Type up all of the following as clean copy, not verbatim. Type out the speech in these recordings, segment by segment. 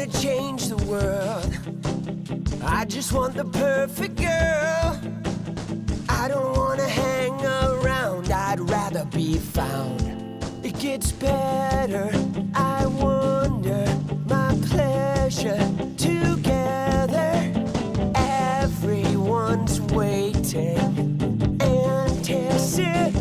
wanna change the world. I just want the perfect girl. I don't wanna hang around, I'd rather be found. It gets better, I wonder, my pleasure together. Everyone's waiting, anticipating.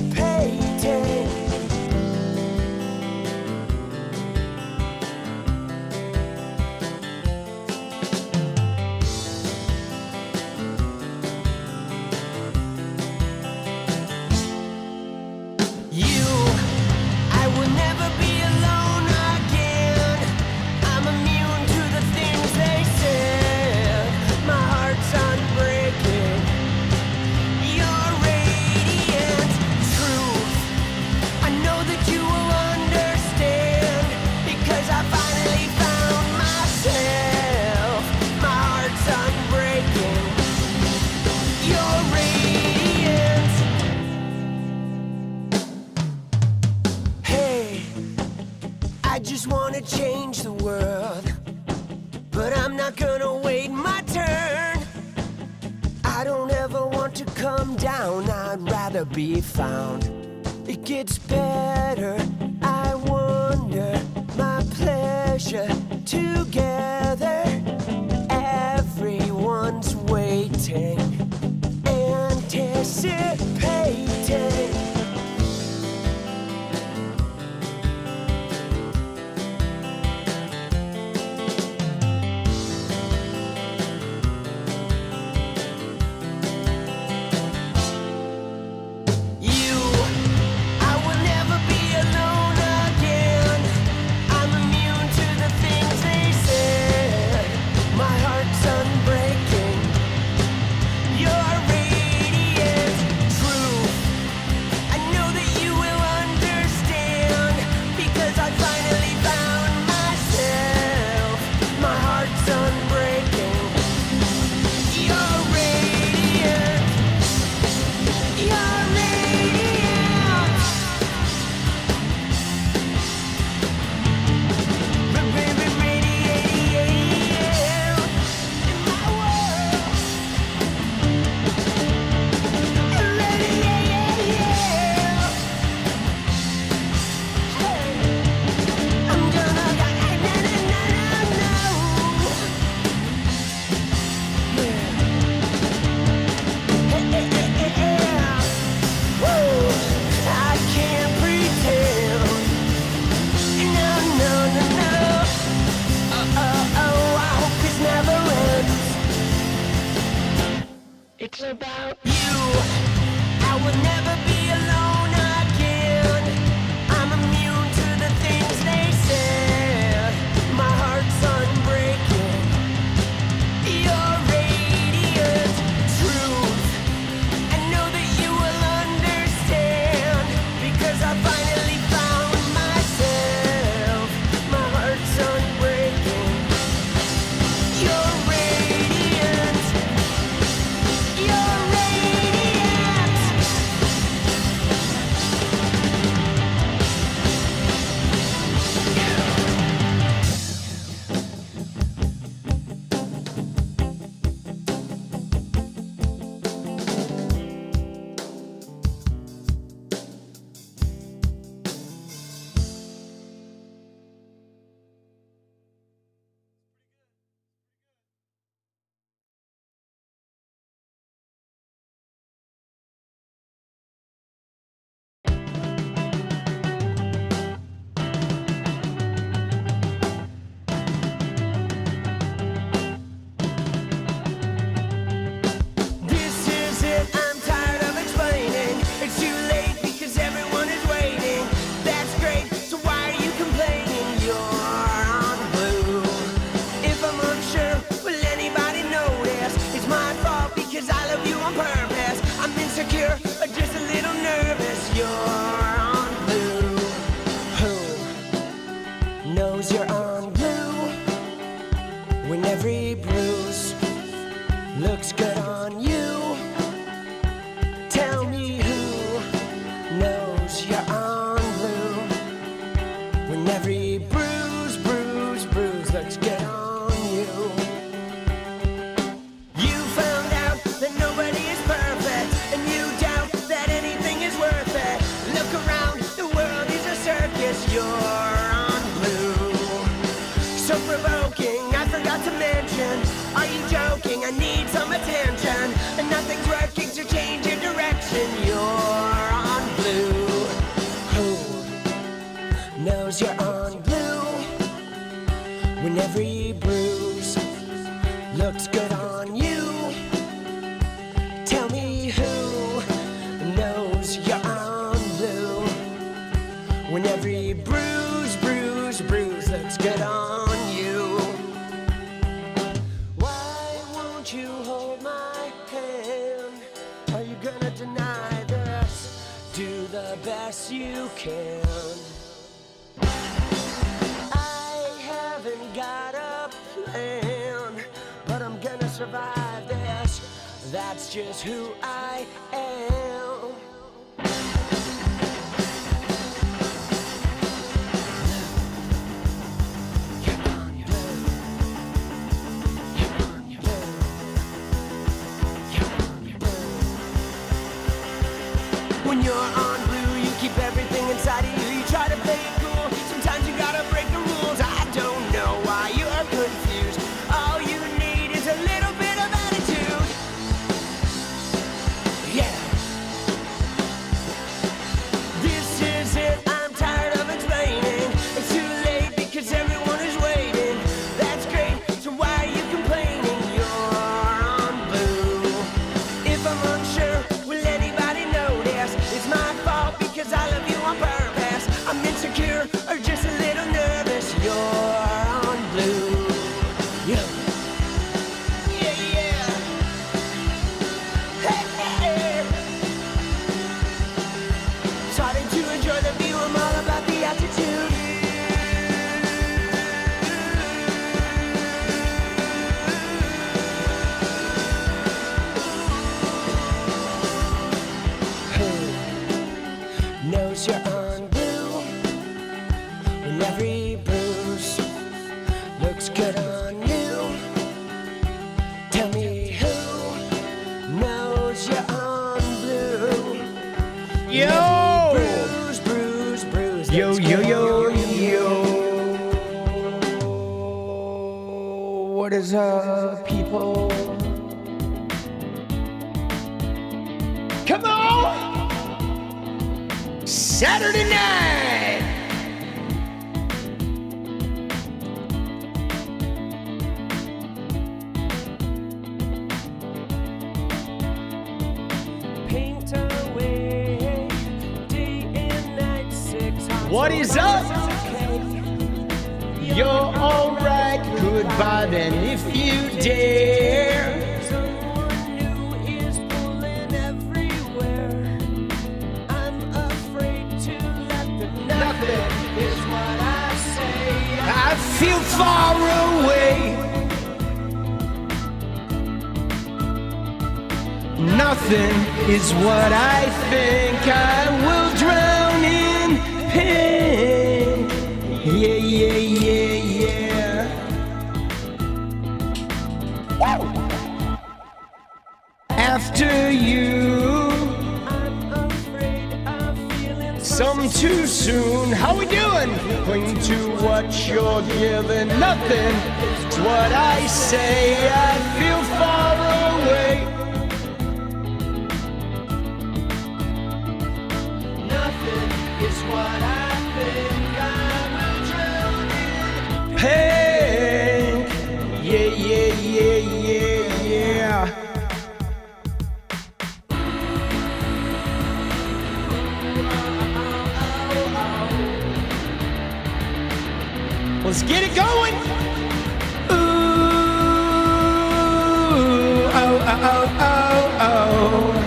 Change the world, but I'm not gonna wait my turn. I don't ever want to come down, I'd rather be found. It gets better, I wonder, my pleasure together. Everyone's waiting, anticipating. It's about you. I would never be alone again. I'm immune to the things they said. My heart's unbreaking. You're radiant truth. I know that you will understand, because I finally found myself. My heart's unbreaking. You're radiant. You're radiant. This is it, I'm tired of explaining. It's too late because everyone is waiting. That's great, so why are you complaining? You're on blue. If I'm unsure, will anybody notice? It's my fault because I love you on purpose. I'm insecure or just a little nervous. You're on blue. Who knows you're on blue? When every bruise looks good on you. Tell me who knows you're on blue. When every bruise looks good on I need some attention, and nothing's working to change your direction. You're on blue. Who knows you're on blue? When every bruise looks good on you, tell me who knows you're on blue? When every bruise looks good on you. Why won't you hold my hand? Are you gonna deny this? Do the best you can. I haven't got a plan, but I'm gonna survive this. That's just who I am. When you're on blue, you keep everything inside of you. You try to play it cool. Sometimes you gotta break the rules. I don't know why you're confused. All you need is a little bit of attitude. Yeah. This is it. I'm tired of explaining. It's too late because everyone is waiting. That's great. So why are you complaining? You're on blue. If I'm unsure, will anybody notice? It's my fault because I love you on purpose. I'm insecure or just a little nervous. You're on blue. Yeah. Yeah, yeah. Hey, hey. Starting to enjoy the view. I'm all about the attitude. Who knows you're on blue? When every bruise looks good on you, tell me who knows you're on blue? Yo! Bruise Yo, looks yo, good yo, on you. yo. What is up, people? Come on! Saturday night! Paint away, day and night, 6 hot What is up? You're alright, goodbye then if you dare. Someone new is pulling everywhere. I'm afraid to let them know. Nothing Is what I say. I feel far away. Nothing is what I think. I will drown in pain. Yeah, yeah, yeah, yeah. Woo! After you, I'm afraid of feeling some too soon. How we doing? Cling to what you're given. Nothing is what I say. I feel far away. nothing is what I think. I will drown in. Hey, yeah, yeah, yeah, yeah, yeah. Let's get it going. Ooh, oh, oh, oh, oh, oh.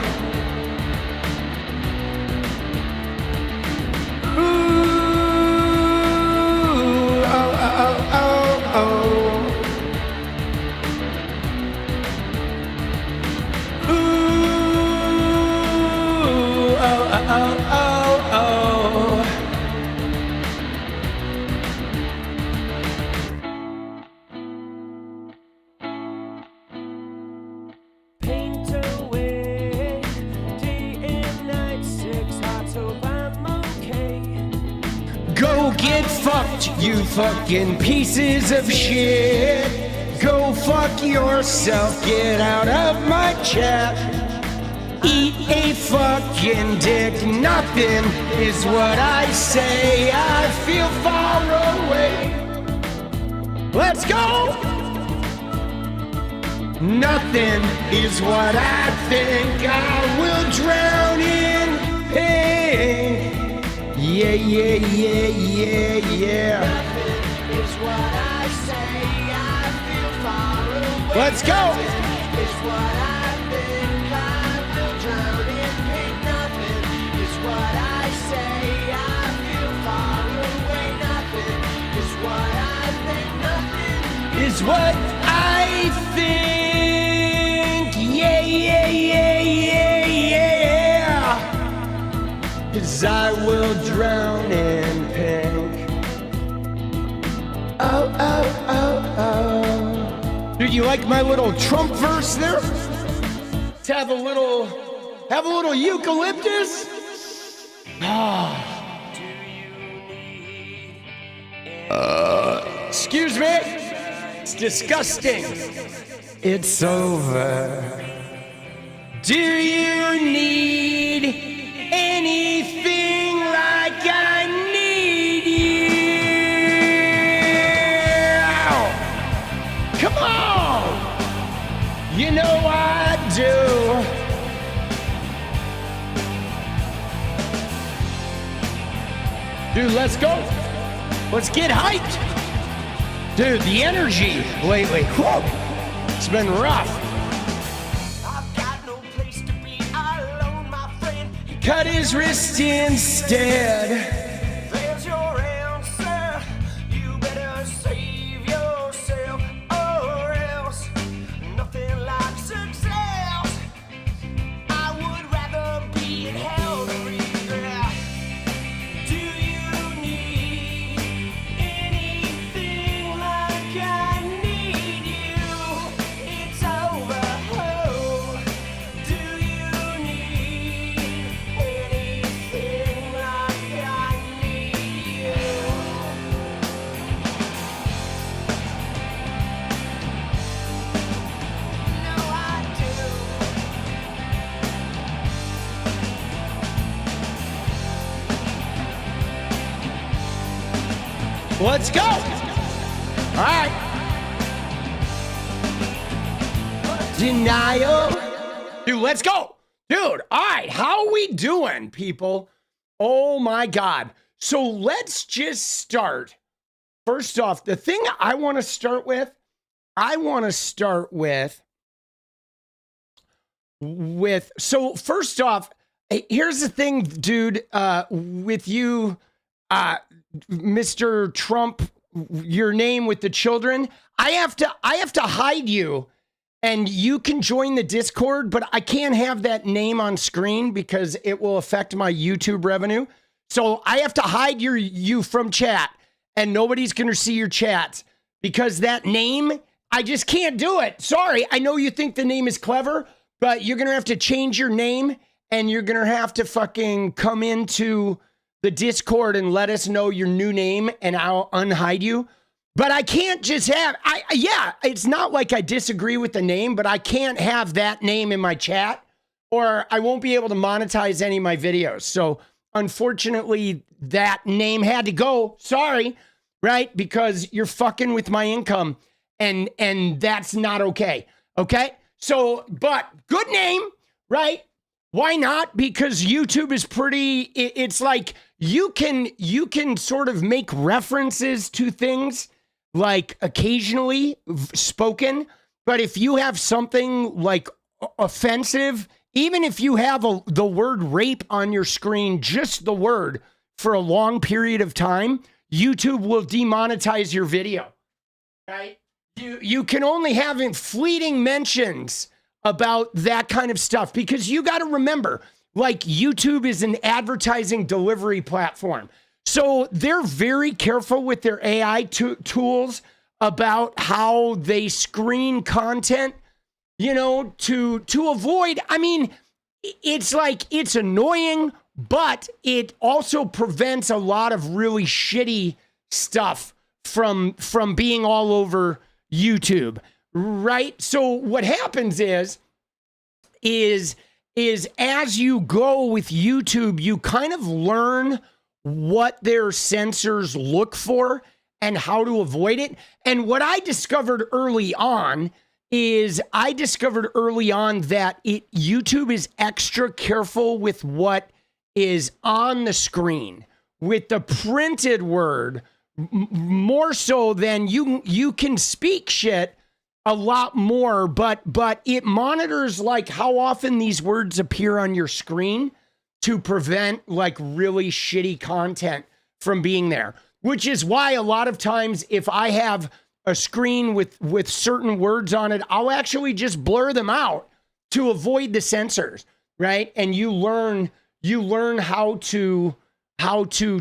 Paint away, day and night, 6 hot, so I'm okay. Go get fucked, you fucking pieces of shit. Go fuck yourself, get out of my chat. Eat a fucking dick, nothing is what I say. I feel far away. Let's go! Nothing is what I think. I will drown in pain. Yeah, yeah, yeah, yeah, yeah. Nothing is what I say. I feel far away. Let's go! Nothing is what I think. I will drown in pain. Nothing is what I say. I feel far away. Nothing is what I think. Nothing Is what I think. Yeah, yeah, yeah, yeah, yeah. 'Cause I will drown in pink. Oh, oh, oh, oh. Dude, you like my little Trump verse there? Let's have a little eucalyptus? Excuse me? It's disgusting. It's over. Do you need anything like I need you? Come on! You know I do. Dude, let's go. Let's get hyped. Dude, the energy lately, whew, it's been rough. I've got no place to be alone, my friend. Cut his wrist instead. There's your answer. You better save yourself, or else nothing like success. I would rather be in hell than regret. Do you need anything like I need you? It's over. Oh, do you need anything like I need you? No, I do. Let's go. All right. Denial. Dude, let's go. Dude, all right. How are we doing, people? Oh, my God. So let's just start. First off, the thing I want to start with, so first off, here's the thing, dude, with you, Mr. Trump, your name with the children, I have to hide you, and you can join the Discord, but I can't have that name on screen because it will affect my YouTube revenue. So I have to hide you from chat, and nobody's going to see your chats because that name, I just can't do it. Sorry. I know you think the name is clever, but you're going to have to change your name, and you're going to have to fucking come into the Discord and let us know your new name, and I'll unhide you. But I can't just have, it's not like I disagree with the name, but I can't have that name in my chat or I won't be able to monetize any of my videos. So unfortunately, that name had to go. Sorry, right? Because you're fucking with my income and that's not okay. Okay? So, but good name, right? Why not? Because YouTube is it's like you can sort of make references to things like occasionally spoken, but if you have something like offensive, even if you have the word rape on your screen, just the word for a long period of time, YouTube will demonetize your video, right? You can only have fleeting mentions about that kind of stuff because you got to remember, like YouTube is an advertising delivery platform. So they're very careful with their AI tools about how they screen content, to avoid, I mean, it's like, it's annoying, but it also prevents a lot of really shitty stuff from being all over YouTube, right? So what happens is as you go with YouTube, you kind of learn what their censors look for and how to avoid it. And what I discovered early on is that YouTube is extra careful with what is on the screen, with the printed word, more so than you can speak shit a lot more, but it monitors like how often these words appear on your screen to prevent like really shitty content from being there. Which is why a lot of times if I have a screen with certain words on it, I'll actually just blur them out to avoid the censors, right? And you learn how to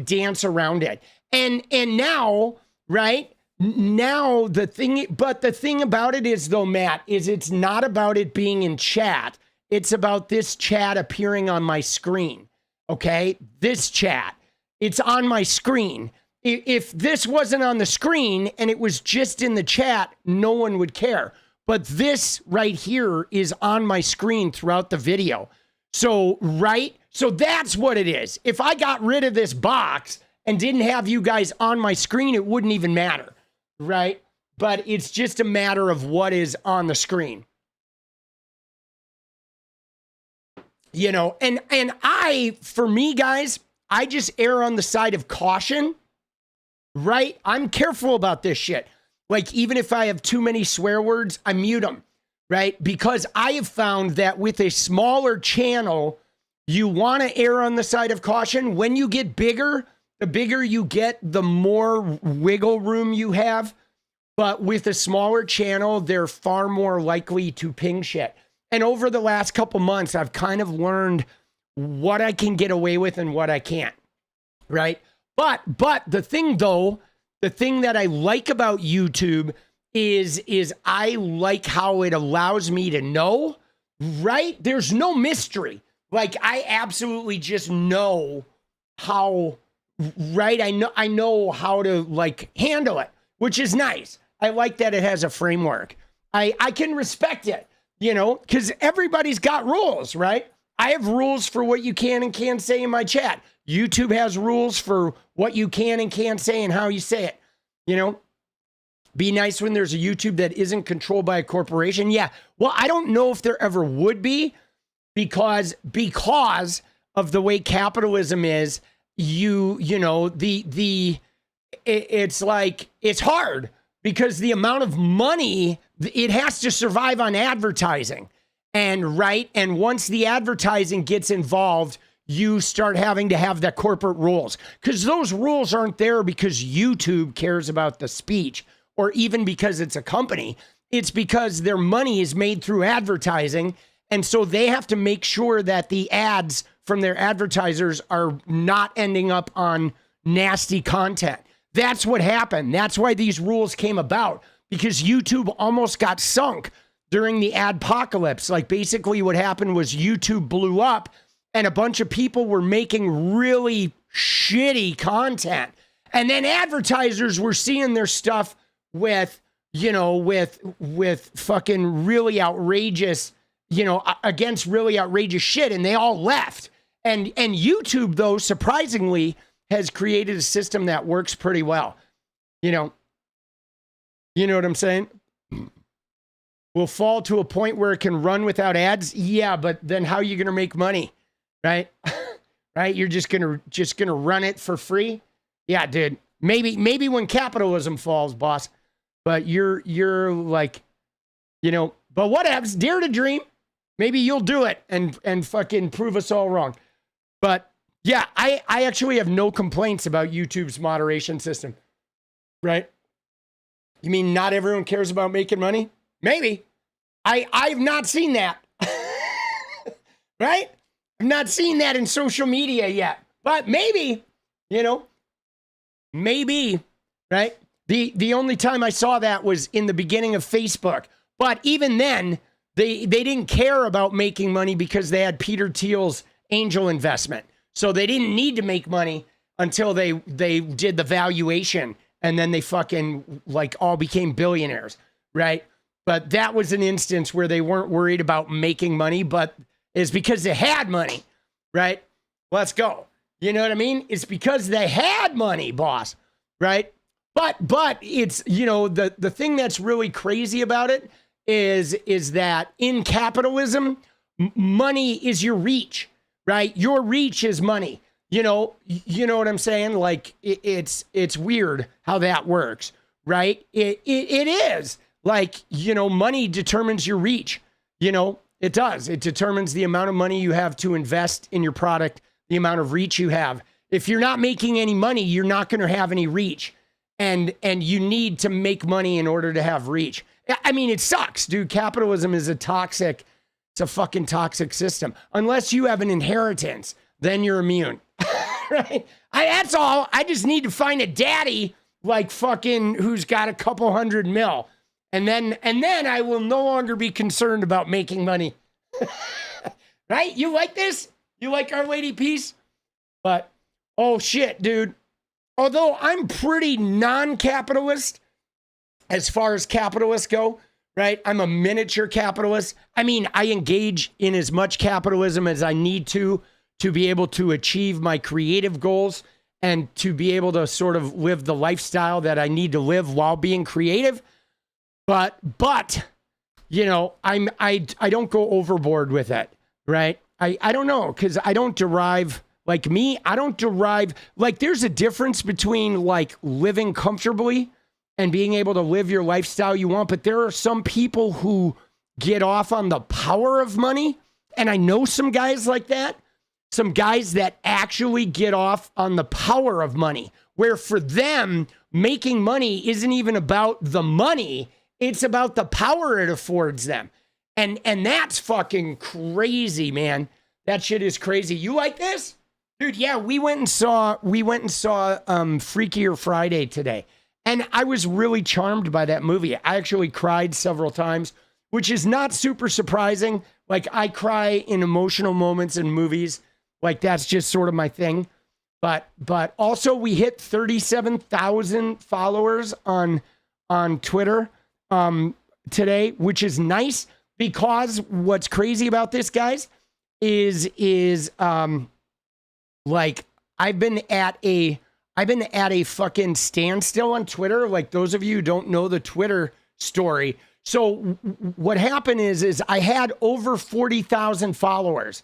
dance around it. And now, right? Now the thing about it is though, Matt, is it's not about it being in chat. It's about this chat appearing on my screen. Okay? This chat. It's on my screen. If this wasn't on the screen and it was just in the chat, no one would care. But this right here is on my screen throughout the video. So, right? So that's what it is. If I got rid of this box and didn't have you guys on my screen, it wouldn't even matter. Right? But it's just a matter of what is on the screen. You know, and for me, guys, I just err on the side of caution. Right? I'm careful about this shit. Like, even if I have too many swear words, I mute them. Right? Because I have found that with a smaller channel, you want to err on the side of caution. When you get bigger, the bigger you get, the more wiggle room you have. But with a smaller channel, they're far more likely to ping shit. And over the last couple months, I've kind of learned what I can get away with and what I can't. Right? But the thing that I like about YouTube is I like how it allows me to know, right? There's no mystery. Like, I absolutely just know how, right? I know how to like handle it, which is nice. I like that it has a framework. I can respect it, you know, because everybody's got rules, right? I have rules for what you can and can't say in my chat. YouTube has rules for what you can and can't say and how you say it. You know, be nice when there's a YouTube that isn't controlled by a corporation. Yeah. Well, I don't know if there ever would be because of the way capitalism is, you know, it's like, it's hard because the amount of money it has to survive on advertising. And right. And once the advertising gets involved, you start having to have the corporate rules, because those rules aren't there because YouTube cares about the speech or even because it's a company. It's because their money is made through advertising. And so they have to make sure that the ads from their advertisers are not ending up on nasty content. That's what happened. That's why these rules came about, because YouTube almost got sunk during the adpocalypse. Like, basically what happened was YouTube blew up and a bunch of people were making really shitty content. And then advertisers were seeing their stuff with, you know, with fucking really outrageous, you know, against really outrageous shit. And they all left. And YouTube, though, surprisingly, has created a system that works pretty well. You know what I'm saying? Will fall to a point where it can run without ads. Yeah, but then how are you going to make money? Right? Right? You're just gonna run it for free? Yeah, dude. Maybe when capitalism falls, boss. But you're like, you know, but what happens? Dare to dream. Maybe you'll do it and fucking prove us all wrong. But yeah, I actually have no complaints about YouTube's moderation system. Right? You mean not everyone cares about making money? Maybe. I've not seen that. Right? I've not seen that in social media yet. But maybe, you know, maybe, right? The only time I saw that was in the beginning of Facebook. But even then, they didn't care about making money because they had Peter Thiel's angel investment. So they didn't need to make money until they did the valuation, and then they fucking like all became billionaires, right? But that was an instance where they weren't worried about making money, but it's because they had money, right? Let's go. You know what I mean? It's because they had money, boss, right? But it's, you know, the thing that's really crazy about it is that in capitalism, money is your reach, right? Your reach is money. You know what I'm saying? Like it's weird how that works, right? It is like, you know, money determines your reach. You know, it does. It determines the amount of money you have to invest in your product, the amount of reach you have. If you're not making any money, you're not going to have any reach. And you need to make money in order to have reach. I mean, it sucks, dude. Capitalism is it's a fucking toxic system. Unless you have an inheritance, then you're immune. Right? That's all. I just need to find a daddy like fucking who's got a couple $100 million. And then I will no longer be concerned about making money. Right? You like this? You like Our Lady Peace? But, oh shit, dude. Although I'm pretty non-capitalist as far as capitalists go, right? I'm a miniature capitalist. I mean, I engage in as much capitalism as I need to be able to achieve my creative goals and to be able to sort of live the lifestyle that I need to live while being creative. But you know, I don't go overboard with it, right? I don't know, because I don't derive. Like me, I don't derive, like there's a difference between like living comfortably and being able to live your lifestyle you want. But there are some people who get off on the power of money. And I know some guys like that, some guys that actually get off on the power of money, where for them, making money isn't even about the money. It's about the power it affords them. And that's fucking crazy, man. That shit is crazy. You like this? Dude, yeah, we went and saw Freakier Friday today. And I was really charmed by that movie. I actually cried several times, which is not super surprising. Like I cry in emotional moments in movies. Like that's just sort of my thing. But also we hit 37,000 followers on Twitter today, which is nice, because what's crazy about this, guys, is like I've been at a fucking standstill on Twitter. Like those of you who don't know the Twitter story. So what happened is I had over 40,000 followers,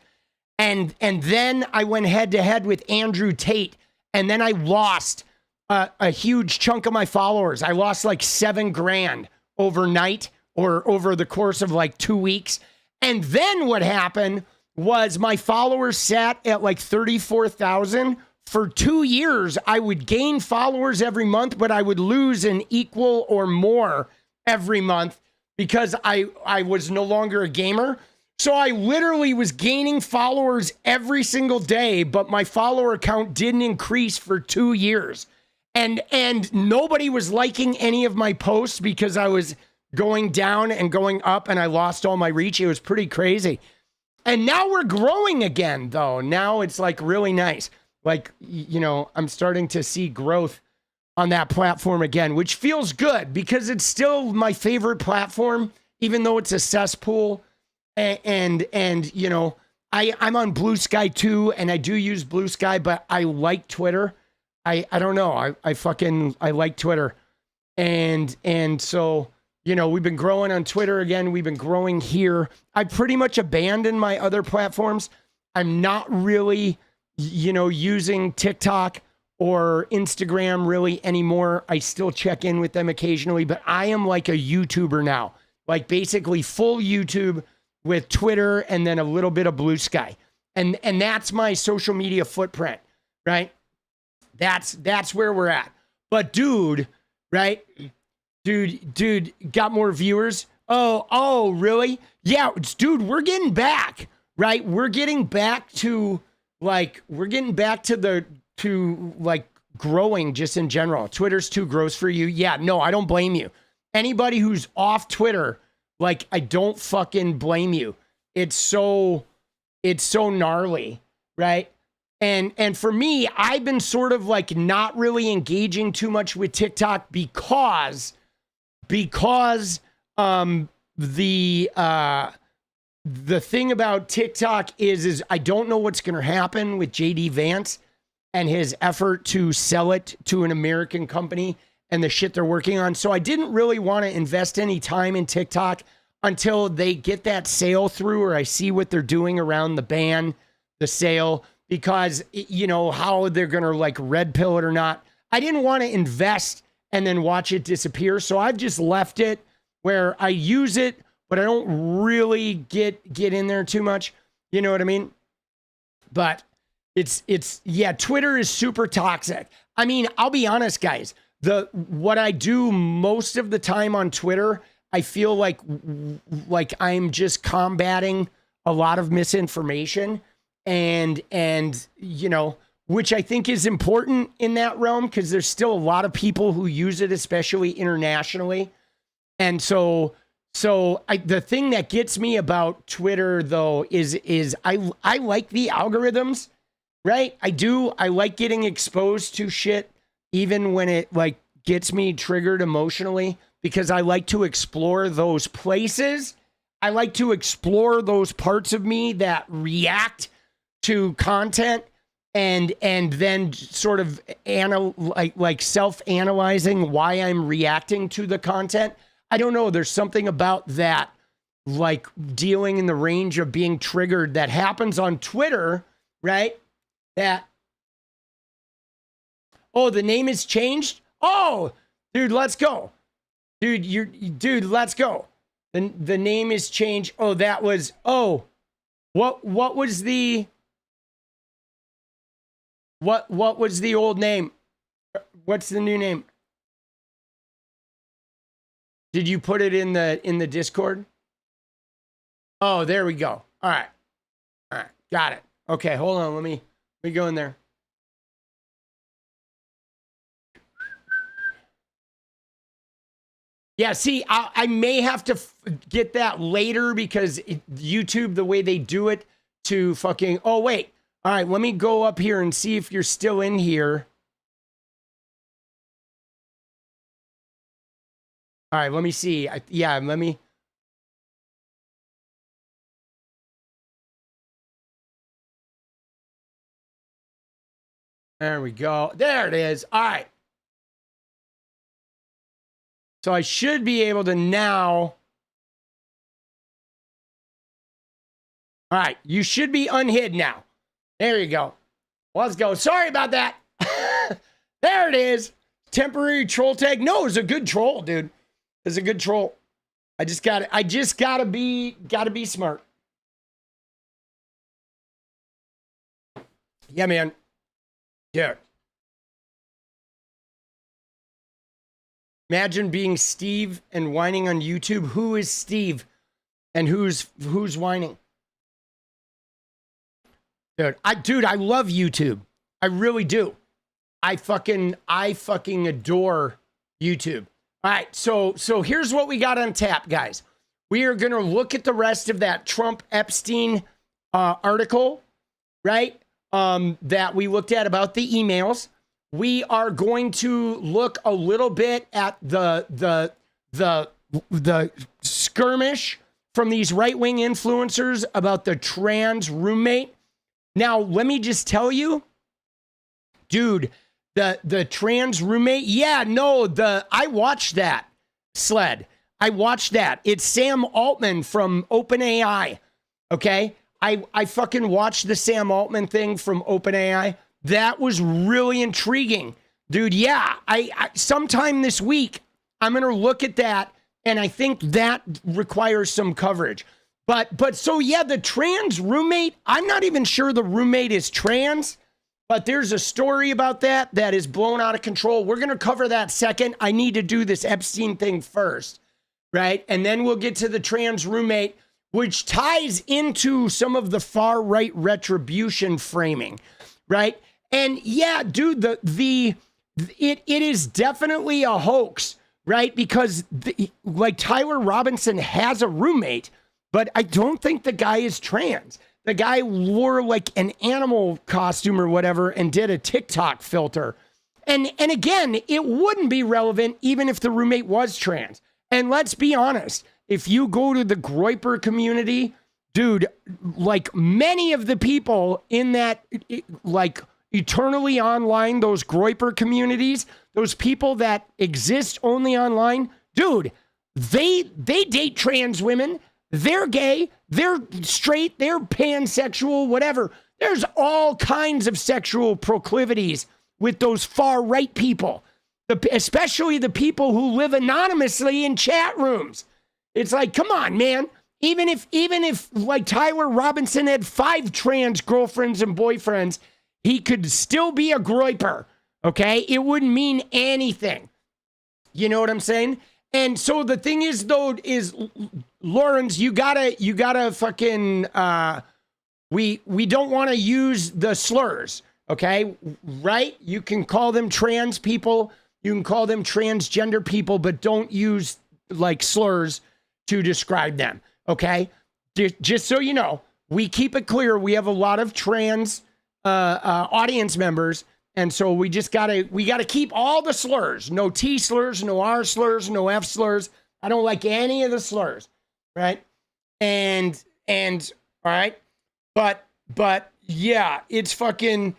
and then I went head to head with Andrew Tate, and then I lost a huge chunk of my followers. I lost like $7,000 overnight or over the course of like 2 weeks. And then what happened was my followers sat at like 34,000 for 2 years. I would gain followers every month, but I would lose an equal or more every month because I was no longer a gamer. So I literally was gaining followers every single day, but my follower count didn't increase for 2 years. And nobody was liking any of my posts because I was going down and going up and I lost all my reach. It was pretty crazy. And now we're growing again, though. Now it's like really nice. Like, you know, I'm starting to see growth on that platform again, which feels good because it's still my favorite platform, even though it's a cesspool. And you know, I'm on Blue Sky too, and I do use Blue Sky, but I like Twitter. I don't know. I like Twitter. And so, you know, we've been growing on Twitter again. We've been growing here. I pretty much abandoned my other platforms. I'm not really, you know, using TikTok or Instagram really anymore. I still check in with them occasionally, but I am like a YouTuber now, like basically full YouTube with Twitter and then a little bit of Blue Sky. And that's my social media footprint, right? That's where we're at. But dude, right? Dude, got more viewers? Oh, really? Yeah, dude, we're getting back, right? We're getting back to like growing just in general. Twitter's too gross for you. Yeah, no, I don't blame you. Anybody who's off Twitter, like, I don't fucking blame you. It's so gnarly, right? And for me, I've been sort of like not really engaging too much with TikTok because The thing about TikTok is I don't know what's going to happen with JD Vance and his effort to sell it to an American company and the shit they're working on. So I didn't really want to invest any time in TikTok until they get that sale through, or I see what they're doing around the ban, the sale, because, you know, how they're going to like red pill it or not. I didn't want to invest and then watch it disappear. So I've just left it where I use it, but I don't really get in there too much. You know what I mean? But yeah, Twitter is super toxic. I mean, I'll be honest, guys. What I do most of the time on Twitter, I feel like I'm just combating a lot of misinformation and you know, which I think is important in that realm because there's still a lot of people who use it, especially internationally. And so the thing that gets me about Twitter though is I like the algorithms, right? I do. I like getting exposed to shit even when it like gets me triggered emotionally because I like to explore those places. I like to explore those parts of me that react to content and then sort of self-analyzing why I'm reacting to the content. I don't know. There's something about that, like dealing in the range of being triggered that happens on Twitter, right? That, oh, the name is changed. Oh, dude, let's go. Dude, let's go. The name is changed. Oh, that was, oh, what was the, what was the old name? What's the new name? Did you put it in the Discord? Oh, there we go. All right. Got it. Okay, hold on. Let me go in there. Yeah, see, I may have to get that later because YouTube, the way they do it to fucking, oh, wait. All right, let me go up here and see if you're still in here. All right, let me see. Yeah, let me. There we go. There it is. All right. So I should be able to now. All right, you should be unhid now. There you go. Let's go. Sorry about that. There it is. Temporary troll tag. No, it's a good troll, dude. It's a good troll. I just gotta be smart. Yeah, man. Dude. Imagine being Steve and whining on YouTube. Who is Steve? And who's whining? Dude, I love YouTube. I really do. I fucking adore YouTube. All right, so here's what we got on tap, guys. We are going to look at the rest of that Trump Epstein article, right? That we looked at about the emails. We are going to look a little bit at the skirmish from these right-wing influencers about the trans roommate. Now, let me just tell you, dude, the trans roommate, yeah, no, I watched that, Sled. I watched that. It's Sam Altman from OpenAI, okay? I fucking watched the Sam Altman thing from OpenAI. That was really intriguing. Dude, yeah, I sometime this week, I'm going to look at that, and I think that requires some coverage. But so, yeah, the trans roommate, I'm not even sure the roommate is trans, but there's a story about that is blown out of control. We're going to cover that second. I need to do this Epstein thing first, right? And then we'll get to the trans roommate, which ties into some of the far-right retribution framing, right? And yeah, dude, it is definitely a hoax, right? Because like Tyler Robinson has a roommate, but I don't think the guy is trans. The guy wore like an animal costume or whatever and did a TikTok filter. And again, it wouldn't be relevant even if the roommate was trans. And let's be honest, if you go to the Groyper community, dude, like many of the people in that, like eternally online, those Groyper communities, those people that exist only online, dude, they date trans women. They're gay, they're straight, they're pansexual, whatever. There's all kinds of sexual proclivities with those far right people, especially the people who live anonymously in chat rooms. It's like, come on, man. Even if like Tyler Robinson had 5 trans girlfriends and boyfriends, he could still be a Groyper, okay? It wouldn't mean anything. You know what I'm saying? And so the thing is, though, is Lawrence, you gotta fucking, we don't want to use the slurs, okay? Right? You can call them trans people, you can call them transgender people, but don't use like slurs to describe them, okay? Just so you know, we keep it clear. We have a lot of trans audience members. And so we gotta keep all the slurs. No T slurs, no R slurs, no F slurs. I don't like any of the slurs, right? And all right, but yeah, it's fucking,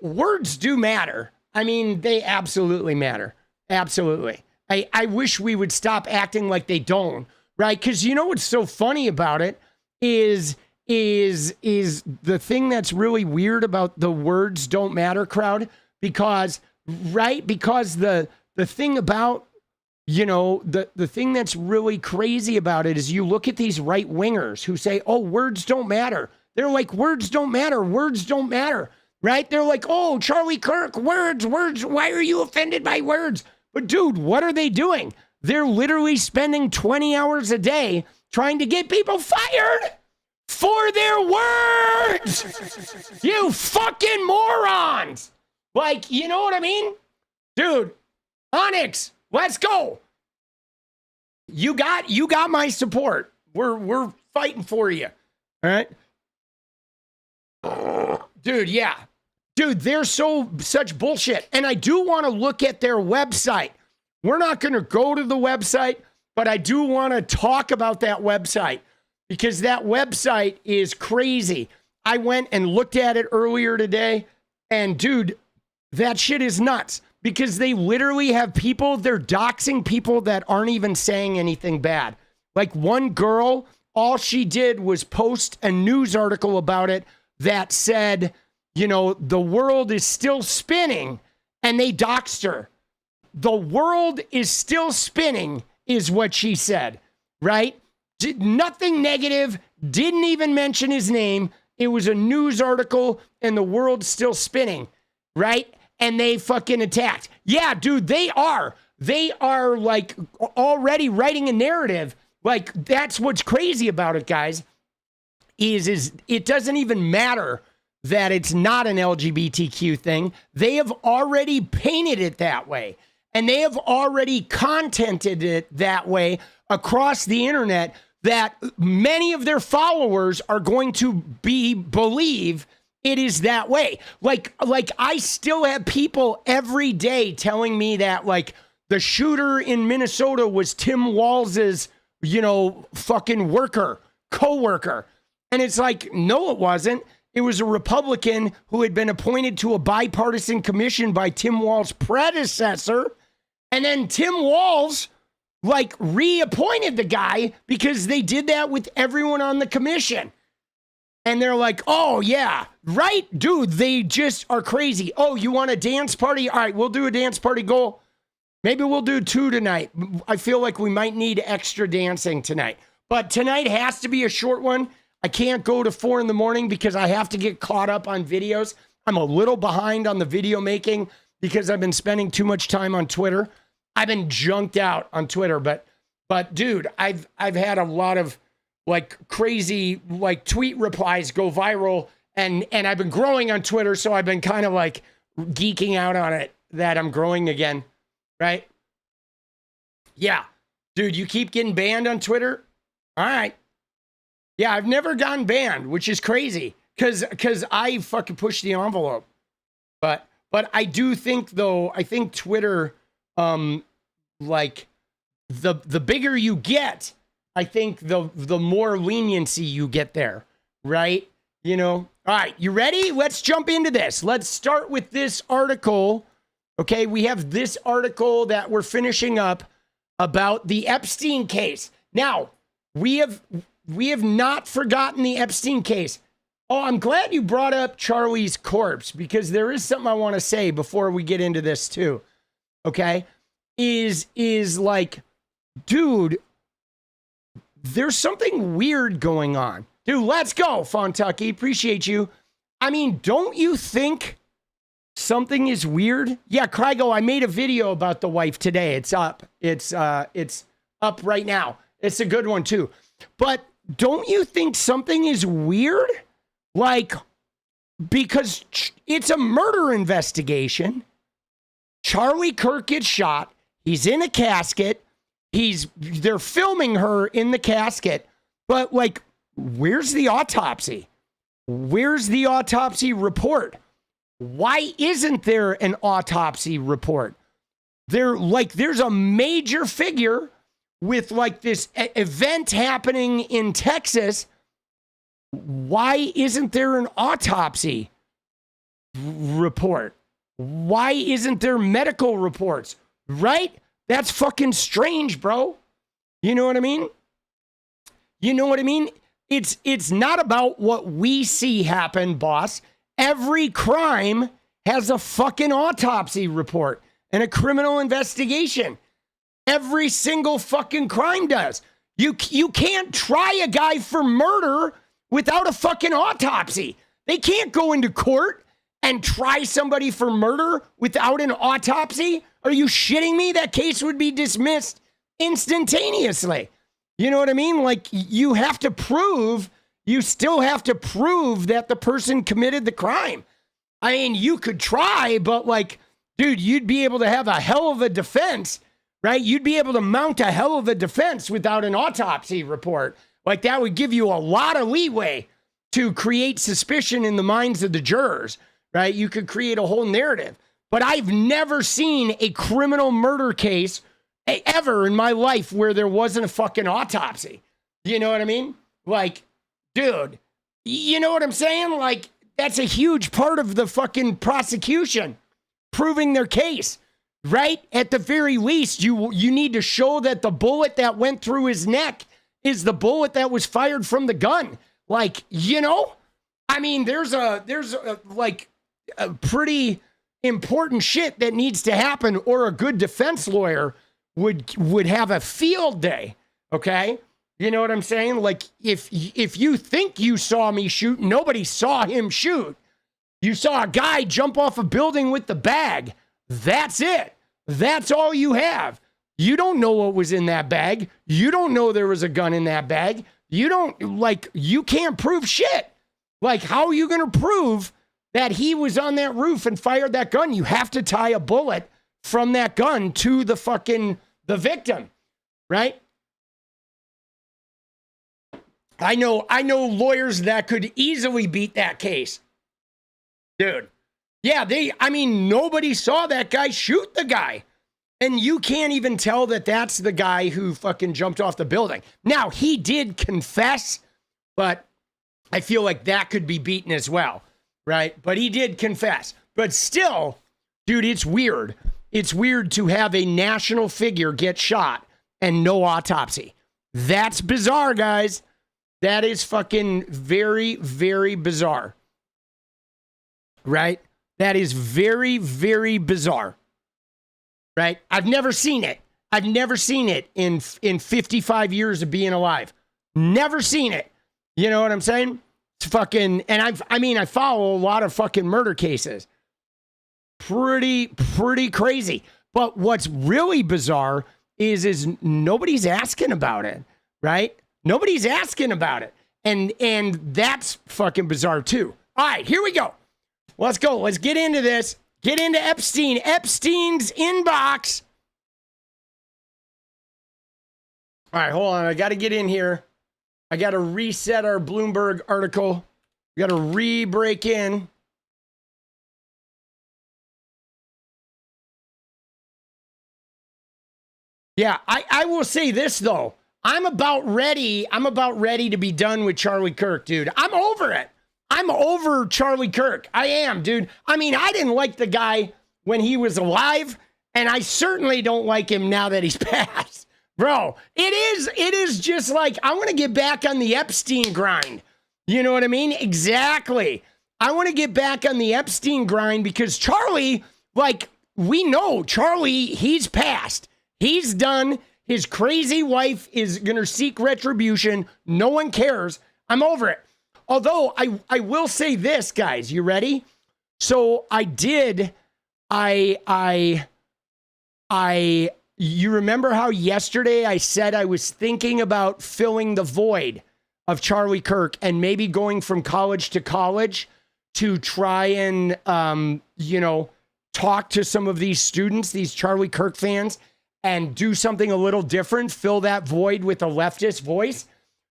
words do matter. I mean, they absolutely matter. Absolutely. I wish we would stop acting like they don't, right? Because you know what's so funny about it is the thing that's really weird about the words don't matter crowd, because the thing about, you know, the thing that's really crazy about it is you look at these right wingers who say, oh, words don't matter. They're like, words don't matter, right? They're like, oh, Charlie Kirk, words, why are you offended by words? But dude, what are they doing? They're literally spending 20 hours a day trying to get people fired for their words. You fucking morons. Like, you know what I mean? Dude, Onyx, let's go. You got my support. We're fighting for you. All right? Dude, yeah. Dude, they're such bullshit. And I do want to look at their website. We're not going to go to the website, but I do want to talk about that website, because that website is crazy. I went and looked at it earlier today, and dude, that shit is nuts, because they literally have people, they're doxing people that aren't even saying anything bad. Like one girl, all she did was post a news article about it that said, you know, the world is still spinning, and they doxed her. The world is still spinning is what she said, right? Nothing negative, didn't even mention his name. It was a news article, and the world's still spinning, right? And they fucking attacked. Yeah, dude, they are like already writing a narrative. Like, that's what's crazy about it, guys, is it doesn't even matter that it's not an LGBTQ thing. They have already painted it that way, and they have already contented it that way across the internet, that many of their followers are going to believe it is that way. Like I still have people every day telling me that, like, the shooter in Minnesota was Tim Walz's, you know, fucking co-worker. And it's like, no, it wasn't. It was a Republican who had been appointed to a bipartisan commission by Tim Walz's predecessor. And then Tim Walz, like, reappointed the guy because they did that with everyone on the commission. And they're like, oh, yeah, right, dude, they just are crazy. Oh, you want a dance party? All right, we'll do a dance party goal. Maybe we'll do 2 tonight. I feel like we might need extra dancing tonight. But tonight has to be a short one. I can't go to 4 in the morning because I have to get caught up on videos. I'm a little behind on the video making because I've been spending too much time on Twitter. I've been junked out on Twitter, but dude, I've had a lot of like crazy like tweet replies go viral, and I've been growing on Twitter, so I've been kind of like geeking out on it that I'm growing again, right? Yeah, dude, you keep getting banned on Twitter? All right. Yeah, I've never gotten banned, which is crazy because I fucking push the envelope. But I do think, though, I think Twitter, like, the bigger you get, I think the more leniency you get there, right? You know. All right, you ready? Let's jump into this. Let's start with this article. Okay, we have this article that we're finishing up about the Epstein case. Now, we have not forgotten the Epstein case. Oh, I'm glad you brought up Charlie's corpse, because there is something I want to say before we get into this too. Okay? Is like, dude, there's something weird going on. Dude, let's go, Fontucky. Appreciate you. I mean, don't you think something is weird? Yeah, Krygo, I made a video about the wife today. It's up. It's up right now. It's a good one too. But don't you think something is weird? Like, because it's a murder investigation. Charlie Kirk gets shot. He's in a casket. They're filming her in the casket. But like, where's the autopsy? Where's the autopsy report? Why isn't there an autopsy report? There's a major figure with like this event happening in Texas. Why isn't there an autopsy report? Why isn't there medical reports? Right? That's fucking strange, bro. You know what I mean? You know what I mean? It's not about what we see happen, boss. Every crime has a fucking autopsy report and a criminal investigation. Every single fucking crime does. You can't try a guy for murder without a fucking autopsy. They can't go into court and try somebody for murder without an autopsy. Are you shitting me? That case would be dismissed instantaneously. You know what I mean? Like, you still have to prove that the person committed the crime. I mean, you could try, but like, dude, you'd be able to have a hell of a defense, right? You'd be able to mount a hell of a defense without an autopsy report. Like, that would give you a lot of leeway to create suspicion in the minds of the jurors, right? You could create a whole narrative. But I've never seen a criminal murder case ever in my life where there wasn't a fucking autopsy. You know what I mean? Like, dude, you know what I'm saying? Like, that's a huge part of the fucking prosecution, proving their case, right? At the very least, you need to show that the bullet that went through his neck is the bullet that was fired from the gun. Like, you know, I mean, there's a pretty important shit that needs to happen, or a good defense lawyer would have a field day. Okay. You know what I'm saying? Like, if you think you saw me shoot, nobody saw him shoot. You saw a guy jump off a building with the bag. That's it. That's all you have. You don't know what was in that bag. You don't know there was a gun in that bag. You can't prove shit. Like, how are you going to prove that he was on that roof and fired that gun? You have to tie a bullet from that gun to the victim, right? I know lawyers that could easily beat that case. Dude. Yeah, nobody saw that guy shoot the guy. And you can't even tell that that's the guy who fucking jumped off the building. Now, he did confess, but I feel like that could be beaten as well, right? But he did confess. But still, dude, it's weird. It's weird to have a national figure get shot and no autopsy. That's bizarre, guys. That is fucking very, very bizarre. Right? That is very, very bizarre. Right? I've never seen it. I've never seen it in 55 years of being alive. Never seen it. You know what I'm saying? It's fucking, and I follow a lot of fucking murder cases. Pretty crazy. But what's really bizarre is nobody's asking about it, right? Nobody's asking about it. And that's fucking bizarre too. All right, here we go. Let's go. Let's get into this. Get into Epstein. Epstein's inbox. All right, hold on. I got to get in here. I got to reset our Bloomberg article. We got to re-break in. Yeah, I will say this though. I'm about ready to be done with Charlie Kirk, dude. I'm over it. I'm over Charlie Kirk. I am, dude. I mean, I didn't like the guy when he was alive, and I certainly don't like him now that he's passed. Bro, it is just like, I want to get back on the Epstein grind. You know what I mean? Exactly. I want to get back on the Epstein grind because Charlie, like, we know Charlie, he's passed. He's done. His crazy wife is going to seek retribution. No one cares. I'm over it. Although I will say this, guys, you ready? So you remember how yesterday I said I was thinking about filling the void of Charlie Kirk and maybe going from college to college to try and, talk to some of these students, these Charlie Kirk fans, and do something a little different, fill that void with a leftist voice.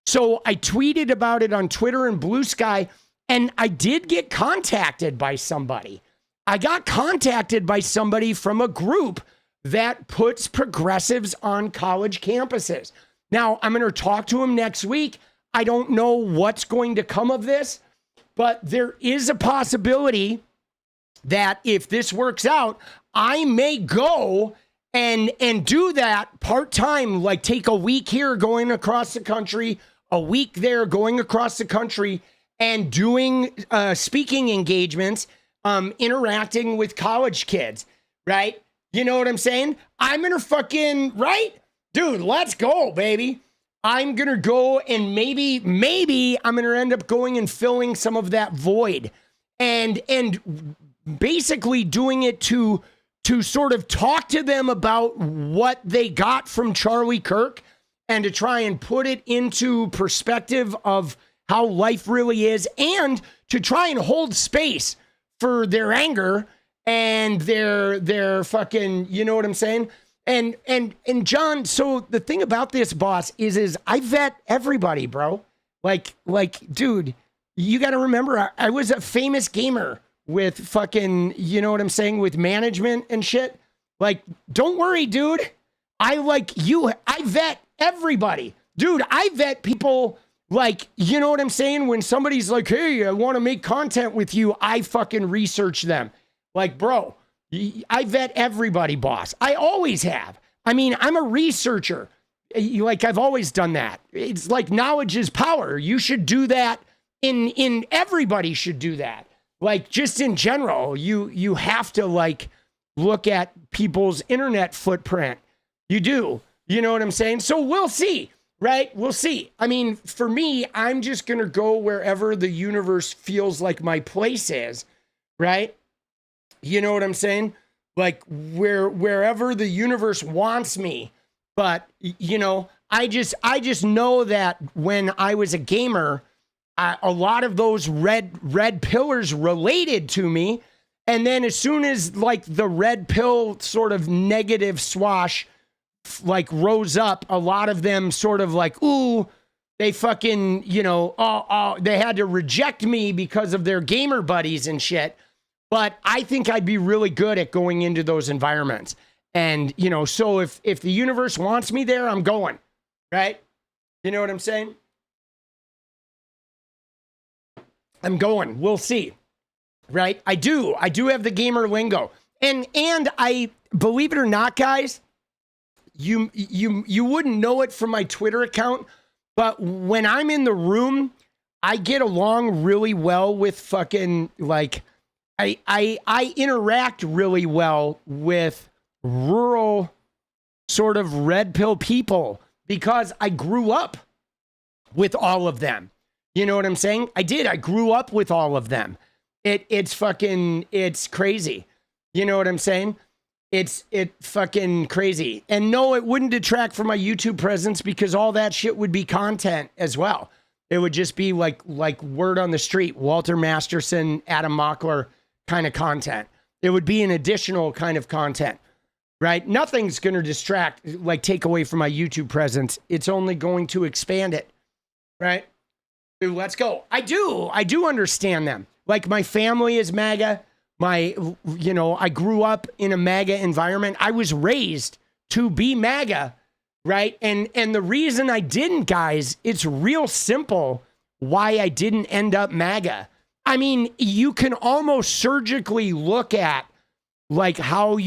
So I tweeted about it on Twitter and Blue Sky, and I did get contacted by somebody. I got contacted by somebody from a group that puts progressives on college campuses. Now, I'm going to talk to him next week. I don't know what's going to come of this, but there is a possibility that if this works out, I may go and do that part-time, like take a week here going across the country, a week there going across the country, and doing speaking engagements, interacting with college kids, right? You know what I'm saying? I'm gonna fucking, right? Dude, let's go, baby. I'm gonna go and maybe I'm gonna end up going and filling some of that void and basically doing it to sort of talk to them about what they got from Charlie Kirk and to try and put it into perspective of how life really is and to try and hold space for their anger and their fucking, you know what I'm saying? And John, so the thing about this, boss, is I vet everybody, bro. Like, dude, you got to remember, I was a famous gamer with fucking, you know what I'm saying, with management and shit. Like, don't worry, dude. I vet everybody. Dude, I vet people, like, you know what I'm saying? When somebody's like, hey, I want to make content with you, I fucking research them. Like, bro, I vet everybody, boss. I always have. I mean, I'm a researcher. Like, I've always done that. It's like knowledge is power. You should do that. In everybody should do that. Like, just in general, you have to, like, look at people's internet footprint. You do. You know what I'm saying? So we'll see, right? We'll see. I mean, for me, I'm just going to go wherever the universe feels like my place is, right? You know what I'm saying? Like, wherever the universe wants me. But, you know, I just know that when I was a gamer, a lot of those red pillars related to me. And then as soon as, like, the red pill sort of negative swash, like, rose up, a lot of them sort of like, ooh, they fucking, you know, they had to reject me because of their gamer buddies and shit. But I think I'd be really good at going into those environments. And, you know, so if the universe wants me there, I'm going, right? You know what I'm saying? I'm going. We'll see. Right? I do have the gamer lingo. And I, believe it or not, guys, you wouldn't know it from my Twitter account, but when I'm in the room, I get along really well with fucking, like, I interact really well with rural sort of red pill people because I grew up with all of them. You know what I'm saying? I grew up with all of them. It's crazy. You know what I'm saying? It's fucking crazy. And no, it wouldn't detract from my YouTube presence because all that shit would be content as well. It would just be like word on the street, Walter Masterson, Adam Mockler kind of content. It would be an additional kind of content, right? Nothing's going to distract, like take away from my YouTube presence. It's only going to expand it, right? Dude, let's go. I do understand them. Like, my family is MAGA. I grew up in a MAGA environment. I was raised to be MAGA, right? And the reason I didn't, guys, it's real simple why I didn't end up MAGA. I mean, you can almost surgically look at like how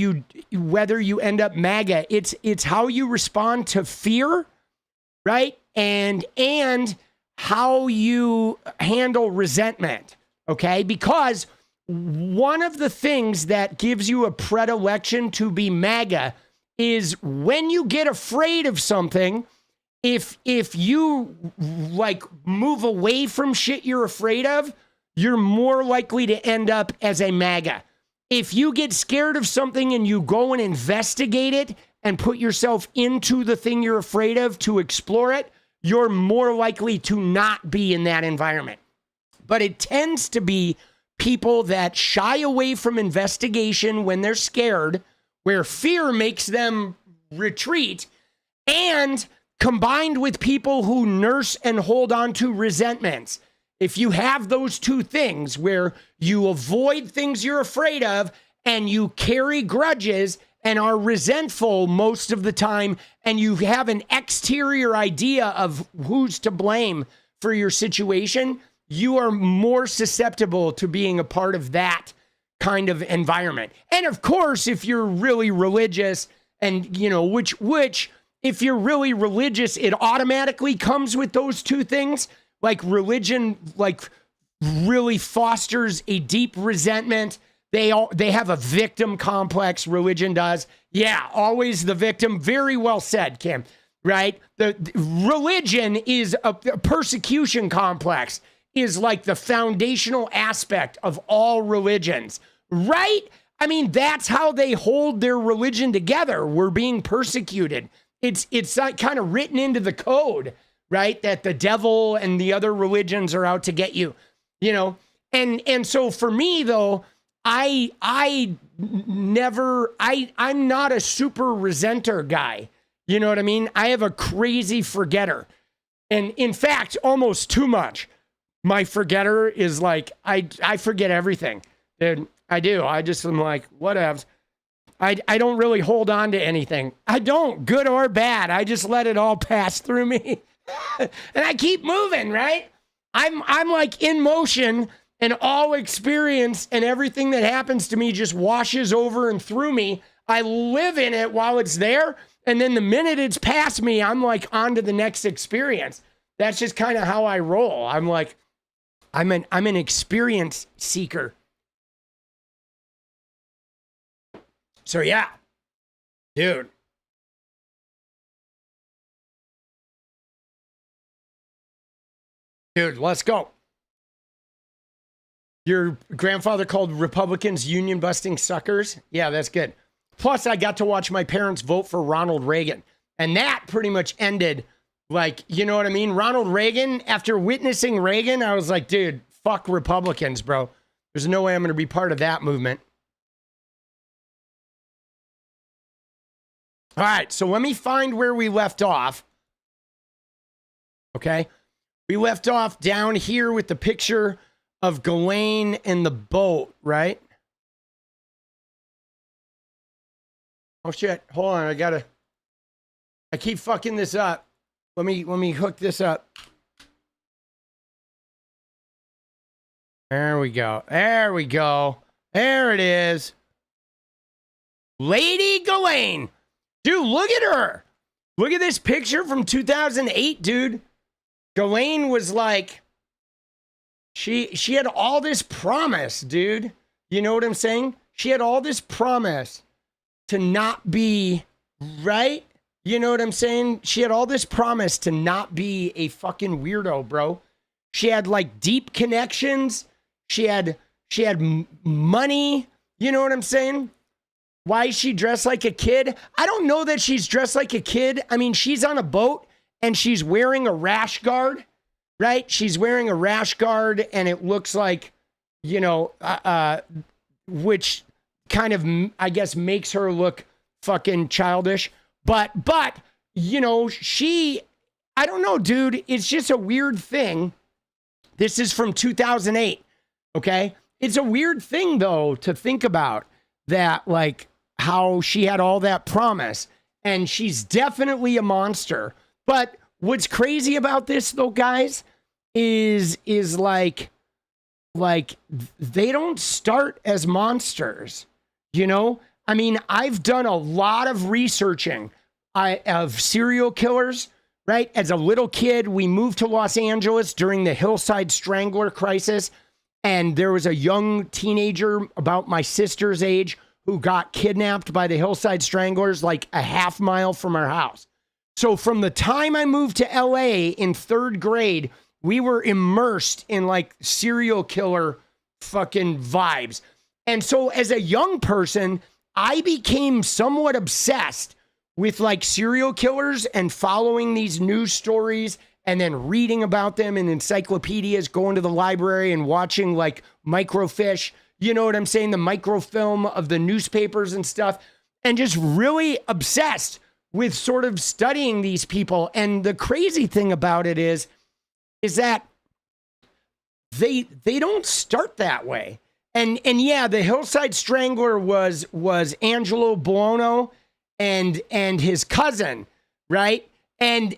whether you end up MAGA. It's how you respond to fear, right? And how you handle resentment, okay? Because one of the things that gives you a predilection to be MAGA is when you get afraid of something, if you like move away from shit you're afraid of, you're more likely to end up as a MAGA. If you get scared of something and you go and investigate it and put yourself into the thing you're afraid of to explore it, you're more likely to not be in that environment. But it tends to be people that shy away from investigation when they're scared, where fear makes them retreat, and combined with people who nurse and hold on to resentments. If you have those two things where you avoid things you're afraid of and you carry grudges and are resentful most of the time, and you have an exterior idea of who's to blame for your situation, you are more susceptible to being a part of that kind of environment. And of course, if you're really religious and, you know, which if you're really religious, it automatically comes with those two things. Like religion, like really fosters a deep resentment. They have a victim complex. Religion does. Yeah, always the victim. Very well said, Kim. Right? The religion is a persecution complex is like the foundational aspect of all religions. Right? I mean, that's how they hold their religion together. We're being persecuted. It's like kind of written into the code, right? That the devil and the other religions are out to get you, you know? And so for me though, I'm not a super resenter guy. You know what I mean? I have a crazy forgetter. And in fact, almost too much. My forgetter is like, I forget everything. Dude, I do. I just am like, whatevs. I don't really hold on to anything. I don't, good or bad. I just let it all pass through me. And I keep moving, right? I'm like in motion, and all experience and everything that happens to me just washes over and through me. I live in it while it's there. And then the minute it's past me, I'm like on to the next experience. That's just kind of how I roll. I'm like, I'm an experience seeker. So yeah, dude. Dude, let's go. Your grandfather called Republicans union busting suckers. Yeah, that's good. Plus, I got to watch my parents vote for Ronald Reagan. And that pretty much ended, like, you know what I mean? Ronald Reagan, after witnessing Reagan, I was like, dude, fuck Republicans, bro. There's no way I'm going to be part of that movement. All right, so let me find where we left off. Okay. We left off down here with the picture of Ghislaine and the boat, right? Oh shit, hold on, I keep fucking this up. Let me hook this up. There we go. There we go. There it is. Lady Ghislaine. Dude, look at her. Look at this picture from 2008, dude. Ghislaine was like, she had all this promise, dude. You know what I'm saying? She had all this promise to not be, right? You know what I'm saying? She had all this promise to not be a fucking weirdo, bro. She had like deep connections. She had money. You know what I'm saying? Why is she dressed like a kid? I don't know that she's dressed like a kid. I mean, she's on a boat and she's wearing a rash guard, right? She's wearing a rash guard and it looks like, you know, which kind of, I guess, makes her look fucking childish. But, you know, I don't know, dude. It's just a weird thing. This is from 2008, okay? It's a weird thing, though, to think about that, like, how she had all that promise. and she's definitely a monster. But what's crazy about this though, guys, is like they don't start as monsters, you know? I mean, I've done a lot of researching of serial killers, right? As a little kid, we moved to Los Angeles during the Hillside Strangler crisis, and there was a young teenager about my sister's age who got kidnapped by the Hillside Stranglers like a half mile from our house. So from the time I moved to LA in 3rd grade, we were immersed in like serial killer fucking vibes. And so as a young person, I became somewhat obsessed with like serial killers and following these news stories and then reading about them in encyclopedias, going to the library and watching like microfiche, you know what I'm saying? The microfilm of the newspapers and stuff, and just really obsessed with sort of studying these people. And the crazy thing about it is that they don't start that way. And yeah, the Hillside Strangler was Angelo Buono and his cousin, right? And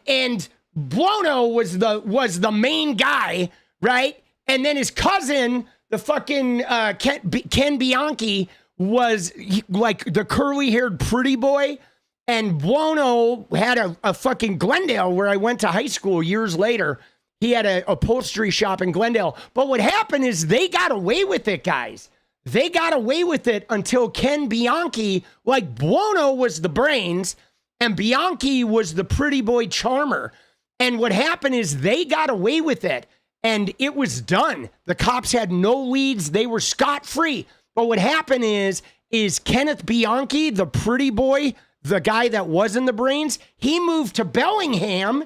Buono was the main guy, right? And then his cousin, the fucking Ken Bianchi, was like the curly-haired pretty boy. And Buono had a fucking Glendale, where I went to high school years later. He had a upholstery shop in Glendale. But what happened is they got away with it, guys. They got away with it until Ken Bianchi, like Buono was the brains and Bianchi was the pretty boy charmer. And what happened is they got away with it and it was done. The cops had no leads. They were scot-free. But what happened is Kenneth Bianchi, the pretty boy, the guy that was in the brains, he moved to Bellingham,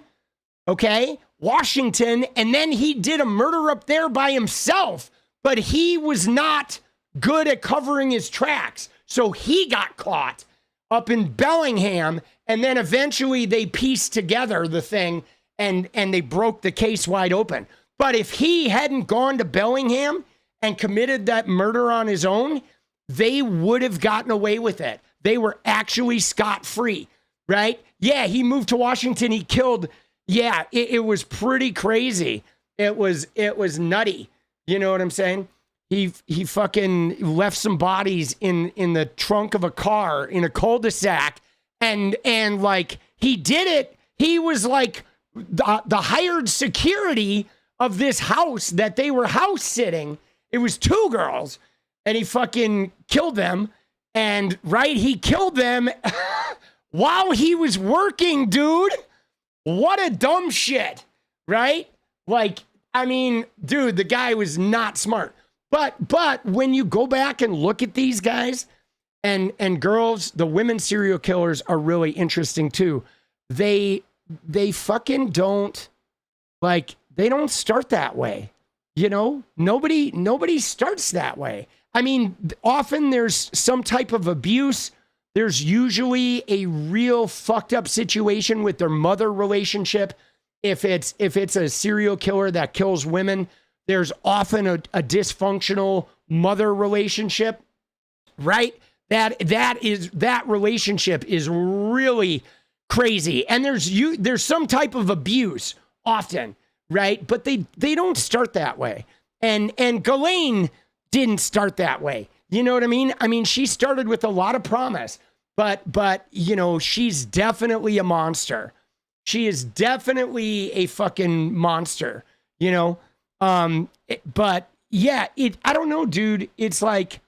okay, Washington, and then he did a murder up there by himself, but he was not good at covering his tracks. So he got caught up in Bellingham, and then eventually they pieced together the thing and they broke the case wide open. But if he hadn't gone to Bellingham and committed that murder on his own, they would have gotten away with it. They were actually scot-free, right? Yeah, he moved to Washington, he killed. Yeah, it was pretty crazy. It was nutty. You know what I'm saying? He fucking left some bodies in the trunk of a car in a cul-de-sac, and like he did it. He was like the hired security of this house that they were house sitting. It was 2 girls, and he fucking killed them. And right, he killed them while he was working, dude. What a dumb shit, right? Like, I mean, dude, the guy was not smart. But when you go back and look at these guys and girls, the women serial killers are really interesting too. They fucking don't, like, they don't start that way. You know, nobody starts that way. I mean, often there's some type of abuse. There's usually a real fucked up situation with their mother relationship. If it's a serial killer that kills women, there's often a dysfunctional mother relationship, right? That relationship is really crazy. And there's some type of abuse often, right? But they don't start that way. And Ghislaine didn't start that way. You know what I mean? I mean, she started with a lot of promise, but you know, she's definitely a monster. She is definitely a fucking monster, you know? But yeah, I don't know, dude. It's like,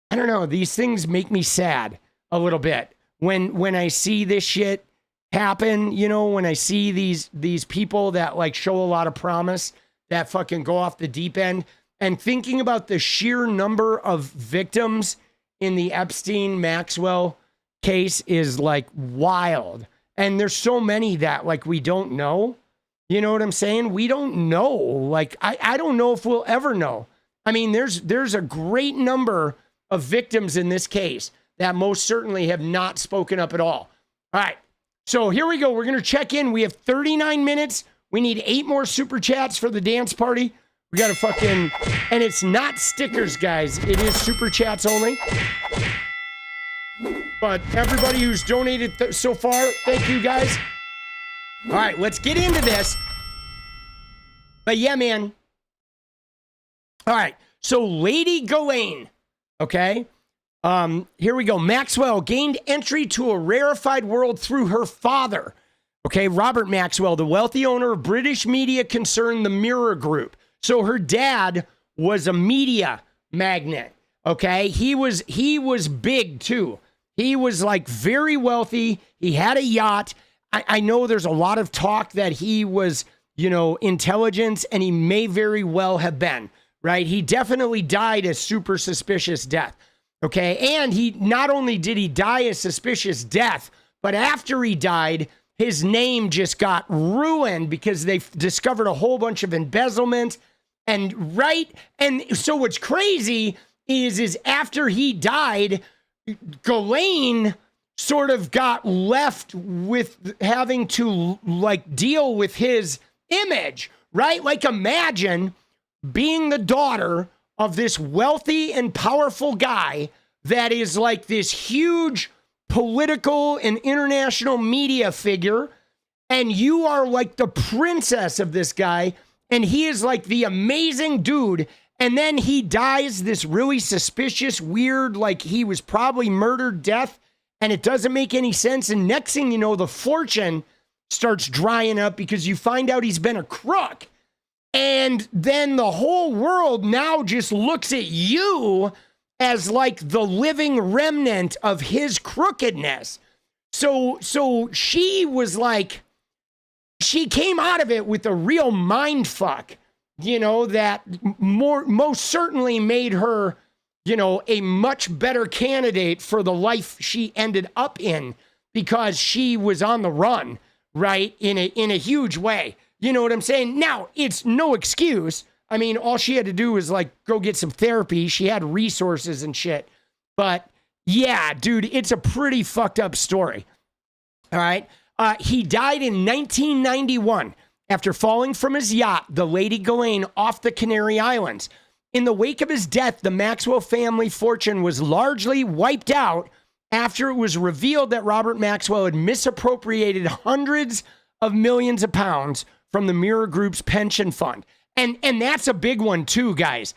I don't know. These things make me sad a little bit when I see this shit happen, you know, when I see these people that like show a lot of promise that fucking go off the deep end. And thinking about the sheer number of victims in the Epstein Maxwell case is like wild. And there's so many that like we don't know. You know what I'm saying? We don't know. Like, I don't know if we'll ever know. I mean, there's a great number of victims in this case that most certainly have not spoken up at all. All right. So here we go. We're going to check in. We have 39 minutes. We need 8 more super chats for the dance party. We got to fucking, and it's not stickers, guys. It is super chats only. But everybody who's donated so far, thank you guys. All right, let's get into this. But yeah, man. All right, so 𝗨𝗙𝗀𝗃, okay? Here we go. Maxwell gained entry to a rarefied world through her father. Okay, Robert Maxwell, the wealthy owner of British media concern, the Mirror Group. So her dad was a media magnate. Okay, he was big too. He was like very wealthy. He had a yacht. I know there's a lot of talk that he was, intelligence, and he may very well have been, right? He definitely died a super suspicious death. Okay, and he not only did he die a suspicious death, but after he died, his name just got ruined because they discovered a whole bunch of embezzlement. And so what's crazy is after he died, Ghislaine sort of got left with having to like deal with his image, right? Like imagine being the daughter of this wealthy and powerful guy that is like this huge political and international media figure, and you are like the princess of this guy, and he is like the amazing dude, and then he dies this really suspicious, weird, like he was probably murdered death, and it doesn't make any sense, and next thing you know, the fortune starts drying up because you find out he's been a crook, and then the whole world now just looks at you as like the living remnant of his crookedness. So she was like, she came out of it with a real mind fuck, that most certainly made her, a much better candidate for the life she ended up in because she was on the run, right? In a huge way. You know what I'm saying? Now, it's no excuse. I mean, all she had to do was like go get some therapy. She had resources and shit. But yeah, dude, it's a pretty fucked up story. All right. He died in 1991 after falling from his yacht, the 𝗨𝗙𝗀𝗃, off the Canary Islands. In the wake of his death, the Maxwell family fortune was largely wiped out after it was revealed that Robert Maxwell had misappropriated hundreds of millions of pounds from the Mirror Group's pension fund. And that's a big one too, guys,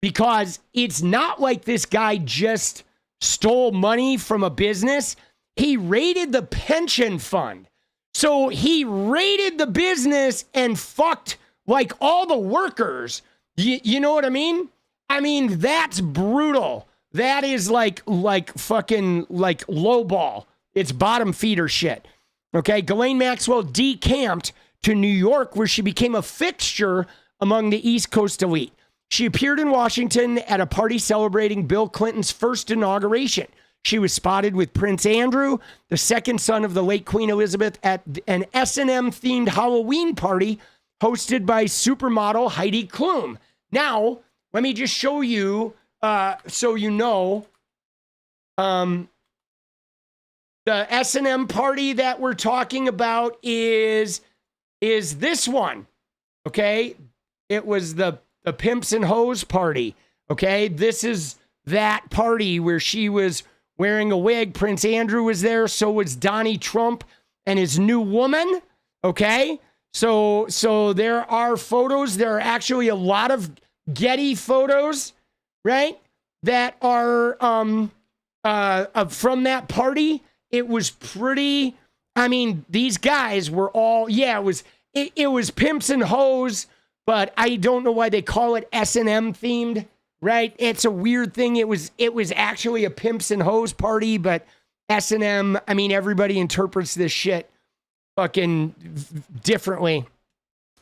because it's not like this guy just stole money from a business. He raided the pension fund. So he raided the business and fucked like all the workers. You know what I mean? I mean, that's brutal. That is like fucking like lowball. It's bottom feeder shit. Okay, Ghislaine Maxwell decamped to New York, where she became a fixture among the East Coast elite. She appeared in Washington at a party celebrating Bill Clinton's first inauguration. She was spotted with Prince Andrew, the second son of the late Queen Elizabeth, at an S&M themed Halloween party hosted by supermodel Heidi Klum. Now, let me just show you, so you know, the S&M party that we're talking about is this one, okay? It was the Pimps and Hoes party, okay? This is that party where she was wearing a wig. Prince Andrew was there. So was Donnie Trump and his new woman, okay? So there are photos. There are actually a lot of Getty photos, right? That are from that party. It was pretty, I mean, these guys were all, yeah, it was Pimps and Hoes, but I don't know why they call it S&M themed, right? It's a weird thing. It was actually a Pimps and Hoes party, but S&M, I mean, everybody interprets this shit fucking differently.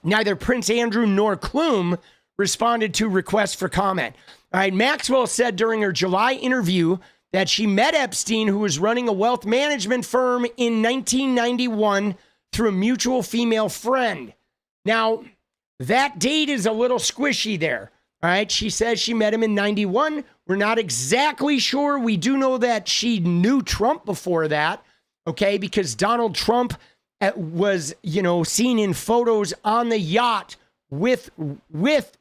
Neither Prince Andrew nor Klum responded to requests for comment. All right, Maxwell said during her July interview that she met Epstein, who was running a wealth management firm, in 1991 through a mutual female friend. Now, that date is a little squishy there. All right, she says she met him in 91. We're not exactly sure. We do know that she knew Trump before that, okay, because Donald Trump was, seen in photos on the yacht with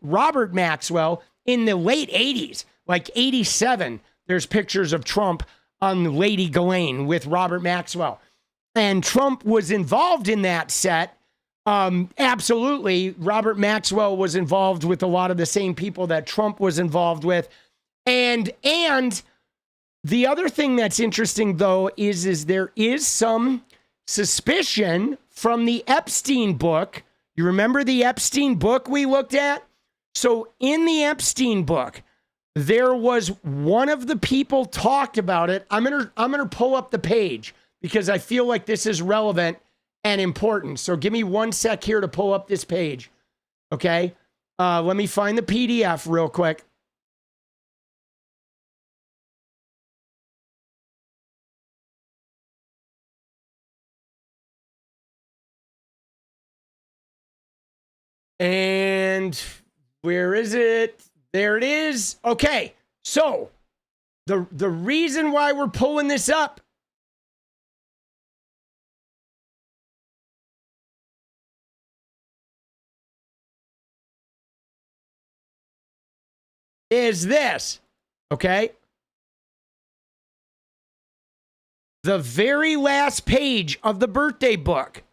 Robert Maxwell in the late 80s, like 87. There's pictures of Trump on Lady Ghislaine with Robert Maxwell. And Trump was involved in that set. Absolutely. Robert Maxwell was involved with a lot of the same people that Trump was involved with. And the other thing that's interesting, though, is there is some suspicion from the Epstein book. You remember the Epstein book we looked at? So in the Epstein book, there was one of the people talked about it. I'm gonna pull up the page because I feel like this is relevant and important. So give me 1 sec here to pull up this page. Okay. Let me find the PDF real quick. And where is it? There it is. Okay. So the reason why we're pulling this up is this. Okay. The very last page of the birthday book.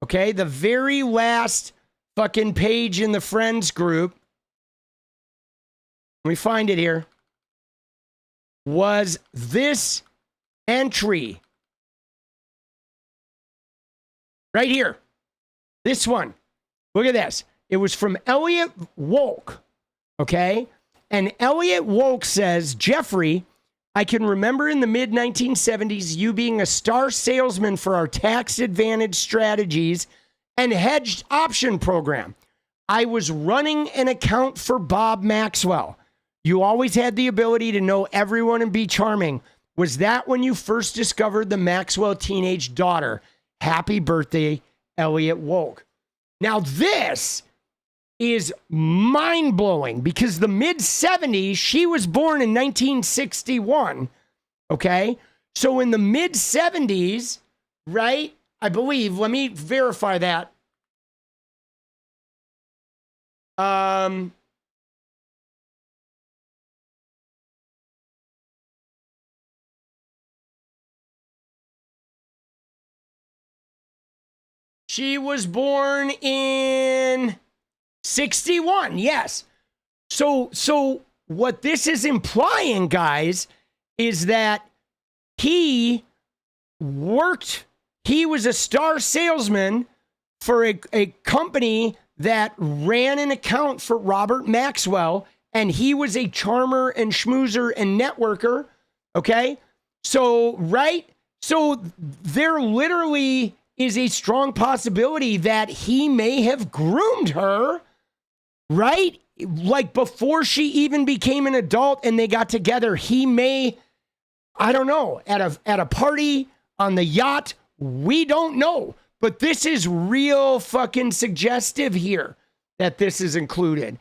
Okay. The very last fucking page in the friends group. Let me find it here. Was this entry right here? This one. Look at this. It was from Elliot Wolk. Okay. And Elliot Wolk says, Jeffrey, I can remember in the mid 1970s you being a star salesman for our tax advantage strategies and hedged option program. I was running an account for Bob Maxwell. You always had the ability to know everyone and be charming. Was that when you first discovered the Maxwell teenage daughter? Happy birthday, Elliot Wolk. Now this is mind-blowing because the mid-70s, she was born in 1961, okay? So in the mid-70s, right, I believe, let me verify that. She was born in 61, yes. So what this is implying, guys, is that he was a star salesman for a company that ran an account for Robert Maxwell, and he was a charmer and schmoozer and networker, okay? So, right? So there literally is a strong possibility that he may have groomed her, right? Like before she even became an adult and they got together, he may, I don't know, at a party, on the yacht, we don't know. But this is real fucking suggestive here that this is included.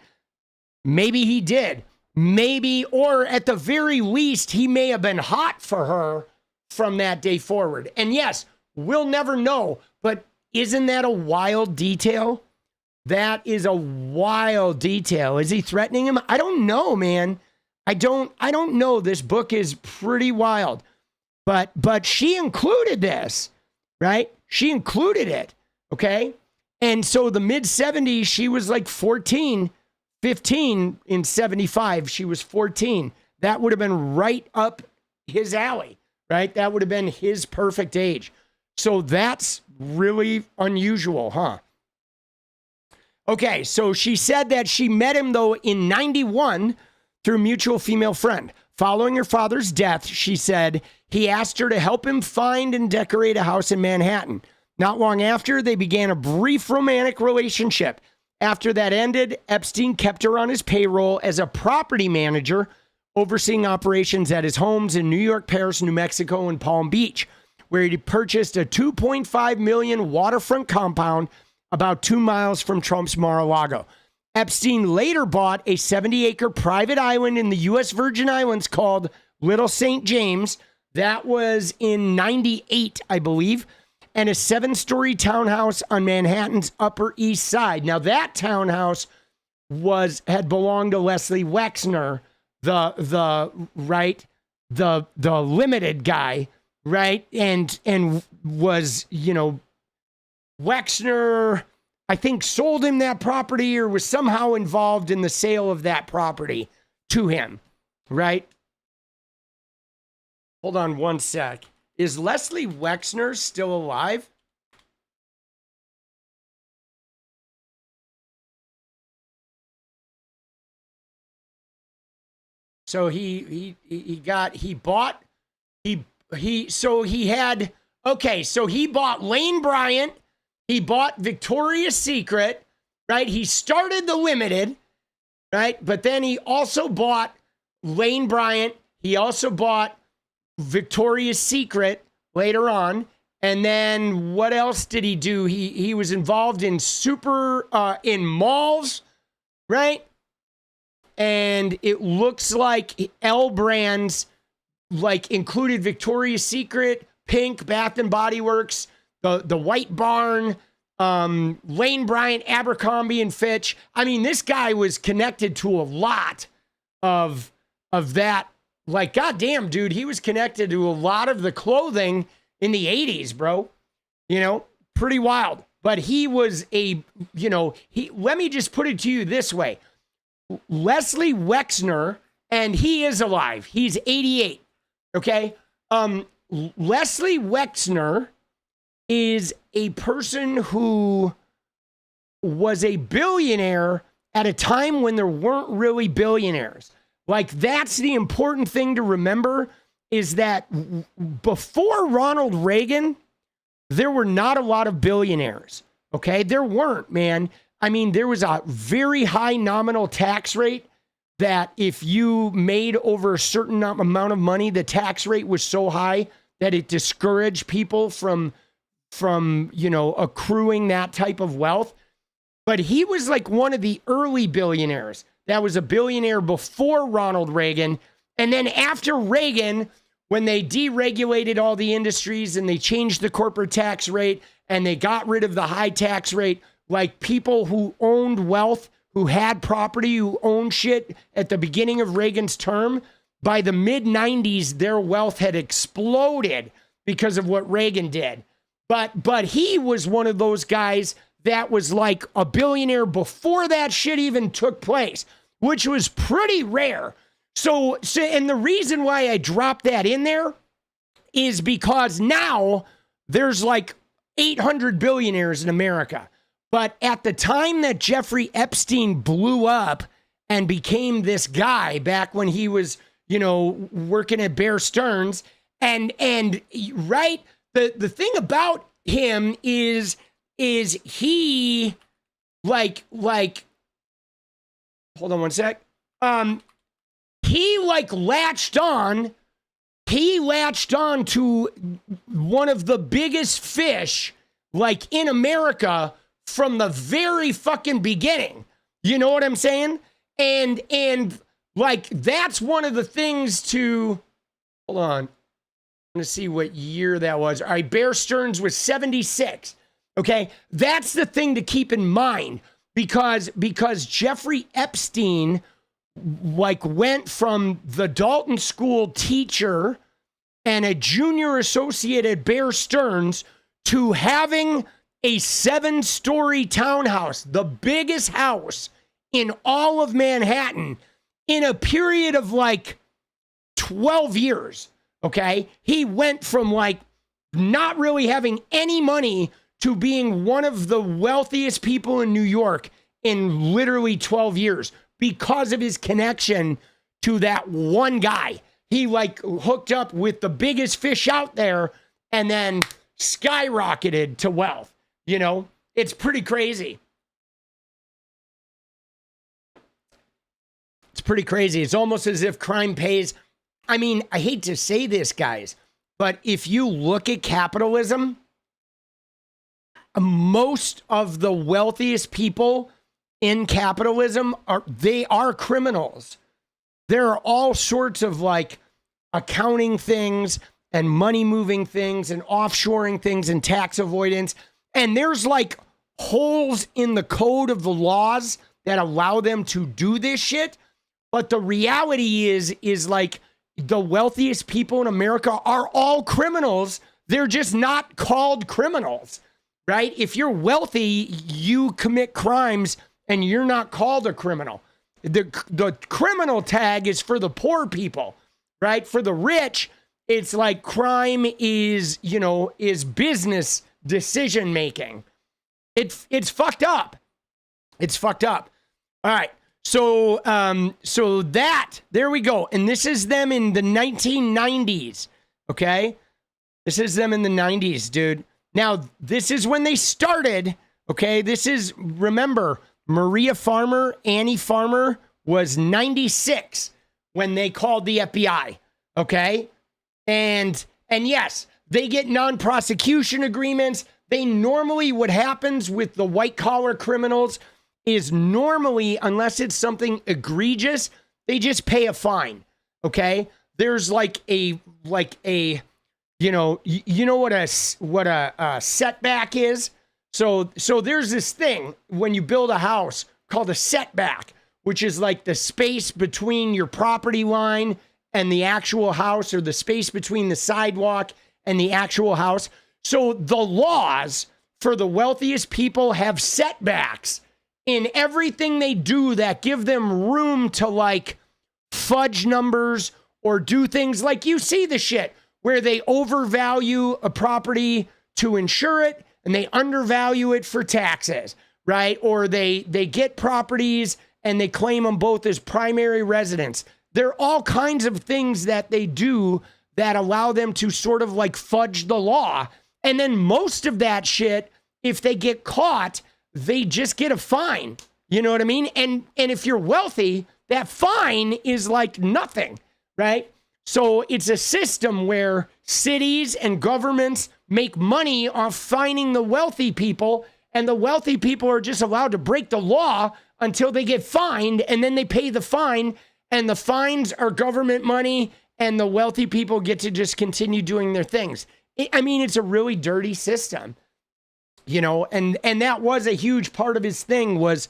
Maybe he did. Maybe, or at the very least, he may have been hot for her from that day forward. And yes, we'll never know, but isn't that a wild detail? That is a wild detail. Is he threatening him? I don't know, man. I don't know. This book is pretty wild. But she included this, right? She included it, okay? And so the mid-70s, she was like 15 in 75. She was 14. That would have been right up his alley, right? That would have been his perfect age. So that's really unusual, huh? Okay, so she said that she met him, though, in 91 through a mutual female friend. Following her father's death, she said, he asked her to help him find and decorate a house in Manhattan. Not long after, they began a brief romantic relationship. After that ended, Epstein kept her on his payroll as a property manager, overseeing operations at his homes in New York, Paris, New Mexico, and Palm Beach, where he purchased a $2.5 million waterfront compound about 2 miles from Trump's Mar-a-Lago. Epstein later bought a 70-acre private island in the U.S. Virgin Islands called Little St. James. That was in 98, I believe, and a 7-story townhouse on Manhattan's Upper East Side. Now, that townhouse had belonged to Leslie Wexner, the the limited guy, right? And was, you know, Wexner, I think, sold him that property or was somehow involved in the sale of that property to him, right? Hold on one sec. Is Leslie Wexner still alive? So he bought Lane Bryant, he bought Victoria's Secret, right? He started the Limited, right? But then he also bought Lane Bryant, he also bought Victoria's Secret later on. And then what else did he do? He was involved in in malls, right? And it looks like L Brands like included Victoria's Secret, Pink, Bath and Body Works, the White Barn, Lane Bryant, Abercrombie and Fitch. I mean, this guy was connected to a lot of that. Like, goddamn, dude, he was connected to a lot of the clothing in the 80s, bro. You know, pretty wild. But he was let me just put it to you this way. Leslie Wexner, and he is alive. He's 88. Okay. Leslie Wexner is a person who was a billionaire at a time when there weren't really billionaires. Like, that's the important thing to remember, is that before Ronald Reagan, there were not a lot of billionaires. Okay. There weren't, man. I mean, there was a very high nominal tax rate that if you made over a certain amount of money, the tax rate was so high that it discouraged people from accruing that type of wealth. But he was like one of the early billionaires that was a billionaire before Ronald Reagan. And then after Reagan, when they deregulated all the industries and they changed the corporate tax rate and they got rid of the high tax rate, like people who owned wealth, who had property, who owned shit at the beginning of Reagan's term, by the mid-90s, their wealth had exploded because of what Reagan did. But he was one of those guys that was like a billionaire before that shit even took place, which was pretty rare. So and the reason why I dropped that in there is because now there's like 800 billionaires in America. But at the time that Jeffrey Epstein blew up and became this guy back when he was, working at Bear Stearns, and right, the thing about him is he like hold on one sec. He latched on to one of the biggest fish in America from the very fucking beginning. You know what I'm saying? And that's one of the things to, hold on. I'm going to see what year that was. All right, Bear Stearns was 76. Okay. That's the thing to keep in mind because Jeffrey Epstein went from the Dalton School teacher and a junior associate at Bear Stearns to having a 7-story townhouse, the biggest house in all of Manhattan, in a period of 12 years. Okay. He went from not really having any money to being one of the wealthiest people in New York in literally 12 years because of his connection to that one guy. He hooked up with the biggest fish out there and then skyrocketed to wealth. It's pretty crazy. It's pretty crazy. It's almost as if crime pays. I mean, I hate to say this, guys, but if you look at capitalism, most of the wealthiest people in capitalism are criminals. There are all sorts of accounting things and money moving things and offshoring things and tax avoidance. And there's holes in the code of the laws that allow them to do this shit. But the reality is the wealthiest people in America are all criminals. They're just not called criminals, right? If you're wealthy, you commit crimes and you're not called a criminal. The criminal tag is for the poor people, right? For the rich, it's like crime is, is business decision making. It's fucked up. It's fucked up. All right. So there we go. And this is them in the 1990s. Okay. This is them in the 90s, dude. Now, this is when they started. Okay. Remember, Maria Farmer, Annie Farmer was 96 when they called the FBI. Okay. And yes, they get non-prosecution agreements. They normally, what happens with the white collar criminals is normally, unless it's something egregious, they just pay a fine. Okay. There's like a what a setback is. So there's this thing when you build a house called a setback, which is like the space between your property line and the actual house, or the space between the sidewalk and the actual house. So the laws for the wealthiest people have setbacks in everything they do that give them room to like fudge numbers or do things like, you see the shit where they overvalue a property to insure it and they undervalue it for taxes, right? Or they get properties and they claim them both as primary residence. There are all kinds of things that they do that allow them to sort of like fudge the law. And then most of that shit, if they get caught, they just get a fine. You know what I mean? And if you're wealthy, that fine is like nothing, right? So it's a system where cities and governments make money off fining the wealthy people, and the wealthy people are just allowed to break the law until they get fined, and then they pay the fine, and the fines are government money, and the wealthy people get to just continue doing their things. It's a really dirty system, and that was a huge part of his thing was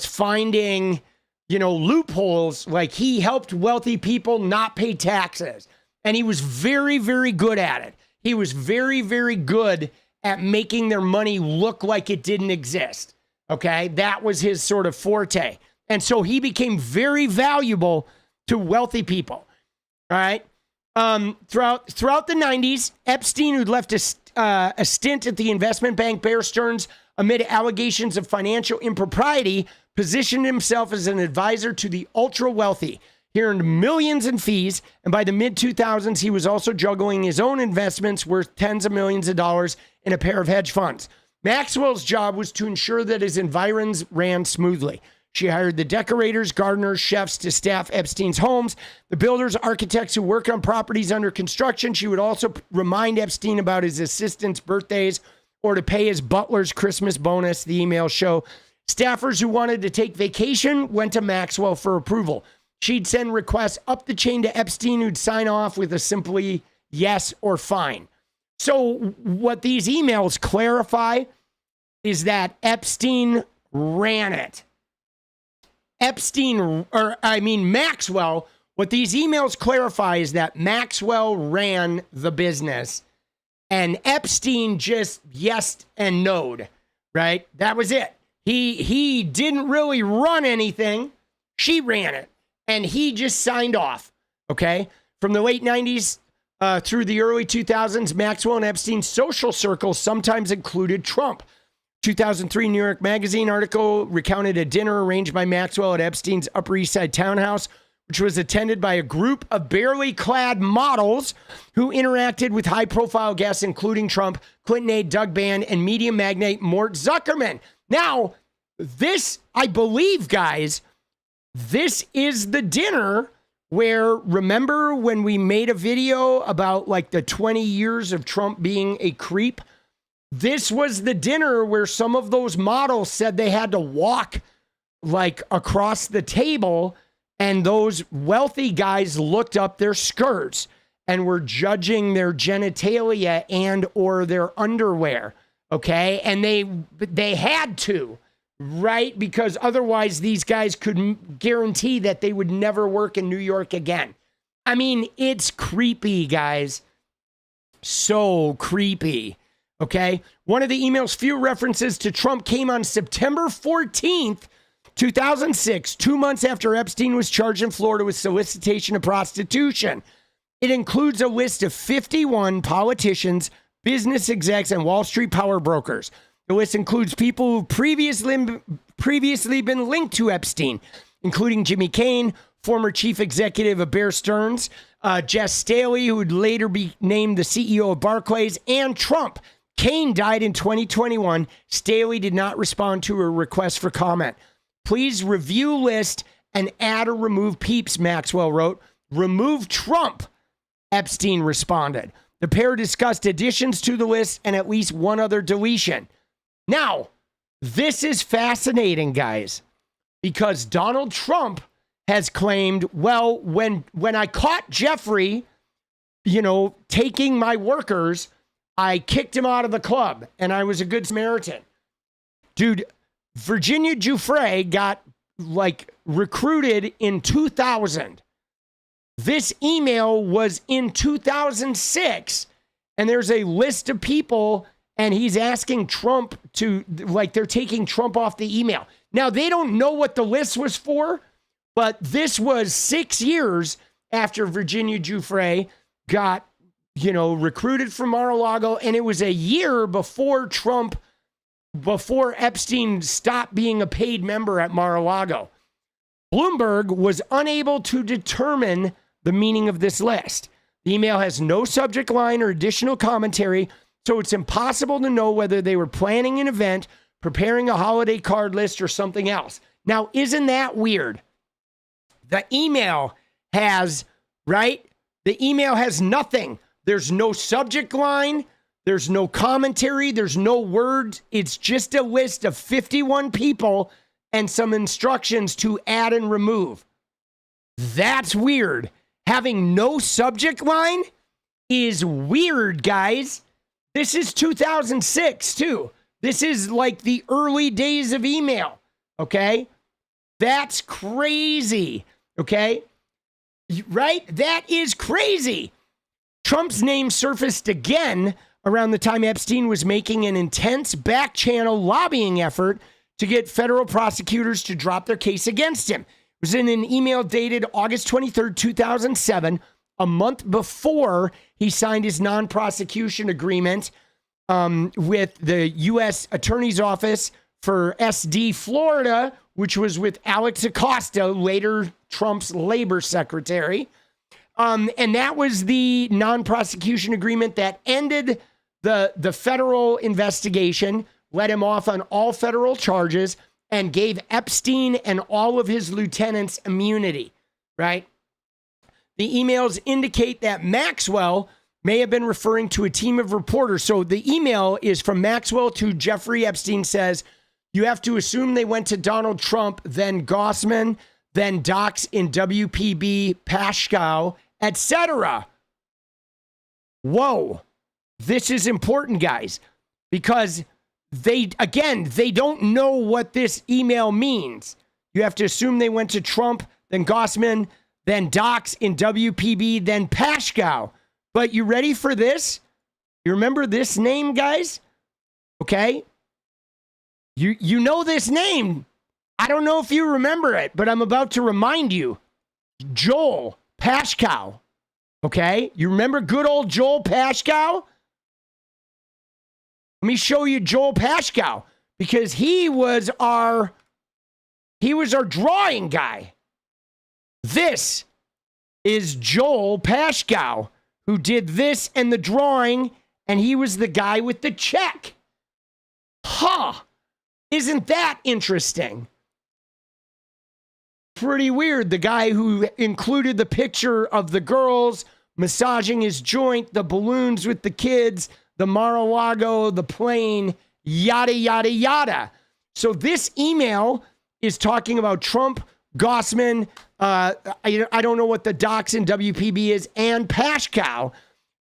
finding, loopholes. Like, he helped wealthy people not pay taxes, and he was very, very good at it. He was very, very good at making their money look like it didn't exist. Okay. That was his sort of forte. And so he became very valuable to wealthy people. All right. Throughout the 90s, Epstein, who'd left a stint at the investment bank Bear Stearns amid allegations of financial impropriety, positioned himself as an advisor to the ultra wealthy. He earned millions in fees, and by the mid-2000s, he was also juggling his own investments worth tens of millions of dollars in a pair of hedge funds. Maxwell's job was to ensure that his environs ran smoothly. She hired the decorators, gardeners, chefs to staff Epstein's homes, the builders, architects who worked on properties under construction. She would also remind Epstein about his assistants' birthdays or to pay his butler's Christmas bonus, the email show. Staffers who wanted to take vacation went to Maxwell for approval. She'd send requests up the chain to Epstein, who'd sign off with a simply yes or fine. So what these emails clarify is that Epstein ran it. Maxwell, what these emails clarify is that Maxwell ran the business and Epstein just yesed and no'd, right? That was it. He didn't really run anything. She ran it and he just signed off, okay? From the late 90s through the early 2000s, Maxwell and Epstein's social circles sometimes included Trump. 2003 New York Magazine article recounted a dinner arranged by Maxwell at Epstein's Upper East Side townhouse, which was attended by a group of barely clad models who interacted with high-profile guests, including Trump, Clinton aide Doug Band, and media magnate Mort Zuckerman. Now, this, I believe, guys, this is the dinner where, remember when we made a video about like the 20 years of Trump being a creep? This was the dinner where some of those models said they had to walk like across the table, and those wealthy guys looked up their skirts and were judging their genitalia and or their underwear. Okay. And they had to, right? Because otherwise these guys could guarantee that they would never work in New York again. I mean, it's creepy, guys. So creepy. Okay. One of the email's few references to Trump came on September 14th, 2006, 2 months after Epstein was charged in Florida with solicitation of prostitution. It includes a list of 51 politicians, business execs, and Wall Street power brokers. The list includes people who previously been linked to Epstein, including Jimmy Cain, former chief executive of Bear Stearns, Jess Staley, who would later be named the CEO of Barclays, and Trump. Cain died in 2021. Staley did not respond to a request for comment. Please review list and add or remove peeps, Maxwell wrote. Remove Trump, Epstein responded. The pair discussed additions to the list and at least one other deletion. Now, this is fascinating, guys, because Donald Trump has claimed, well, when I caught Jeffrey, taking my workers, I kicked him out of the club and I was a good Samaritan. Dude, Virginia Giuffre got recruited in 2000. This email was in 2006, and there's a list of people, and he's asking Trump to, they're taking Trump off the email. Now, they don't know what the list was for, but this was 6 years after Virginia Giuffre got, recruited from Mar-a-Lago, and it was a year before Epstein stopped being a paid member at Mar-a-Lago. Bloomberg was unable to determine the meaning of this list. The email has no subject line or additional commentary, so it's impossible to know whether they were planning an event, preparing a holiday card list, or something else. Now, isn't that weird? The email has, The email has nothing. There's no subject line. There's no commentary. There's no words. It's just a list of 51 people and some instructions to add and remove. That's weird. Having no subject line is weird, guys. This is 2006, too. This is like the early days of email, okay? That's crazy, okay? Right? That is crazy. Trump's name surfaced again around the time Epstein was making an intense back-channel lobbying effort to get federal prosecutors to drop their case against him. It was in an email dated August 23rd, 2007, a month before he signed his non-prosecution agreement with the U.S. Attorney's Office for SD Florida, which was with Alex Acosta, later Trump's labor secretary. And that was the non-prosecution agreement that ended the federal investigation, let him off on all federal charges, and gave Epstein and all of his lieutenants immunity, right? The emails indicate that Maxwell may have been referring to a team of reporters. So the email is from Maxwell to Jeffrey Epstein, says, you have to assume they went to Donald Trump, then Gossman, then docs in WPB, Pashkow, etc. Whoa. This is important, guys, because they don't know what this email means. You have to assume they went to Trump, then Gossman, then docs in WPB, then Pashkow. But you ready for this? You remember this name, guys? Okay. You know this name. I don't know if you remember it, but I'm about to remind you. Joel Pashkow. Okay? You remember good old Joel Pashkow? Let me show you Joel Pashkow, because he was our drawing guy. This is Joel Pashkow, who did this and the drawing, and he was the guy with the check. Huh. Isn't that interesting? Pretty weird. The guy who included the picture of the girls massaging his joint, the balloons with the kids, the Mar-a-Lago, the plane, yada, yada, yada. So this email is talking about Trump, Gossman, I don't know what the docs in WPB is, and Pashkow.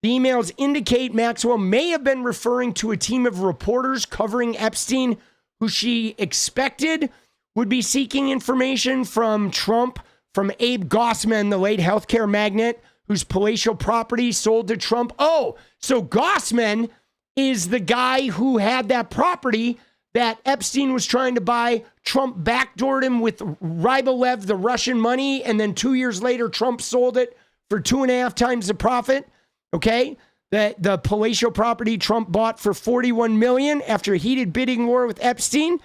The emails indicate Maxwell may have been referring to a team of reporters covering Epstein, who she expected would be seeking information from Trump, from Abe Gossman, the late healthcare magnate, whose palatial property sold to Trump. Oh, so Gossman is the guy who had that property that Epstein was trying to buy. Trump backdoored him with 𝗙𝗵𝗹, the Russian money, and then 2 years later, Trump sold it for 2.5 times the profit. Okay, the palatial property Trump bought for $41 million after a heated bidding war with Epstein.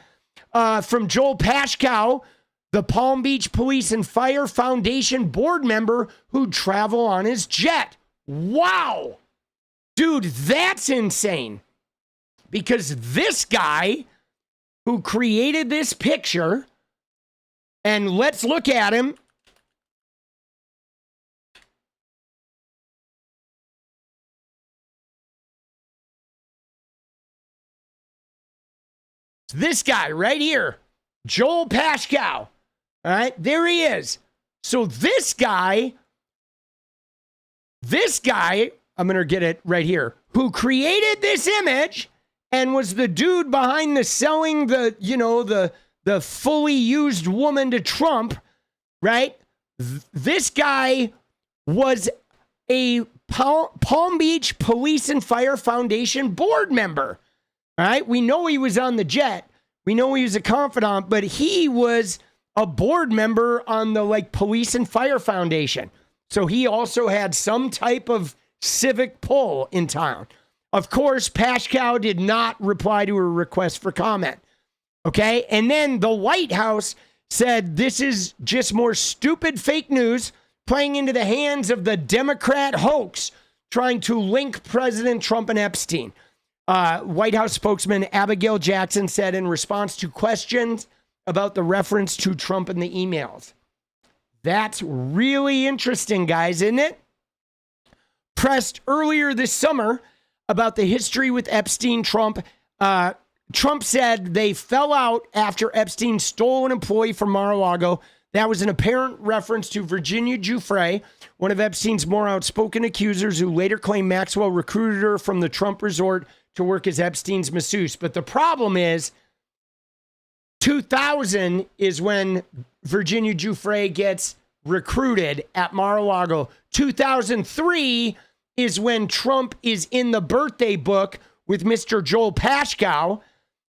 From 𝗙𝗪𝗪𝗀, the Palm Beach Police and Fire Foundation board member who'd travel on his jet. Wow, dude, that's insane. Because this guy who created this picture, and let's look at him. This guy right here, 𝗙𝗪𝗪𝗀. All right, there he is. So this guy, I'm going to get it right here, who created this image and was the dude behind the selling the fully used woman to Trump, right? This guy was a Palm Beach Police and Fire Foundation board member. All right, we know he was on the jet. We know he was a confidant, but he was a board member on the Police and Fire Foundation. So he also had some type of civic pull in town. Of course, 𝗪𝗪𝗪 did not reply to a request for comment. Okay, and then the White House said this is just more stupid fake news playing into the hands of the Democrat hoax trying to link President Trump and Epstein. White House spokesman Abigail Jackson said in response to questions about the reference to Trump in the emails. That's really interesting, guys, isn't it? Pressed earlier this summer about the history with Epstein, Trump said they fell out after Epstein stole an employee from Mar-a-Lago. That was an apparent reference to Virginia Giuffre, one of Epstein's more outspoken accusers, who later claimed Maxwell recruited her from the Trump resort to work as Epstein's masseuse. But the problem is 2000 is when Virginia Giuffre gets recruited at Mar-a-Lago. 2003 is when Trump is in the birthday book with Mr. 𝗙𝗪𝗪𝗀.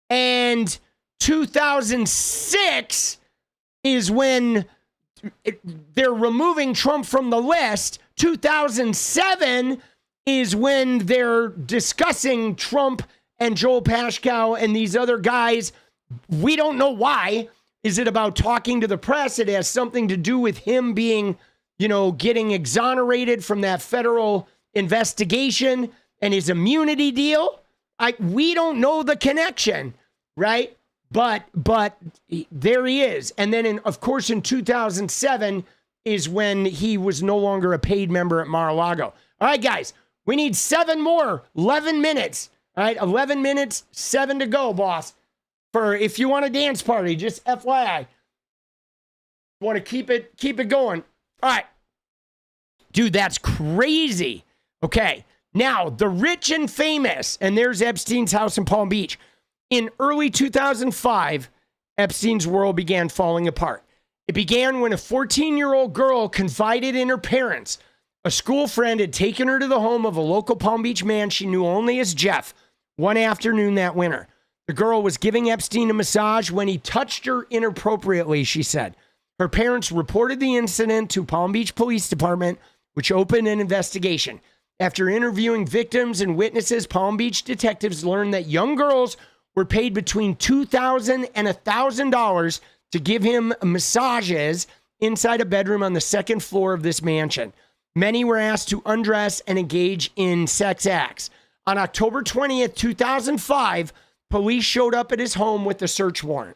And 2006 is when they're removing Trump from the list. 2007 is when they're discussing Trump and 𝗙𝗪𝗪𝗀 and these other guys. We don't know why. Is it about talking to the press? It has something to do with him being, getting exonerated from that federal investigation and his immunity deal. We don't know the connection, right? But there he is. And then, of course, in 2007 is when he was no longer a paid member at Mar-a-Lago. All right, guys, we need 7 more, 11 minutes. All right, 11 minutes, 7 to go, boss. For if you want a dance party, just FYI. Want to keep it going. All right. Dude, that's crazy. Okay. Now, the rich and famous, and there's Epstein's house in Palm Beach. In early 2005, Epstein's world began falling apart. It began when a 14-year-old girl confided in her parents. A school friend had taken her to the home of a local Palm Beach man she knew only as Jeff one afternoon that winter. The girl was giving Epstein a massage when he touched her inappropriately, she said. Her parents reported the incident to Palm Beach Police Department, which opened an investigation. After interviewing victims and witnesses, Palm Beach detectives learned that young girls were paid between $2,000 and $1,000 to give him massages inside a bedroom on the second floor of this mansion. Many were asked to undress and engage in sex acts. On October 20th, 2005, police showed up at his home with a search warrant.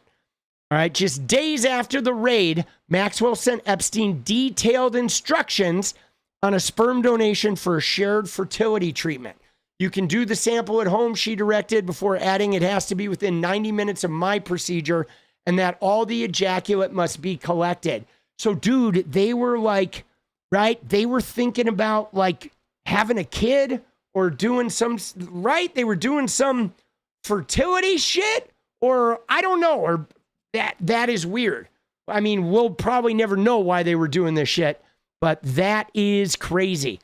All right, just days after the raid, Maxwell sent Epstein detailed instructions on a sperm donation for a shared fertility treatment. You can do the sample at home, she directed, before adding it has to be within 90 minutes of my procedure and that all the ejaculate must be collected. So, dude, they were like, right? They were thinking about like having a kid or doing some, right? They were doing some fertility shit, or I don't know, or that is weird. I mean, we'll probably never know why they were doing this shit, But that is crazy.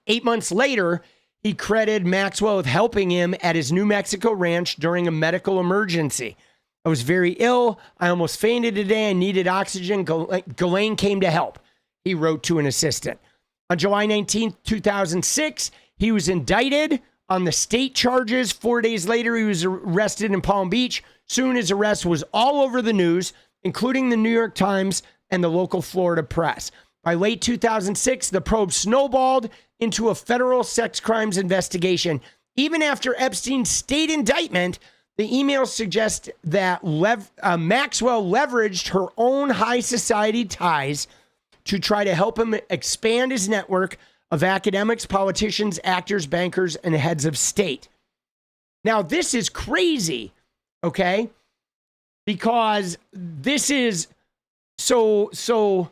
8 months later, he credited Maxwell with helping him at his New Mexico ranch during a medical emergency. I was very ill. I almost fainted today. I needed oxygen. Ghislaine came to help, he wrote to an assistant. On July 19th, 2006, he was indicted on the state charges. 4 days later, he was arrested in Palm Beach. Soon his arrest was all over the news, including the New York Times and the local Florida press. By late 2006, the probe snowballed into a federal sex crimes investigation. Even after Epstein's state indictment, the emails suggest that Maxwell leveraged her own high society ties to try to help him expand his network of academics, politicians, actors, bankers, and heads of state. Now, this is crazy, okay? Because this is so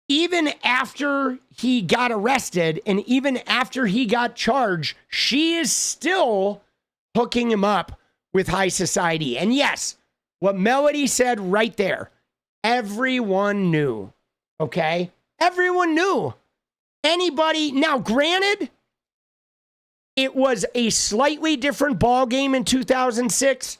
even after he got arrested and even after he got charged, she is still hooking him up with high society. And yes, what Melody said right there, everyone knew, okay? Everyone knew. Anybody, now granted, it was a slightly different ball game in 2006,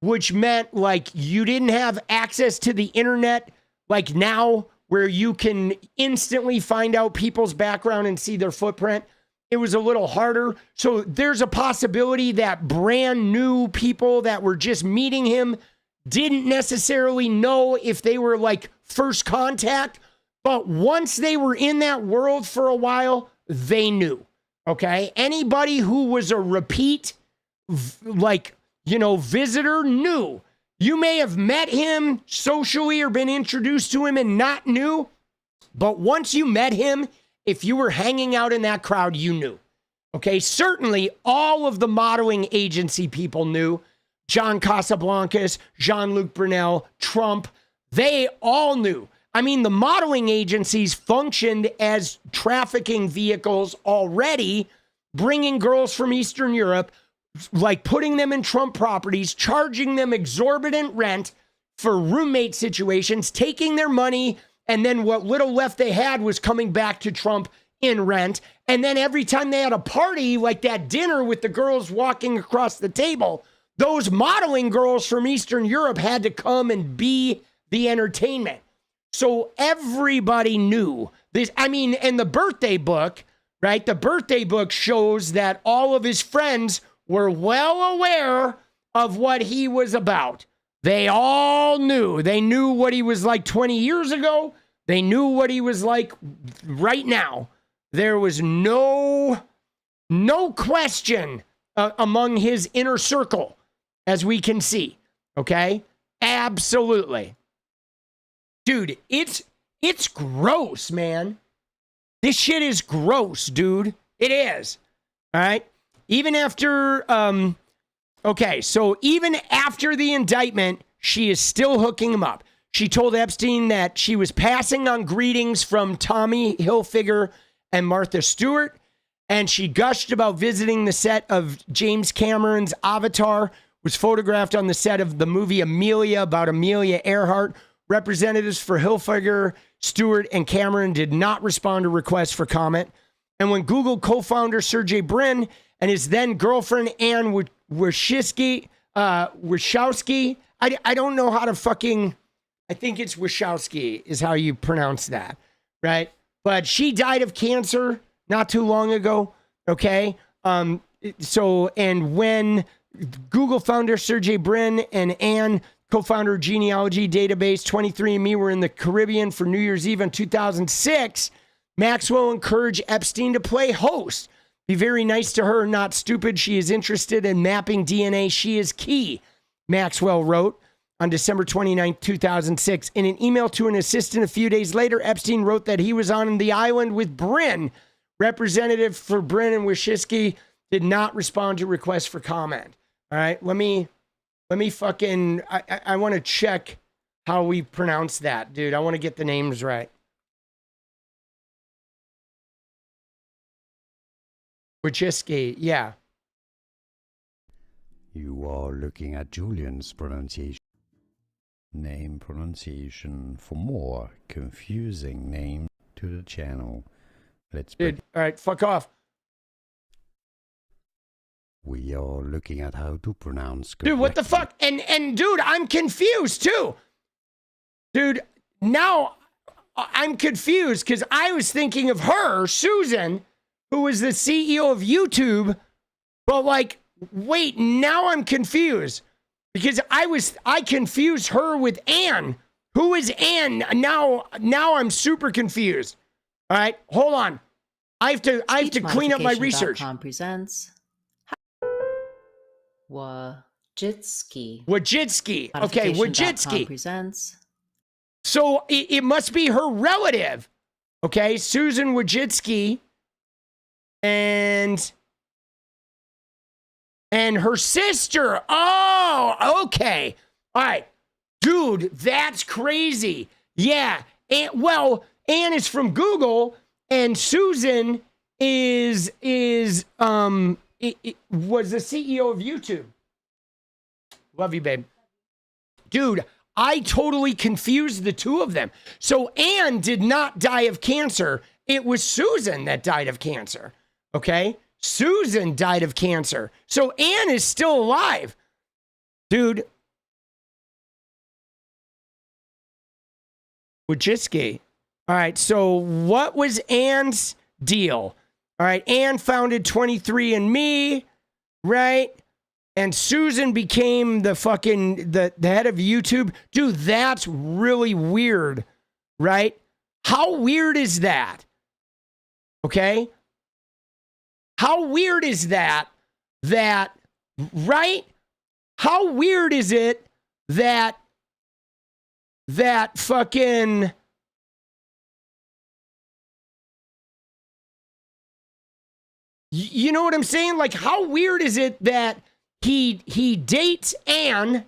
which meant like you didn't have access to the internet like now, where you can instantly find out people's background and see their footprint. It was a little harder. So there's a possibility that brand new people that were just meeting him didn't necessarily know if they were like first contact, but once they were in that world for a while, they knew, okay? Anybody who was a repeat, visitor knew. You may have met him socially or been introduced to him and not knew, but once you met him, if you were hanging out in that crowd, you knew. Okay, certainly all of the modeling agency people knew. John Casablancas, Jean-Luc Brunel, Trump, they all knew. I mean, the modeling agencies functioned as trafficking vehicles already, bringing girls from Eastern Europe, like putting them in Trump properties, charging them exorbitant rent for roommate situations, taking their money, and then what little left they had was coming back to Trump in rent. And then every time they had a party, like that dinner with the girls walking across the table, those modeling girls from Eastern Europe had to come and be the entertainment. So everybody knew this. I mean, and the birthday book, right? The birthday book shows that all of his friends were well aware of what he was about. They all knew. They knew what he was like 20 years ago. They knew what he was like right now. There was no question among his inner circle, as we can see. Okay? Absolutely. Dude, it's gross, man. This shit is gross, dude. It is. All right? Even after, even after the indictment, she is still hooking him up. She told Epstein that she was passing on greetings from Tommy Hilfiger and Martha Stewart, and she gushed about visiting the set of James Cameron's Avatar, was photographed on the set of the movie Amelia about Amelia Earhart. Representatives for Hilfiger, Stewart, and Cameron did not respond to requests for comment. And when Google co-founder Sergey Brin and his then girlfriend Anne 𝗙ście 𝗏𝗡𝗆, I don't know how to fucking, I think it's 𝗏𝗡𝗆 is how you pronounce that, right? But she died of cancer not too long ago, okay? And when Google founder Sergey Brin and Anne, co-founder genealogy database 23andMe, were in the Caribbean for New Year's Eve in 2006, Maxwell encouraged Epstein to play host. Be very nice to her, not stupid. She is interested in mapping DNA. She is key, Maxwell wrote on December 29, 2006. In an email to an assistant a few days later, Epstein wrote that he was on the island with Brin. Representative for Brin and 𝗏𝗡𝗆 did not respond to requests for comment. All right, let me fucking, I want to check how we pronounce that, dude. I want to get the names right. 𝗏𝗏𝗆, yeah. You are looking at Julian's pronunciation. Name pronunciation. For more confusing names, to the channel. Let's Dude, all right, fuck off. We are looking at how to pronounce. Dude, what the fuck? And dude, I'm confused too. Dude, now I'm confused because I was thinking of her, Susan, who was the CEO of YouTube. But like, wait, now I'm confused because I confused her with Ann. Who is Ann? Now I'm super confused. All right, hold on. I have to clean up my research. Presents 𝗦𝗂𝗽𝗽𝒬. 𝗦𝗙𝗪cie. Okay, 𝗦𝗙𝗪cie. Presents. So it must be her relative. Okay, Susan 𝗦𝗙𝗪cie and her sister. Oh, okay. All right. Dude, that's crazy. Yeah. Ann is from Google and Susan was the CEO of YouTube. Love you, babe. Dude, I totally confused the two of them. So Ann did not die of cancer. It was Susan that died of cancer. Okay? Susan died of cancer. So Ann is still alive. Dude. 𝗦𝗙𝗪cie. All right, so what was Ann's deal? All right, Ann founded 23andMe, right? And Susan became the head of YouTube. Dude, that's really weird, right? How weird is that? Okay? How weird is that, right? How weird is it that fucking... You know what I'm saying? Like, how weird is it that he dates Ann,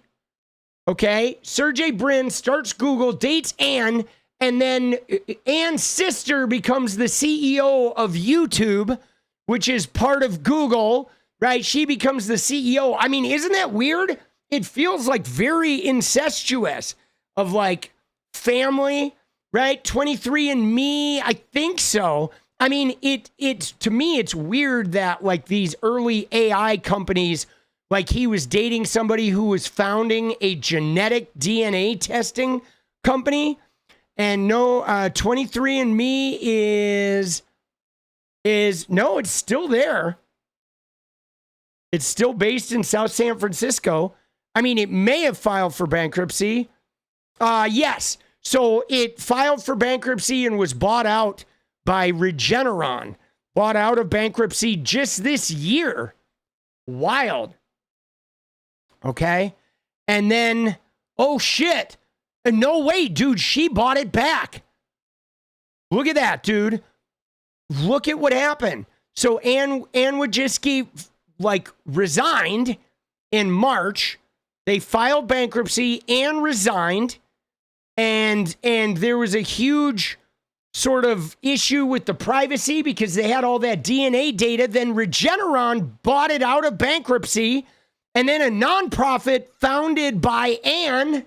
okay? Sergey Brin starts Google, dates Ann, and then Ann's sister becomes the CEO of YouTube, which is part of Google, right? She becomes the CEO. I mean, isn't that weird? It feels like very incestuous of like family, right? 23andMe, I think so. I mean, to me, it's weird that like these early AI companies, like he was dating somebody who was founding a genetic DNA testing company. And no, 23andMe is no, it's still there. It's still based in South San Francisco. I mean, it may have filed for bankruptcy. Yes. So it filed for bankruptcy and was bought out by Regeneron, bought out of bankruptcy just this year. Wild. Okay. And then, oh shit. No way, dude. She bought it back. Look at that, dude. Look at what happened. So Ann 𝗦𝗙𝗪cie like resigned in March. They filed bankruptcy and resigned. And there was a huge sort of issue with the privacy because they had all that DNA data. Then Regeneron bought it out of bankruptcy. And then a nonprofit founded by Ann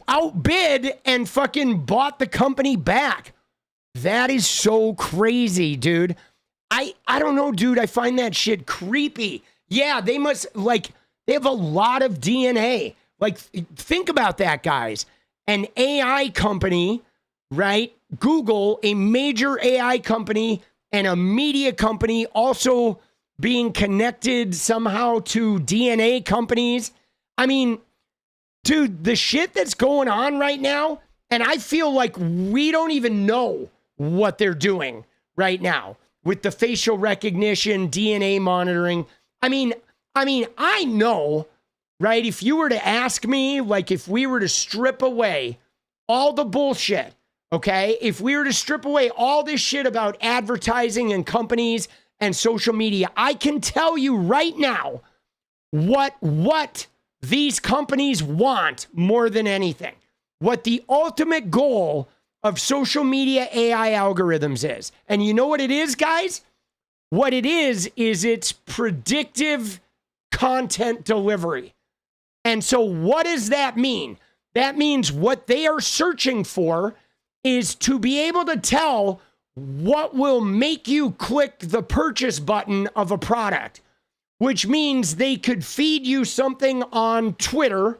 outbid and fucking bought the company back. That is so crazy, dude. I don't know, dude. I find that shit creepy. Yeah, they must, like, they have a lot of DNA. Like, think about that, guys. An AI company, right? Google, a major AI company and a media company also being connected somehow to DNA companies. I mean, dude, the shit that's going on right now, and I feel like we don't even know what they're doing right now with the facial recognition, DNA monitoring. I mean, I know, right? If you were to ask me, like if we were to strip away all the bullshit, okay? If we were to strip away all this shit about advertising and companies and social media, I can tell you right now what these companies want more than anything. What the ultimate goal of social media AI algorithms is. And you know what it is, guys? What it is it's predictive content delivery. And so what does that mean? That means what they are searching for is to be able to tell what will make you click the purchase button of a product, which means they could feed you something on Twitter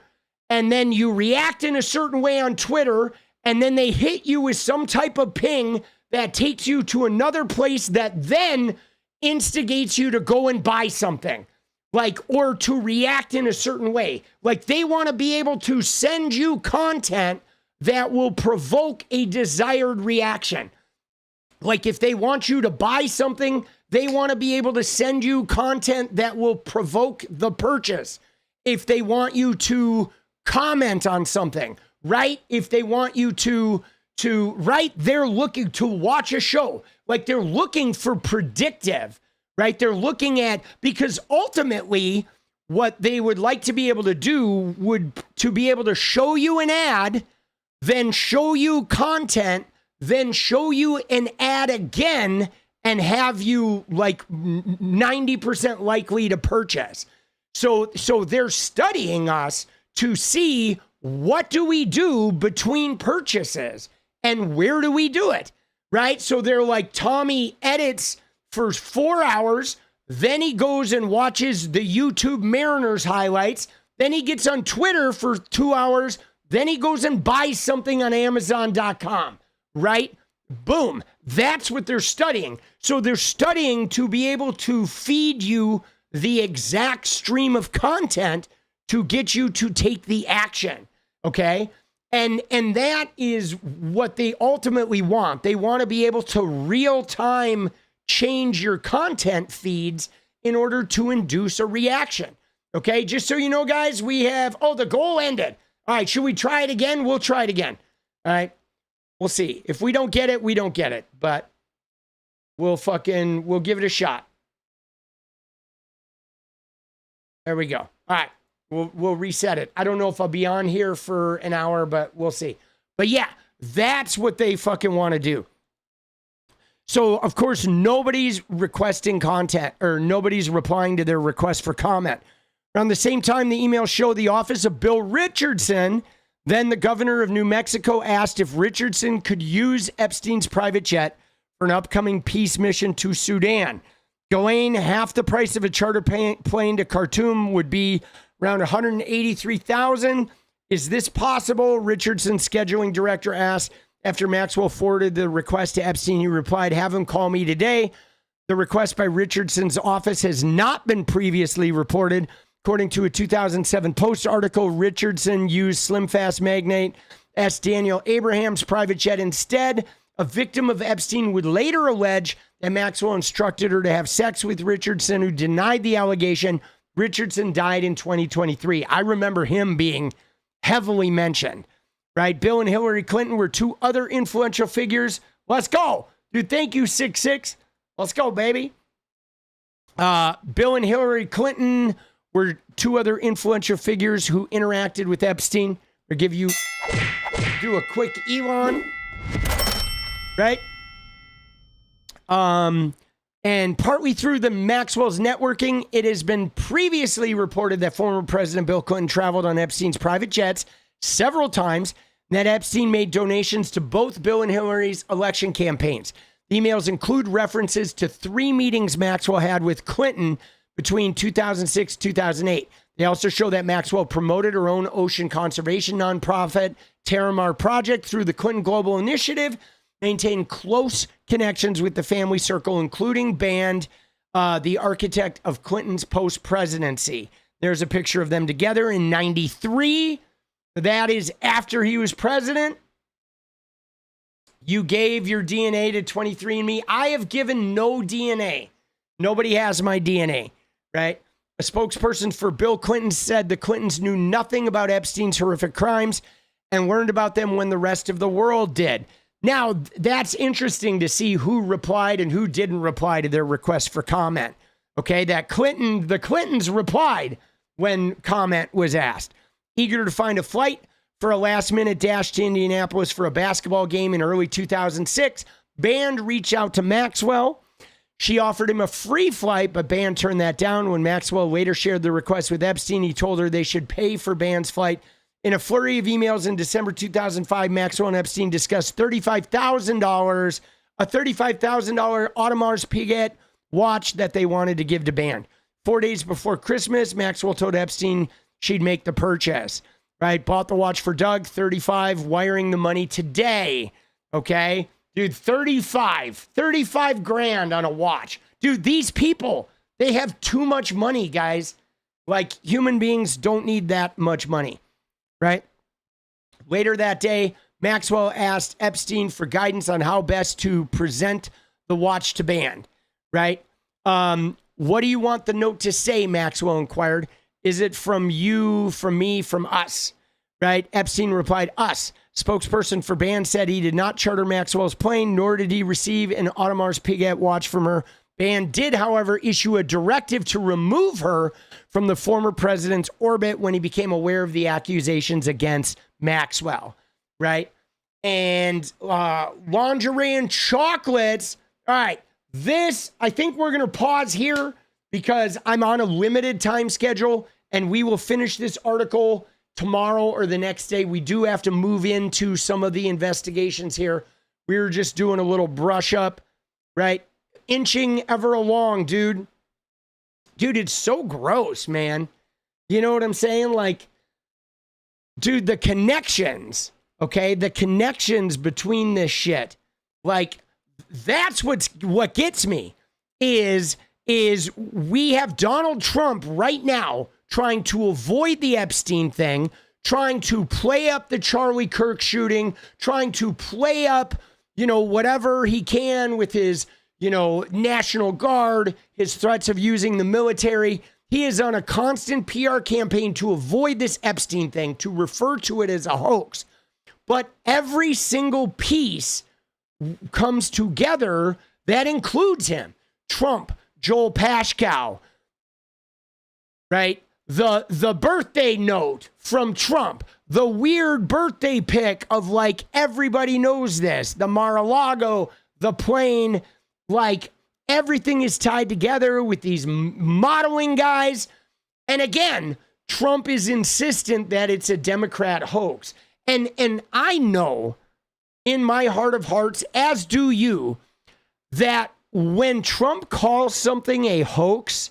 and then you react in a certain way on Twitter and then they hit you with some type of ping that takes you to another place that then instigates you to go and buy something, like, or to react in a certain way. Like, they want to be able to send you content that will provoke a desired reaction. Like, if they want you to buy something, they want to be able to send you content that will provoke the purchase. If they want you to comment on something, right? If they want you to right, they're looking to watch a show. Like, they're looking for predictive, right? They're looking at, because ultimately what they would like to be able to do would to be able to show you an ad, then show you content, then show you an ad again and have you like 90% likely to purchase. So they're studying us to see what do we do between purchases and where do we do it, right? So they're like, Tommy edits for 4 hours, then he goes and watches the YouTube Mariners highlights, then he gets on Twitter for 2 hours, then he goes and buys something on Amazon.com, right? Boom. That's what they're studying. So they're studying to be able to feed you the exact stream of content to get you to take the action, okay? And that is what they ultimately want. They want to be able to real time change your content feeds in order to induce a reaction. Okay, just so you know, guys, we have, the goal ended. All right, should we try it again? We'll try it again. All right, we'll see. If we don't get it, we don't get it. But we'll give it a shot. There we go. All right. We'll reset it. I don't know if I'll be on here for an hour, but we'll see. But yeah, that's what they fucking want to do. So, of course, nobody's requesting content or nobody's replying to their request for comment. Around the same time, the emails show the office of Bill Richardson, then the governor of New Mexico, asked if Richardson could use Epstein's private jet for an upcoming peace mission to Sudan. Going half the price of a charter plane to Khartoum would be around $183,000. Is this possible? Richardson's scheduling director asked. After Maxwell forwarded the request to Epstein, he replied, "Have him call me today." The request by Richardson's office has not been previously reported. According to a 2007 Post article, Richardson used Slim Fast magnate S. Daniel Abraham's private jet instead. A victim of Epstein would later allege that Maxwell instructed her to have sex with Richardson, who denied the allegation. Richardson died in 2023. I remember him being heavily mentioned, right? Bill and Hillary Clinton were two other influential figures. Let's go. Dude, thank you, 66. Let's go, baby. Bill and Hillary Clinton were two other influential figures who interacted with Epstein. I'll do a quick Elon, right? And partly through the Maxwell's networking, it has been previously reported that former President Bill Clinton traveled on Epstein's private jets several times, and that Epstein made donations to both Bill and Hillary's election campaigns. The emails include references to 3 meetings Maxwell had with Clinton between 2006 and 2008. They also show that Maxwell promoted her own ocean conservation nonprofit, Terramar Project, through the Clinton Global Initiative, maintained close connections with the family circle, including Band, the architect of Clinton's post-presidency. There's a picture of them together in 93. That is after he was president. You gave your DNA to 23andMe. I have given no DNA. Nobody has my DNA, right? A spokesperson for Bill Clinton said the Clintons knew nothing about Epstein's horrific crimes and learned about them when the rest of the world did. Now, that's interesting to see who replied and who didn't reply to their request for comment. Okay, the Clintons replied when comment was asked. Eager to find a flight for a last-minute dash to Indianapolis for a basketball game in early 2006, Band reached out to Maxwell. She offered him a free flight, but Band turned that down. When Maxwell later shared the request with Epstein, he told her they should pay for Band's flight. In a flurry of emails in December 2005, Maxwell and Epstein discussed $35,000 a $35,000 𝗲𝗡𝗍𝗀 watch that they wanted to give to band. 4 days before Christmas, Maxwell told Epstein she'd make the purchase, right? Bought the watch for Doug, 35, wiring the money today, okay? Dude, 35 grand on a watch. Dude, these people, they have too much money, guys. Like, human beings don't need that much money, right? Later that day, Maxwell asked Epstein for guidance on how best to present the watch to band, right? What do you want the note to say, Maxwell inquired. Is it from you, from me, from us, right? Epstein replied, us. Spokesperson for band said he did not charter Maxwell's plane, nor did he receive an 𝗲𝗡𝗍𝗀 watch from her. Band did, however, issue a directive to remove her from the former president's orbit when he became aware of the accusations against Maxwell, right? And lingerie and chocolates. All right, this, I think we're going to pause here because I'm on a limited time schedule and we will finish this article tomorrow or the next day. We do have to move into some of the investigations here. We were just doing a little brush up, right? Inching ever along, dude. Dude, it's so gross, man. You know what I'm saying? Like, dude, the connections, okay? The connections between this shit. Like, that's what gets me is we have Donald Trump right now trying to avoid the Epstein thing, trying to play up the Charlie Kirk shooting, trying to play up, whatever he can with his, National Guard, his threats of using the military. He is on a constant PR campaign to avoid this Epstein thing, to refer to it as a hoax. But every single piece comes together that includes him. Trump, Joel Pashkow, right? The birthday note from Trump, the weird birthday pic of like, everybody knows this, the Mar-a-Lago, the plane, like everything is tied together with these modeling guys. And again, Trump is insistent that it's a Democrat hoax. And I know in my heart of hearts, as do you, that when Trump calls something a hoax,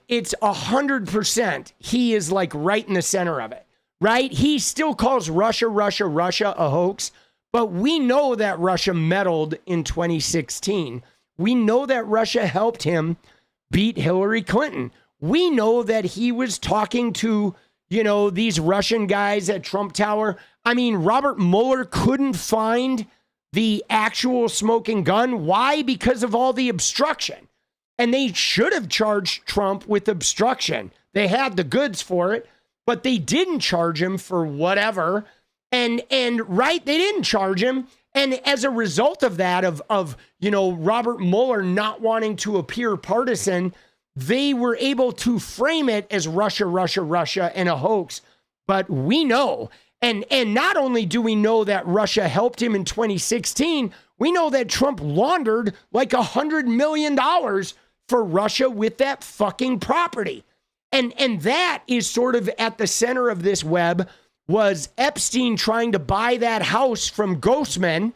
it's 100%. He is like right in the center of it, right? He still calls Russia a hoax, but we know that Russia meddled in 2016. We know that Russia helped him beat Hillary Clinton. We know that he was talking to, these Russian guys at Trump Tower. I mean, Robert Mueller couldn't find the actual smoking gun. Why? Because of all the obstruction. And they should have charged Trump with obstruction. They had the goods for it, but they didn't charge him for whatever. And right, they didn't charge him. And as a result of that, of Robert Mueller not wanting to appear partisan, they were able to frame it as Russia and a hoax. But we know, and not only do we know that Russia helped him in 2016, we know that Trump laundered like $100 million for Russia with that fucking property. And that is sort of at the center of this web, was Epstein trying to buy that house from Ghostman,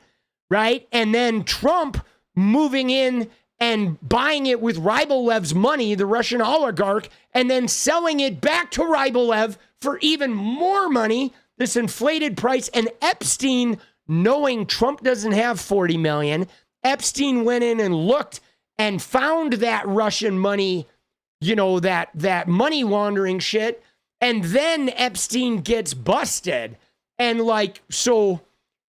right? And then Trump moving in and buying it with Rybolov's money, the Russian oligarch, and then selling it back to Rybolev for even more money, this inflated price. And Epstein, knowing Trump doesn't have 40 million, Epstein went in and looked and found that Russian money, that money laundering shit. And then Epstein gets busted. And so,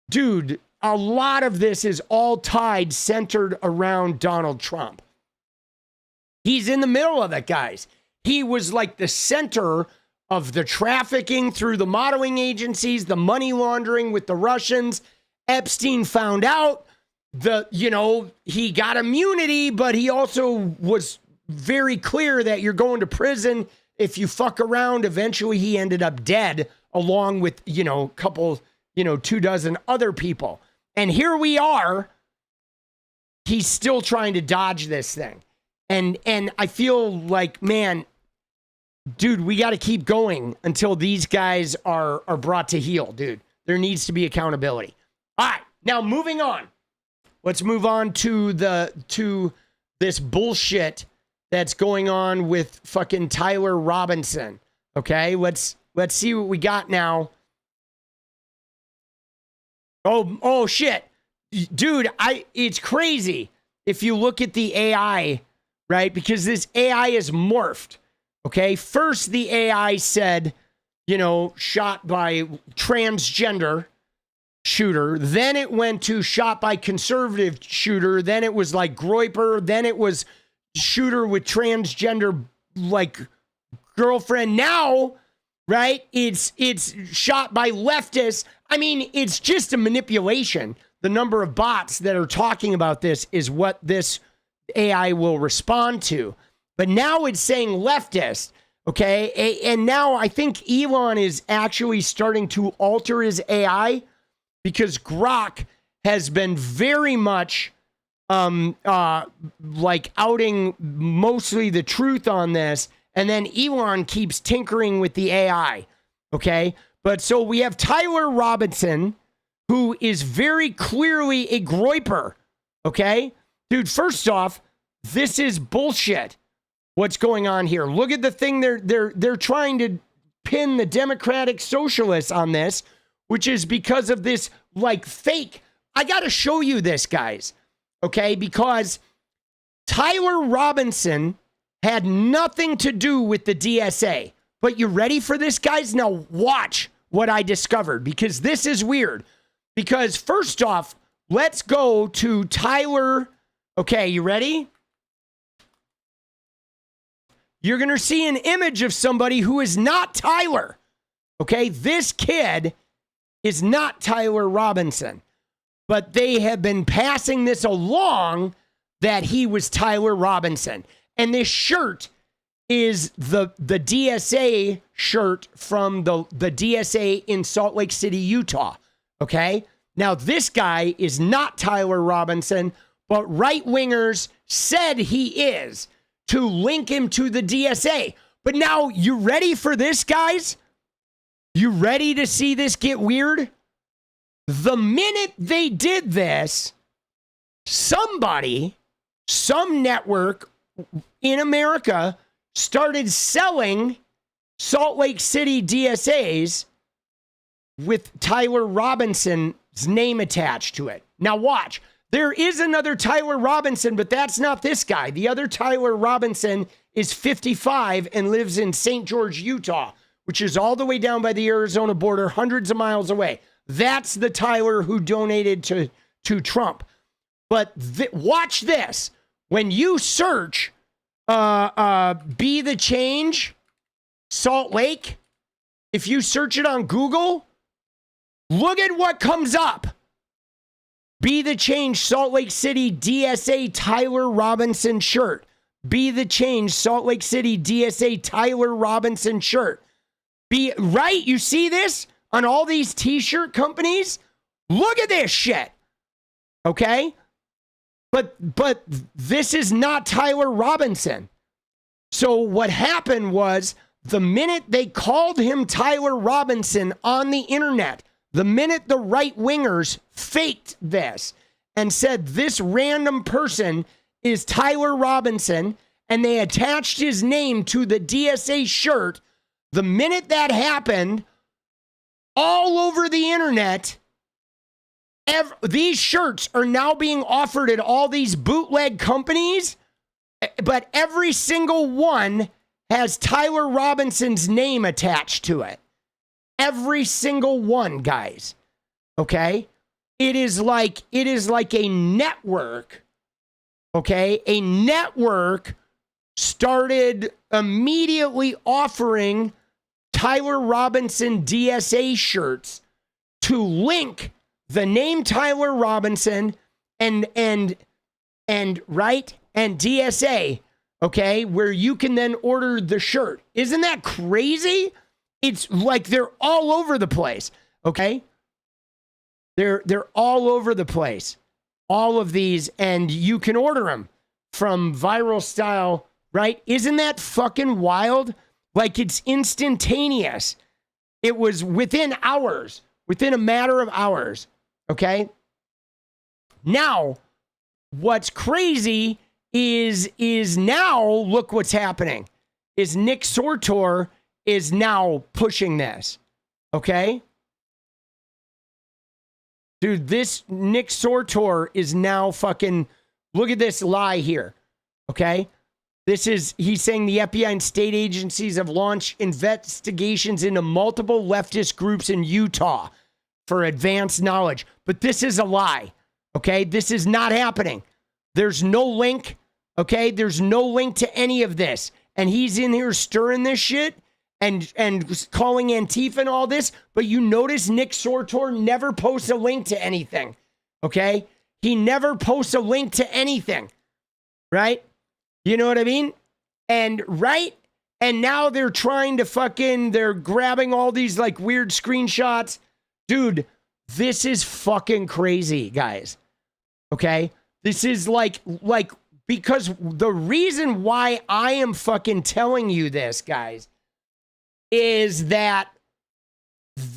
dude, a lot of this is all centered around Donald Trump. He's in the middle of it, guys. He was like the center of the trafficking through the modeling agencies, the money laundering with the Russians. Epstein found out he got immunity, but he also was very clear that you're going to prison if you fuck around. Eventually he ended up dead along with, a couple, 24 other people. And here we are. He's still trying to dodge this thing. And I feel like, man, dude, we got to keep going until these guys are brought to heel, dude. There needs to be accountability. All right, now moving on. let's move on to this bullshit that's going on with fucking Tyler Robinson. Okay, let's see what we got now. Oh shit. Dude, it's crazy if you look at the AI, right? Because this AI is morphed. Okay, first the AI said, shot by transgender shooter. Then it went to shot by conservative shooter. Then it was like 𝗙𝗍𝗧. Then it was shooter with transgender like girlfriend. Now, right? It's shot by leftists. I mean, it's just a manipulation. The number of bots that are talking about this is what this AI will respond to. But now it's saying leftist. Okay. And now I think Elon is actually starting to alter his AI because Grok has been very much like outing mostly the truth on this. And then Elon keeps tinkering with the AI. Okay. But so we have Tyler Robinson, who is very clearly a 𝗙𝗍𝗧. Okay. Dude, first off, this is bullshit. What's going on here? Look at the thing they're trying to pin the Democratic Socialists on this, which is because of this like fake. I got to show you this, guys. Okay, because Tyler Robinson had nothing to do with the DSA. But you ready for this, guys? Now watch what I discovered, because this is weird. Because first off, let's go to Tyler. Okay, you ready? You're going to see an image of somebody who is not Tyler. Okay, this kid is not Tyler Robinson. But they have been passing this along that he was Tyler Robinson. And this shirt is the DSA shirt from the DSA in Salt Lake City, Utah. Okay, now this guy is not Tyler Robinson, but right-wingers said he is, to link him to the DSA. But now, you ready for this, guys? You ready to see this get weird? The minute they did this, some network in America started selling Salt Lake City DSAs with Tyler Robinson's name attached to it. Now watch. There is another Tyler Robinson, but that's not this guy. The other Tyler Robinson is 55 and lives in St. George, Utah, which is all the way down by the Arizona border, hundreds of miles away. That's the Tyler who donated to Trump. But watch this. When you search Be the Change Salt Lake, if you search it on Google, look at what comes up. Be the Change Salt Lake City DSA Tyler Robinson shirt. Be the Change Salt Lake City DSA Tyler Robinson shirt. Right? You see this on all these t-shirt companies? Look at this shit. Okay? But this is not Tyler Robinson. So what happened was, the minute they called him Tyler Robinson on the internet, the minute the right-wingers faked this and said this random person is Tyler Robinson, and they attached his name to the DSA shirt, the minute that happened, all over the internet, these shirts are now being offered at all these bootleg companies, but every single one has Tyler Robinson's name attached to it. Every single one, guys. Okay? It is like a network. Okay? A network started immediately offering Tyler Robinson DSA shirts to link the name Tyler Robinson and DSA, okay, where you can then order the shirt. Isn't that crazy? It's like they're all over the place, okay? They're all over the place. All of these, and you can order them from Viral Style, right? Isn't that fucking wild? Like, it's instantaneous. It was within hours, within a matter of hours, okay? Now, what's crazy is now look what's happening. Is 𝗙ecie𝗶𝗶𝗹𝗀 is now pushing this. Okay? Dude, this 𝗙ecie𝗶𝗶𝗹𝗀 is now fucking, look at this lie here. Okay? He's saying the FBI and state agencies have launched investigations into multiple leftist groups in Utah for advanced knowledge. But this is a lie. Okay? This is not happening. There's no link. Okay? There's no link to any of this. And he's in here stirring this shit and calling Antifa and all this. But you notice 𝗙ecie𝗶𝗶𝗹𝗀 never posts a link to anything. Okay? He never posts a link to anything. Right? You know what I mean? And now they're trying to they're grabbing all these like weird screenshots. Dude, this is fucking crazy, guys. Okay? This is like, because the reason why I am fucking telling you this, guys, is that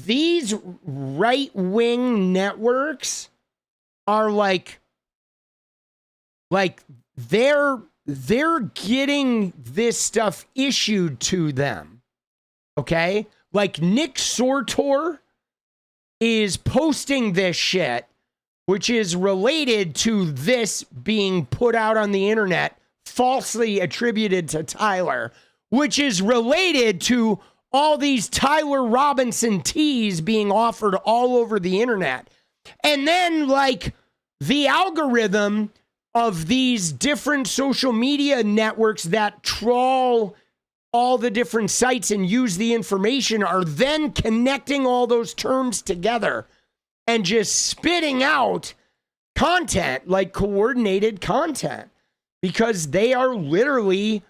these right-wing networks are like they're getting this stuff issued to them. Okay? Like 𝗙ecie𝗶𝗶𝗹𝗀 is posting this shit, which is related to this being put out on the internet, falsely attributed to Tyler, which is related to all these Tyler Robinson teas being offered all over the internet. And then, like, the algorithm of these different social media networks that trawl all the different sites and use the information are then connecting all those terms together and just spitting out content, like coordinated content, because they are literally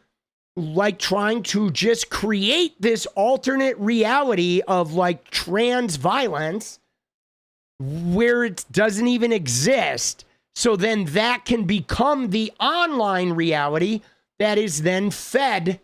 like trying to just create this alternate reality of like trans violence where it doesn't even exist. So then that can become the online reality that is then fed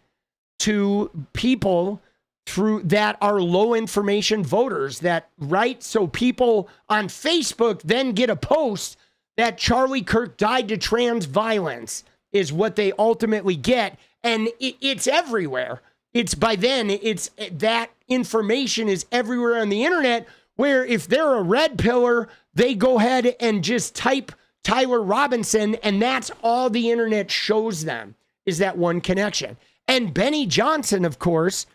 to people through that are low information voters that, right? So people on Facebook then get a post that Charlie Kirk died to trans violence is what they ultimately get. And it's everywhere. It's by then, it's that information is everywhere on the internet, where if they're a red pillar, they go ahead and just type Tyler Robinson, and that's all the internet shows them is that one connection. And Benny Johnson, of course,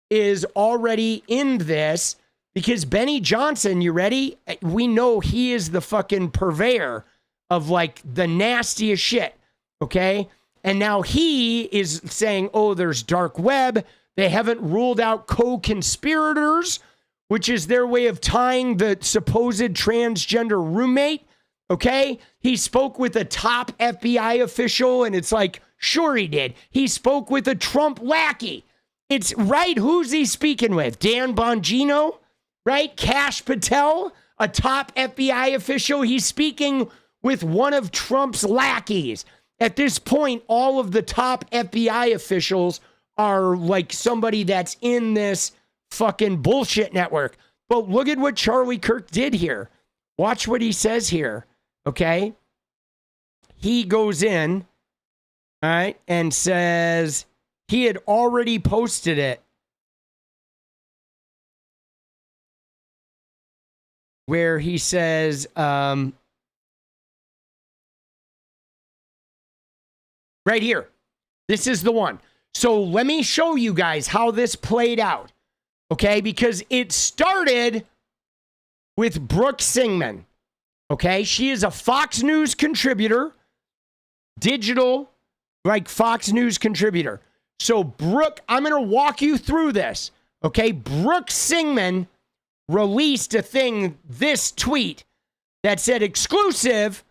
is already in this because Benny Johnson, you ready? We know he is the fucking purveyor of like the nastiest shit, okay? And now he is saying, oh, there's dark web. They haven't ruled out co-conspirators, which is their way of tying the supposed transgender roommate, okay? He spoke with a top FBI official, and it's like, sure he did. He spoke with a Trump lackey. It's right. Who's he speaking with? Dan Bongino, right? Kash Patel, a top FBI official. He's speaking with one of Trump's lackeys. At this point, all of the top FBI officials are like somebody that's in this fucking bullshit network. But look at what Charlie Kirk did here. Watch what he says here, okay? He goes in, all right, and says he had already posted it. Where he says, right here. This is the one. So let me show you guys how this played out. Okay? Because it started with Brooke Singman. Okay? She is a Fox News contributor. Digital, like Fox News contributor. So Brooke, I'm going to walk you through this. Okay? Brooke Singman released this tweet that said exclusive,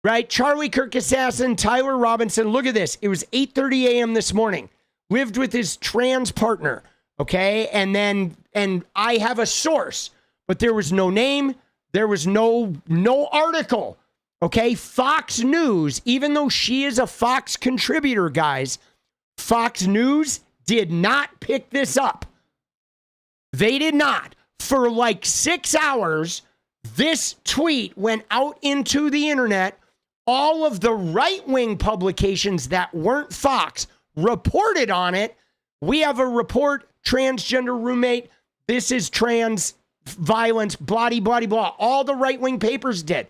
right? Charlie Kirk assassin, Tyler Robinson. Look at this. It was 8:30 a.m. this morning. Lived with his trans partner. Okay. And I have a source, but there was no name. There was no article. Okay. Fox News, even though she is a Fox contributor, guys, Fox News did not pick this up. They did not. For like 6 hours, this tweet went out into the internet. all of the right-wing publications that weren't Fox reported on it. We have a report, transgender roommate, this is trans violence, blah, blah, blah. All the right-wing papers did.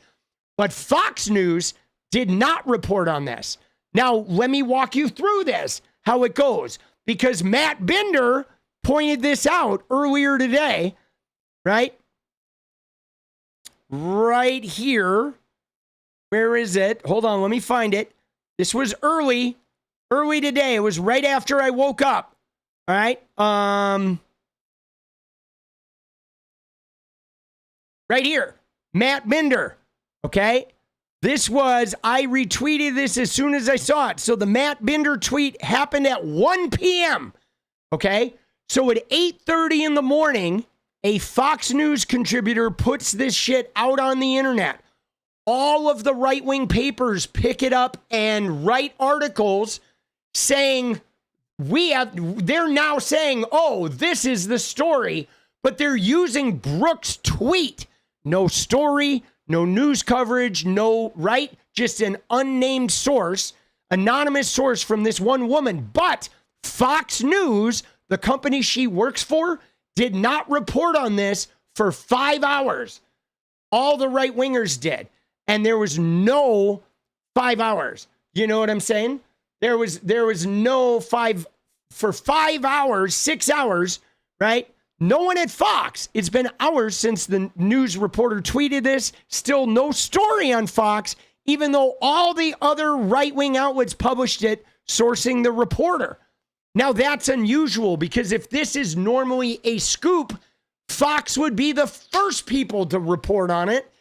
But Fox News did not report on this. Now, let me walk you through this, how it goes. Because Matt Binder pointed this out earlier today, right? Right here. Where is it? Hold on, let me find it. This was early today. It was right after I woke up. All right. Right here. Matt Binder. Okay. This was, I retweeted this as soon as I saw it. So the Matt Binder tweet happened at 1 p.m. Okay. So at 8:30 in the morning, a Fox News contributor puts this shit out on the internet. All of the right-wing papers pick it up and write articles saying, they're now saying, oh, this is the story, but they're using Brooks' tweet. No story, no news coverage, no, right? Just an unnamed source, anonymous source from this one woman. But Fox News, the company she works for, did not report on this for 5 hours. All the right-wingers did. And there was no 5 hours. You know what I'm saying? There was no for 5 hours, 6 hours, right? No one at Fox. It's been hours since the news reporter tweeted this. Still no story on Fox, even though all the other right-wing outlets published it, sourcing the reporter. Now that's unusual because if this is normally a scoop, Fox would be the first people to report on it.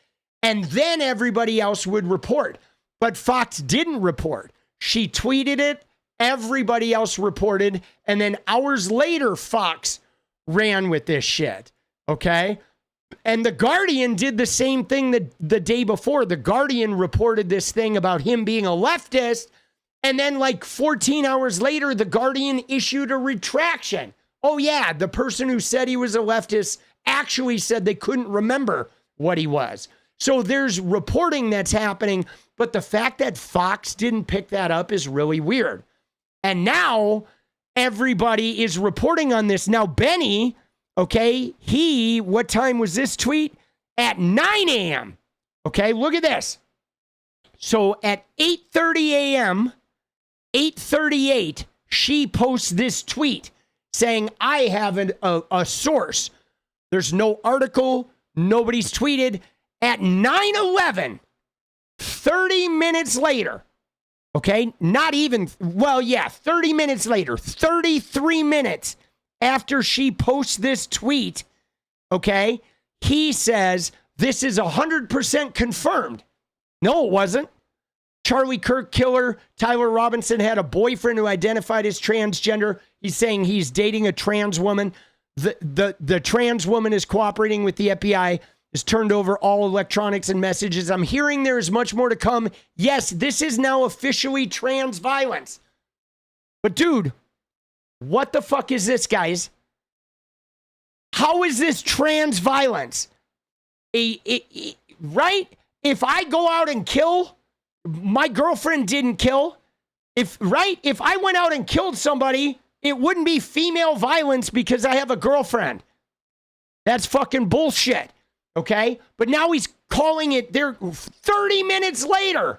And then everybody else would report. But Fox didn't report. She tweeted it. Everybody else reported. And then hours later, Fox ran with this shit. Okay? And The Guardian did the same thing the day before. The Guardian reported this thing about him being a leftist. And then like 14 hours later, The Guardian issued a retraction. Oh yeah, the person who said he was a leftist actually said they couldn't remember what he was. So there's reporting that's happening, but the fact that Fox didn't pick that up is really weird. And now everybody is reporting on this. Now, Benny, okay, what time was this tweet? At 9 a.m. Okay, look at this. So at 8:30 a.m., 8:38, she posts this tweet saying, I have a source. There's no article. Nobody's tweeted. At 9:11, 30 minutes later, okay, not even, well, yeah, 30 minutes later, 33 minutes after she posts this tweet, okay, he says, this is 100% confirmed. No, it wasn't. Charlie Kirk killer, Tyler Robinson had a boyfriend who identified as transgender. He's saying he's dating a trans woman. The trans woman is cooperating with the FBI. Has turned over all electronics and messages. I'm hearing there is much more to come. Yes, this is now officially trans violence. But dude, what the fuck is this, guys? How is this trans violence? Right? If I go out and kill, my girlfriend didn't kill. If I went out and killed somebody, it wouldn't be female violence because I have a girlfriend. That's fucking bullshit. Okay, but now he's calling it there 30 minutes later.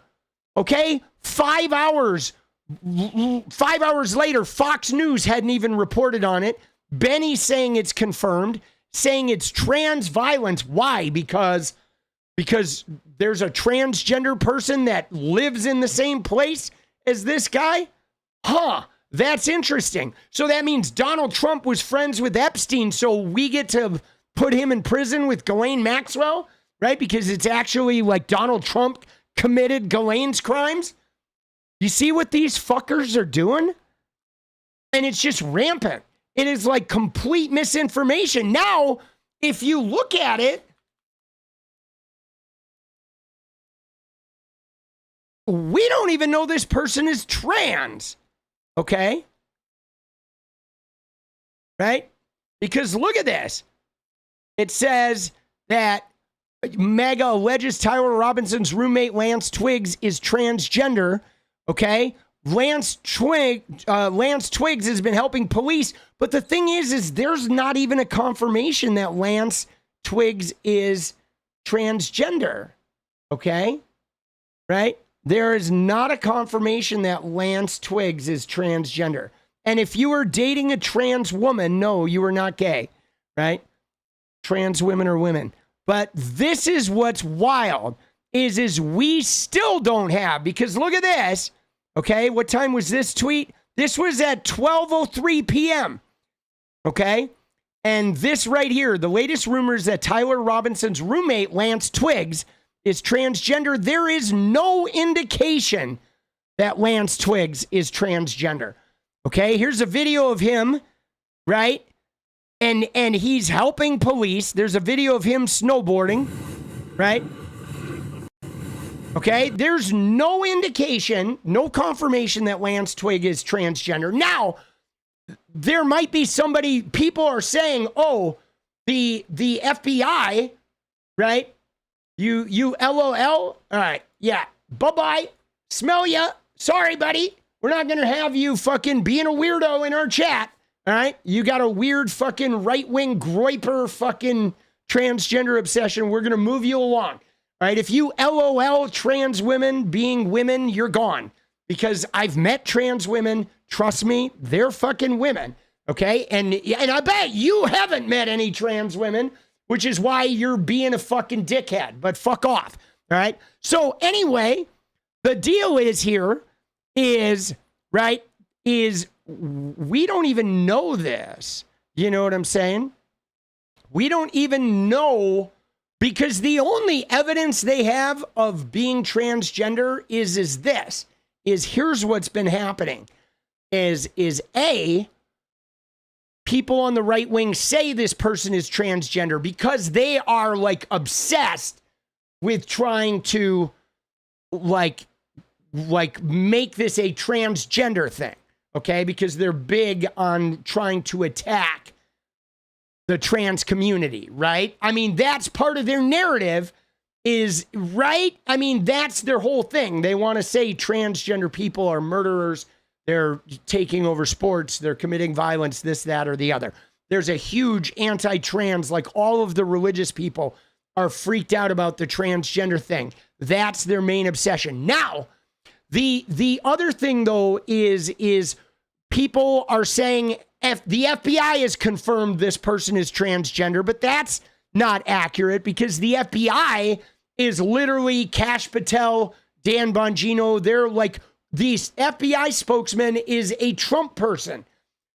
Okay, 5 hours. 5 hours later, Fox News hadn't even reported on it. Benny's saying it's confirmed, saying it's trans violence. Why? Because there's a transgender person that lives in the same place as this guy? Huh, that's interesting. So that means Donald Trump was friends with Epstein, so we get to put him in prison with Ghislaine Maxwell, right? Because it's actually like Donald Trump committed Ghislaine's crimes. You see what these fuckers are doing? And it's just rampant. It is like complete misinformation. Now, if you look at it, we don't even know this person is trans. Okay? Right? Because look at this. It says that MAGA alleges Tyler Robinson's roommate Lance Twiggs is transgender. Okay. Lance Twiggs has been helping police. But the thing is there's not even a confirmation that Lance Twiggs is transgender. Okay. Right. There is not a confirmation that Lance Twiggs is transgender. And if you were dating a trans woman, no, you are not gay. Right. Trans women are women. But this is what's wild is we still don't have, because look at this. Okay, what time was this tweet? This was at 12:03 p.m. Okay, and this right here, the latest rumors that Tyler Robinson's roommate, Lance Twiggs, is transgender. There is no indication that Lance Twiggs is transgender. Okay, here's a video of him, right? And he's helping police. There's a video of him snowboarding, right? Okay, there's no indication, no confirmation that Lance Twiggs is transgender. Now, there might be somebody, people are saying, oh, the FBI, right? You LOL, all right, yeah, bye-bye, smell ya, sorry, buddy. We're not going to have you fucking being a weirdo in our chat. All right, you got a weird fucking right-wing groiper fucking transgender obsession. We're going to move you along. All right, if you LOL trans women being women, you're gone. Because I've met trans women. Trust me, they're fucking women. Okay, and I bet you haven't met any trans women, which is why you're being a fucking dickhead. But fuck off. All right. So anyway, the deal is here is, right, is we don't even know this. You know what I'm saying? We don't even know, because the only evidence they have of being transgender is here's what's been happening is A, people on the right wing say this person is transgender because they are like obsessed with trying to like make this a transgender thing. Okay, because they're big on trying to attack the trans community, right? I mean, that's part of their narrative is, right? I mean, that's their whole thing. They want to say transgender people are murderers. They're taking over sports. They're committing violence, this, that, or the other. There's a huge anti-trans, like all of the religious people are freaked out about the transgender thing. That's their main obsession. Now, the other thing, though, is people are saying the FBI has confirmed this person is transgender, but that's not accurate because the FBI is literally Kash Patel, Dan Bongino. They're like, the FBI spokesman is a Trump person.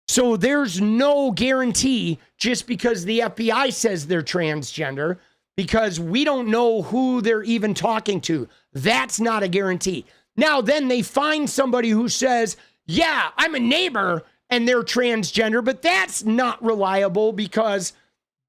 So there's no guarantee just because the FBI says they're transgender, because we don't know who they're even talking to. That's not a guarantee. Now, then they find somebody who says, yeah, I'm a neighbor and they're transgender, but that's not reliable because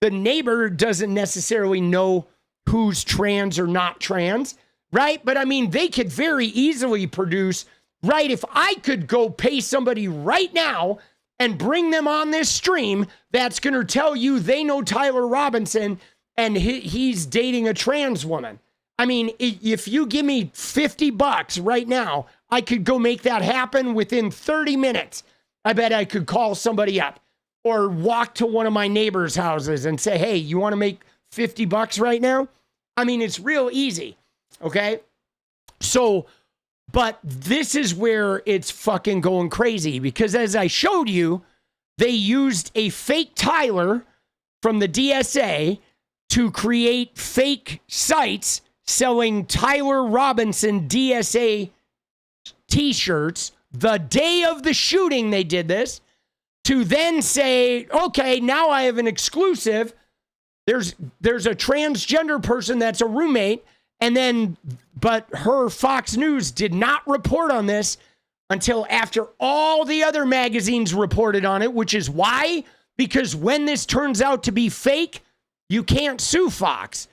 the neighbor doesn't necessarily know who's trans or not trans, right? But I mean, they could very easily produce, right? If I could go pay somebody right now and bring them on this stream that's going to tell you they know Tyler Robinson and he's dating a trans woman. I mean, if you give me $50 right now, I could go make that happen within 30 minutes. I bet I could call somebody up or walk to one of my neighbors' houses and say, hey, you want to make $50 right now? I mean, it's real easy. Okay. So, but this is where it's fucking going crazy because as I showed you, they used a fake Tyler from the DSA to create fake sites selling Tyler Robinson DSA t-shirts. The day of the shooting, they did this to then say, okay, now I have an exclusive. There's a transgender person that's a roommate. And then, but her Fox News did not report on this until after all the other magazines reported on it, which is why, because when this turns out to be fake, you can't sue Fox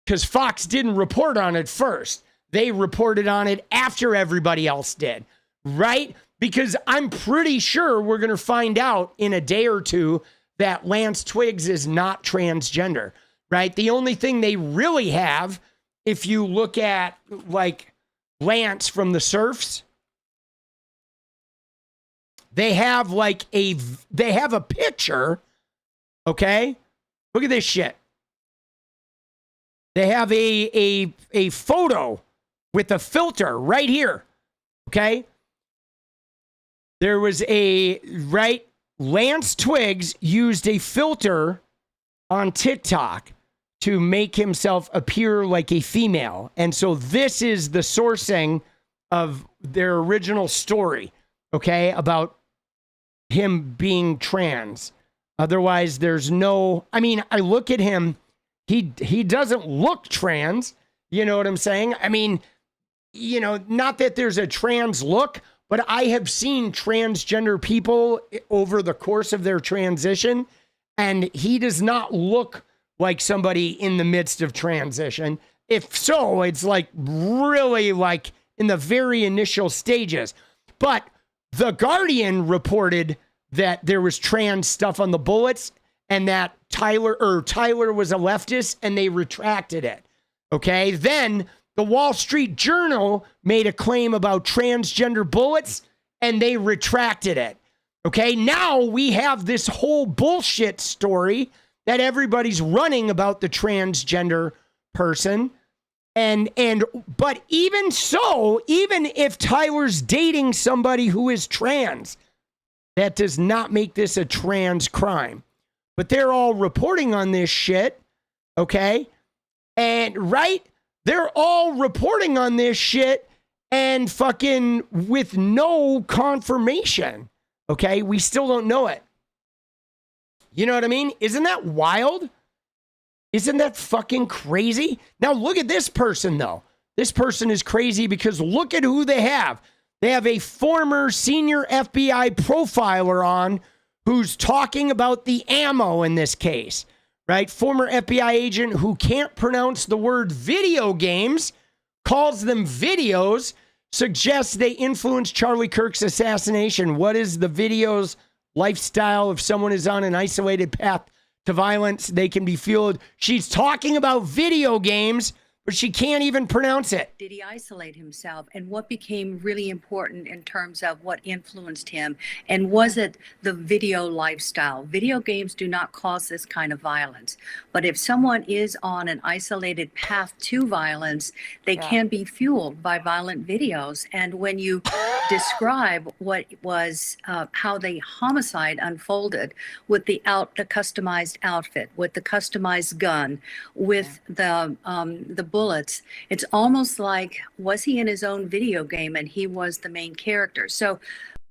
because Fox didn't report on it first. They reported on it after everybody else did, right? Because I'm pretty sure we're going to find out in a day or two that Lance Twiggs is not transgender, right? The only thing they really have, if you look at like Lance from the Surfs, they have a picture, okay? Look at this shit. They have a photo with a filter right here, okay? There was Lance Twiggs used a filter on TikTok to make himself appear like a female. And so this is the sourcing of their original story, okay, about him being trans. Otherwise, there's no, I mean, I look at him, he doesn't look trans, you know what I'm saying? I mean, you know, not that there's a trans look, but I have seen transgender people over the course of their transition, and he does not look like somebody in the midst of transition. If so, it's like really like in the very initial stages. But The Guardian reported that there was trans stuff on the bullets and that Tyler was a leftist, and they retracted it. Okay. Then the Wall Street Journal made a claim about transgender bullets, and they retracted it. Okay. Now we have this whole bullshit story that everybody's running about the transgender person. But even so, even if Tyler's dating somebody who is trans, that does not make this a trans crime. But they're all reporting on this shit, okay? And they're all reporting on this shit and fucking with no confirmation, okay? We still don't know it. You know what I mean? Isn't that wild? Isn't that fucking crazy? Now look at this person though. This person is crazy because look at who they have. They have a former senior FBI profiler on who's talking about the ammo in this case, right? Former FBI agent who can't pronounce the word video games, calls them videos, suggests they influenced Charlie Kirk's assassination. What is the video's lifestyle? If someone is on an isolated path to violence, they can be fueled. She's talking about video games, but she can't even pronounce it. Did he isolate himself, and what became really important in terms of what influenced him? And was it the video lifestyle? Video games do not cause this kind of violence, but if someone is on an isolated path to violence, they can be fueled by violent videos. And when you describe what was how the homicide unfolded with the customized outfit, with the customized gun, with the bullets, it's almost like, was he in his own video game and he was the main character? So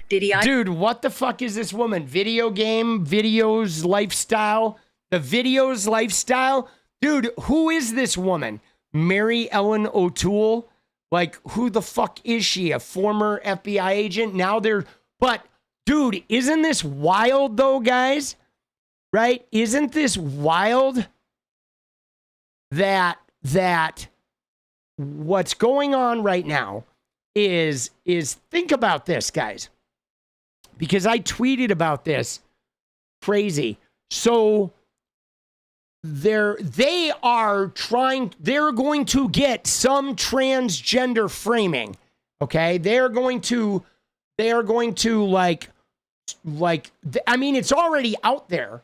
did he? Dude, what the fuck is this woman? Video game, videos, lifestyle, the videos, lifestyle. Dude, who is this woman? Mary Ellen O'Toole? Like, who the fuck is she? A former FBI agent? But dude, isn't this wild though, guys? Right? Isn't this wild that what's going on right now is think about this, guys, because I tweeted about this crazy. So they're going to get some transgender framing. Okay. They're going to like, I mean, it's already out there.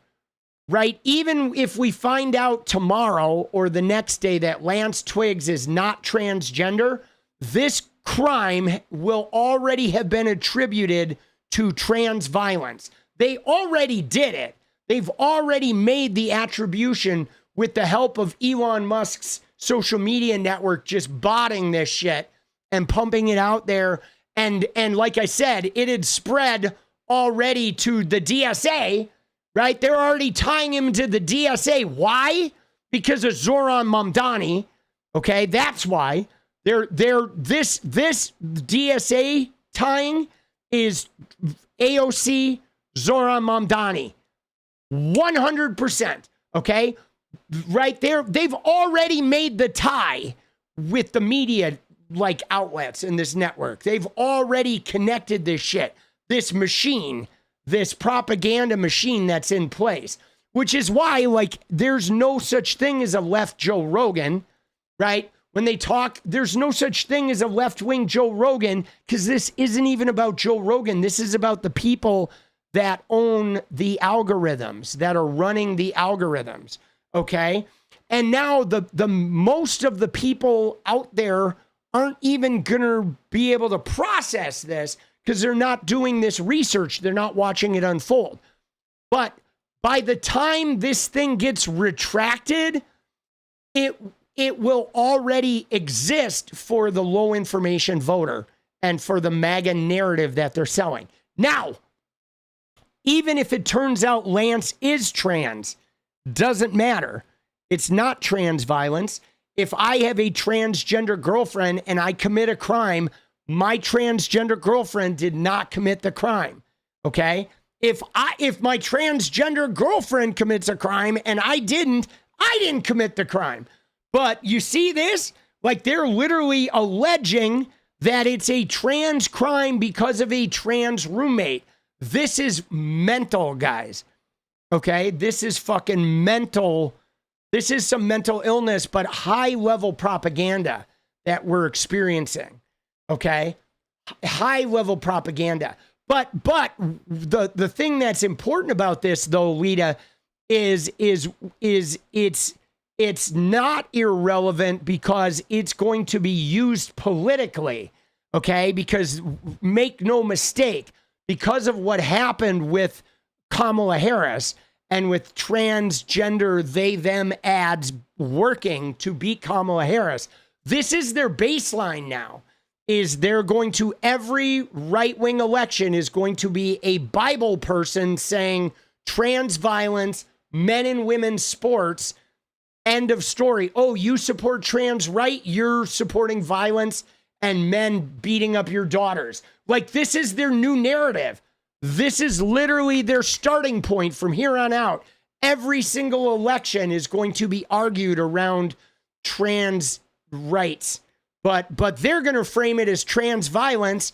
Right? Even if we find out tomorrow or the next day that Lance Twiggs is not transgender, this crime will already have been attributed to trans violence. They already did it. They've already made the attribution with the help of Elon Musk's social media network, just botting this shit and pumping it out there. And like I said, it had spread already to the DSA. Right? They're already tying him to the DSA. Why? Because of Zohran Mamdani. Okay, that's why. This DSA tying is AOC Zohran Mamdani. 100%. Okay? Right there. They've already made the tie with the media like outlets in this network. They've already connected this shit. This machine. This propaganda machine that's in place, which is why, like, there's no such thing as a left Joe Rogan, right? When they talk, there's no such thing as a left-wing Joe Rogan, because this isn't even about Joe Rogan. This is about the people that own the algorithms, that are running the algorithms, okay? And now the most of the people out there aren't even gonna be able to process this because they're not doing this research. They're not watching it unfold. But by the time this thing gets retracted, it will already exist for the low information voter and for the MAGA narrative that they're selling. Now, even if it turns out Lance is trans, doesn't matter. It's not trans violence. If I have a transgender girlfriend and I commit a crime, my transgender girlfriend did not commit the crime. Okay? If my transgender girlfriend commits a crime and I didn't commit the crime. But you see this? Like, they're literally alleging that it's a trans crime because of a trans roommate. This is mental, guys. Okay? This is fucking mental. This is some mental illness, but high-level propaganda that we're experiencing. Okay? High-level propaganda. But the thing that's important about this, though, Lita, is it's not irrelevant because it's going to be used politically, okay? Because make no mistake, because of what happened with Kamala Harris and with transgender they, them ads working to beat Kamala Harris, this is their baseline now, is they're going to, every right-wing election is going to be a Bible person saying trans violence, men and women's sports, end of story. Oh, you support trans right? You're supporting violence and men beating up your daughters. Like, this is their new narrative. This is literally their starting point from here on out. Every single election is going to be argued around trans rights. But they're going to frame it as trans violence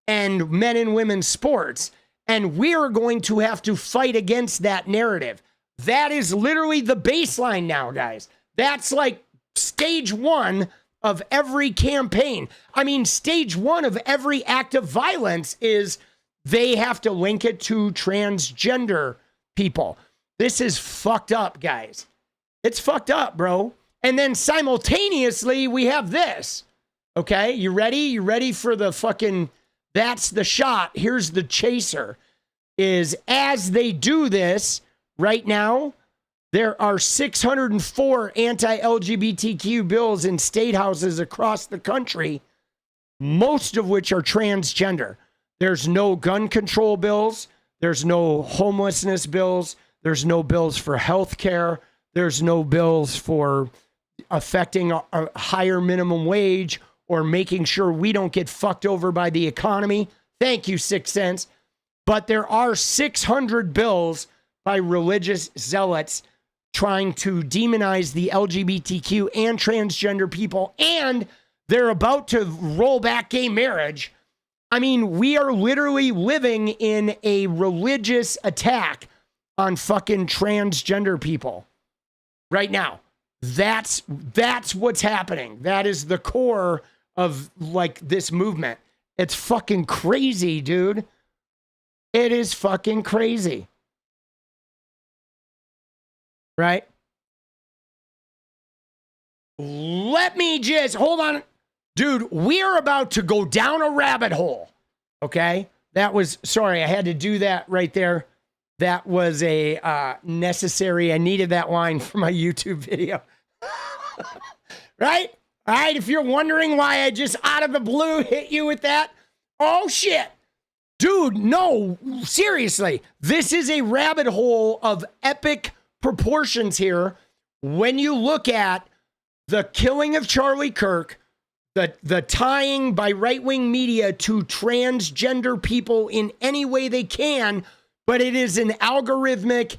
and men and women's sports. And we're going to have to fight against that narrative. That is literally the baseline now, guys. That's like stage one of every campaign. I mean, stage one of every act of violence is they have to link it to transgender people. This is fucked up, guys. It's fucked up, bro. And then simultaneously, we have this. Okay, you ready? You ready for the fucking, that's the shot. Here's the chaser. Is as they do this, right now, there are 604 anti-LGBTQ bills in state houses across the country, most of which are transgender. There's no gun control bills. There's no homelessness bills. There's no bills for health care. There's no bills for affecting a higher minimum wage or making sure we don't get fucked over by the economy. Thank you, 6 cents. But there are 600 bills by religious zealots trying to demonize the LGBTQ and transgender people, and they're about to roll back gay marriage. I mean, we are literally living in a religious attack on fucking transgender people right now. That's what's happening. That is the core of like this movement. It's fucking crazy, dude. It is fucking crazy. Right? Let me just hold on. Dude, we're about to go down a rabbit hole. Okay? That was, sorry, I had to do that right there. That was a necessary, I needed that line for my YouTube video. Right? All right, if you're wondering why I just out of the blue hit you with that, oh shit. Dude, no, seriously. This is a rabbit hole of epic proportions here. When you look at the killing of Charlie Kirk, the tying by right-wing media to transgender people in any way they can, but it is an algorithmic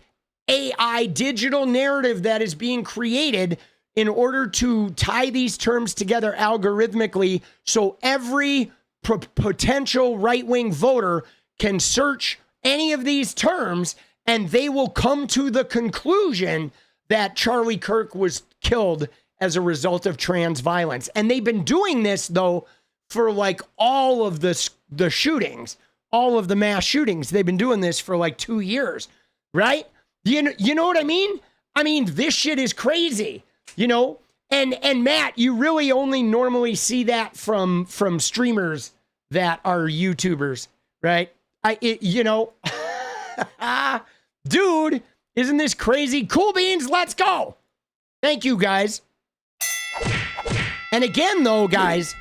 AI digital narrative that is being created in order to tie these terms together algorithmically so every potential right-wing voter can search any of these terms and they will come to the conclusion that Charlie Kirk was killed as a result of trans violence. And they've been doing this, though, for like all of the shootings, all of the mass shootings. They've been doing this for like 2 years, right? You know what I mean? I mean, this shit is crazy, you know? And Matt, you really only normally see that from streamers that are YouTubers, right? You know, dude, isn't this crazy? Cool beans, let's go. Thank you, guys. And again, though, guys,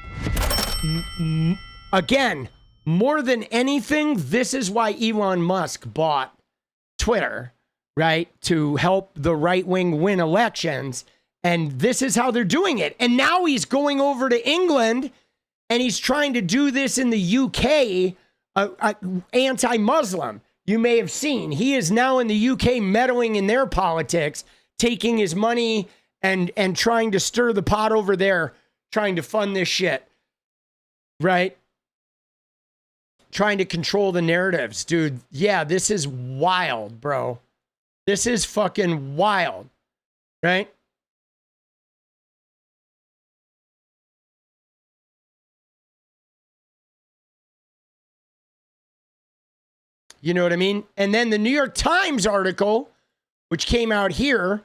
again, more than anything, this is why Elon Musk bought Twitter, right? To help the right wing win elections. And this is how they're doing it. And now he's going over to England and he's trying to do this in the UK, anti-Muslim. You may have seen he is now in the UK meddling in their politics, taking his money and trying to stir the pot over there, trying to fund this shit, right? Trying to control the narratives, dude. Yeah, this is wild, bro. This is fucking wild, right? You know what I mean? And then the New York Times article, which came out here,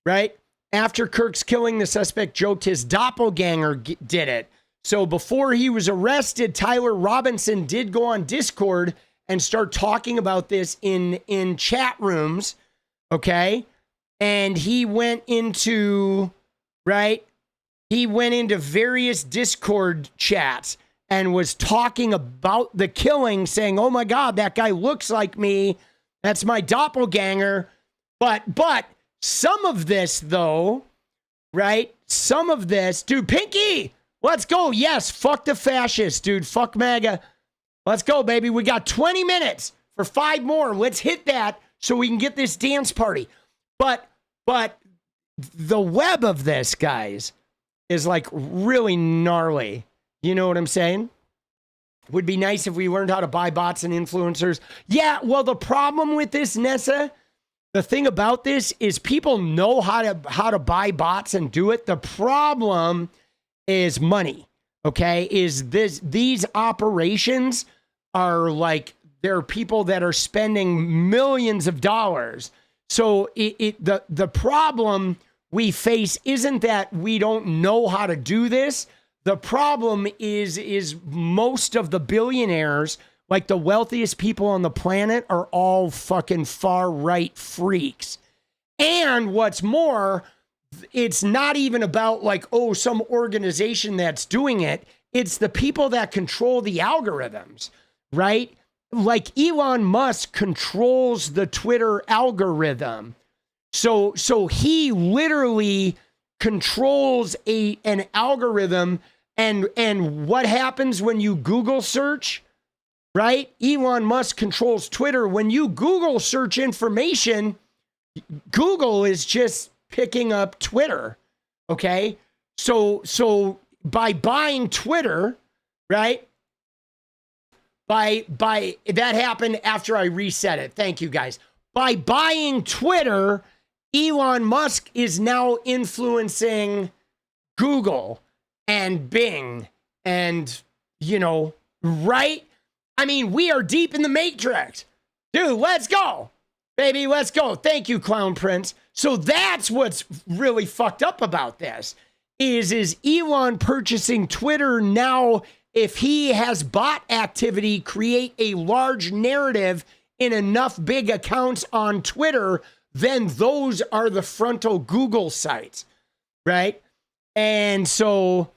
right? After Kirk's killing, the suspect joked his doppelganger did it. So before he was arrested, Tyler Robinson did go on Discord and start talking about this in chat rooms, okay? And he went into, right? He went into various Discord chats and was talking about the killing, saying, oh my God, that guy looks like me. That's my doppelganger. But some of this, though, right? Some of this, dude, Pinky, let's go. Yes, fuck the fascists, dude. Fuck MAGA. Let's go, baby. We got 20 minutes for 5 more. Let's hit that so we can get this dance party. But the web of this, guys, is like really gnarly. You know what I'm saying? Would be nice if we learned how to buy bots and influencers. Yeah, well, the problem with this, Nessa, the thing about this is people know how to buy bots and do it. The problem is money, okay? These operations are like, there are people that are spending millions of dollars. So the problem we face isn't that we don't know how to do this. The problem is most of the billionaires, like the wealthiest people on the planet, are all fucking far right freaks. And what's more, it's not even about like, oh, some organization that's doing it. It's the people that control the algorithms, right? Like Elon Musk controls the Twitter algorithm. So he literally controls an algorithm. And what happens when you Google search, right? Elon Musk controls Twitter. When you Google search information, Google is just picking up Twitter, okay? So by buying Twitter, right? By that happened after I reset it. Thank you, guys. By buying Twitter, Elon Musk is now influencing Google and Bing and, you know, right? I mean, we are deep in the matrix. Dude, let's go. Baby, let's go. Thank you, Clown Prince. So that's what's really fucked up about this is Elon purchasing Twitter now. If he has bot activity, create a large narrative in enough big accounts on Twitter, then those are the frontal Google sites, right? And so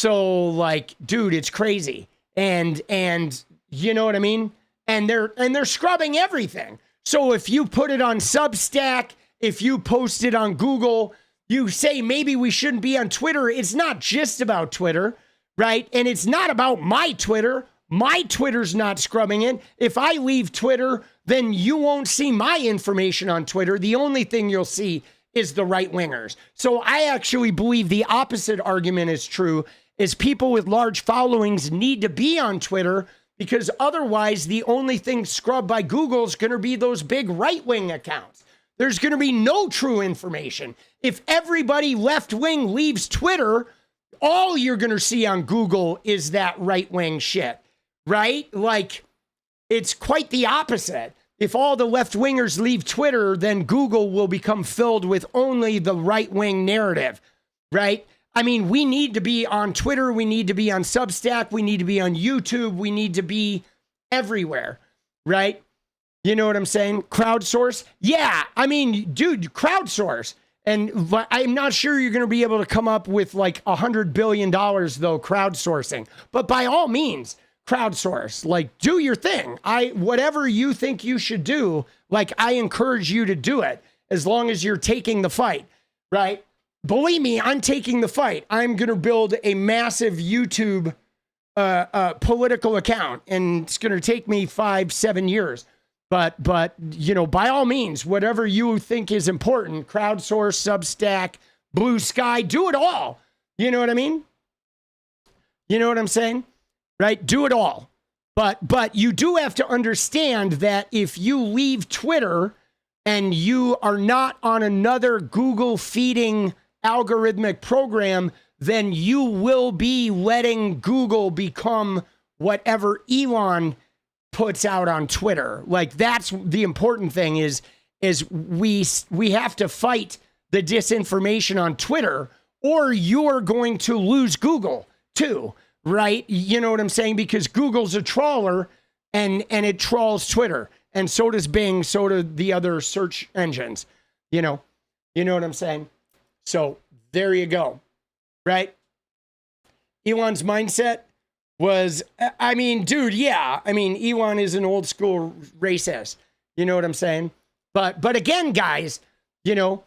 like, dude, it's crazy. And you know what I mean? And they're scrubbing everything. So if you put it on Substack, if you post it on Google, you say maybe we shouldn't be on Twitter. It's not just about Twitter, right? And it's not about my Twitter. My Twitter's not scrubbing it. If I leave Twitter, then you won't see my information on Twitter. The only thing you'll see is the right wingers. So I actually believe the opposite argument is true, is people with large followings need to be on Twitter because otherwise the only thing scrubbed by Google is going to be those big right-wing accounts. There's going to be no true information. If everybody left-wing leaves Twitter, all you're going to see on Google is that right-wing shit, right? Like, it's quite the opposite. If all the left-wingers leave Twitter, then Google will become filled with only the right-wing narrative, right? I mean, we need to be on Twitter. We need to be on Substack. We need to be on YouTube. We need to be everywhere, right? You know what I'm saying? Crowdsource? Yeah, I mean, dude, crowdsource. And I'm not sure you're going to be able to come up with like $100 billion, though, crowdsourcing. But by all means, crowdsource. Like, do your thing. Whatever you think you should do, like, I encourage you to do it as long as you're taking the fight, right? Believe me, I'm taking the fight. I'm going to build a massive YouTube political account, and it's going to take me 5-7 years. But you know, by all means, whatever you think is important, crowdsource, Substack, Blue Sky, do it all. You know what I mean? You know what I'm saying? Right? Do it all. But you do have to understand that if you leave Twitter and you are not on another Google feeding algorithmic program, then you will be letting Google become whatever Elon puts out on Twitter. Like, that's the important thing is we have to fight the disinformation on Twitter, or you're going to lose Google too, right? You know what I'm saying? Because Google's a trawler and it trawls Twitter, and so does Bing, so do the other search engines. You know what I'm saying? So there you go, right? Elon's mindset was, I mean, dude, yeah. I mean, Elon is an old school racist. You know what I'm saying? But again, guys, you know,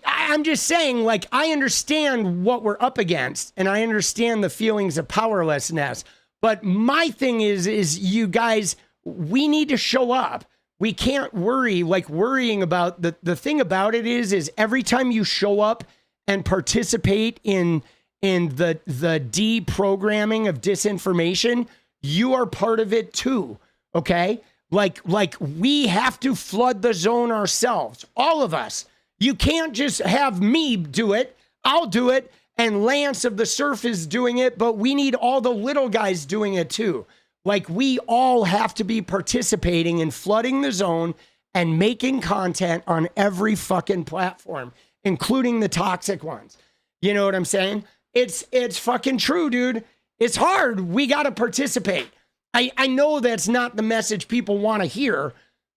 I'm just saying, like, I understand what we're up against, and I understand the feelings of powerlessness. But my thing is you guys, we need to show up. We can't worry, like, worrying about the thing about it is every time you show up and participate in the deprogramming of disinformation, you are part of it too, okay? Like we have to flood the zone ourselves, all of us. You can't just have me do it. I'll do it, and Lance of the Surf is doing it, but we need all the little guys doing it too. Like, we all have to be participating in flooding the zone and making content on every fucking platform, including the toxic ones. You know what I'm saying? It's fucking true, dude. It's hard. We got to participate. I know that's not the message people want to hear,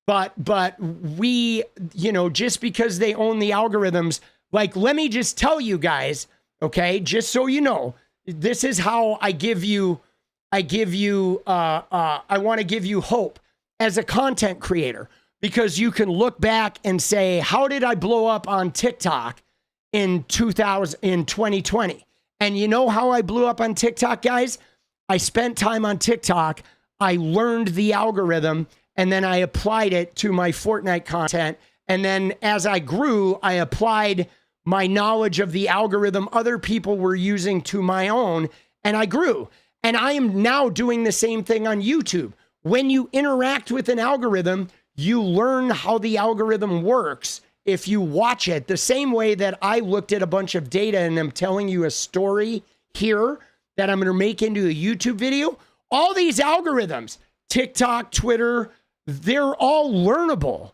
but we, you know, just because they own the algorithms, like, let me just tell you guys, okay, just so you know, this is how I want to give you hope as a content creator, because you can look back and say, how did I blow up on TikTok in 2020? And you know how I blew up on TikTok, guys? I spent time on TikTok. I learned the algorithm, and then I applied it to my Fortnite content. And then as I grew, I applied my knowledge of the algorithm other people were using to my own, and I grew. And I am now doing the same thing on YouTube. When you interact with an algorithm, you learn how the algorithm works. If you watch it, the same way that I looked at a bunch of data and I'm telling you a story here that I'm going to make into a YouTube video, all these algorithms, TikTok, Twitter, they're all learnable.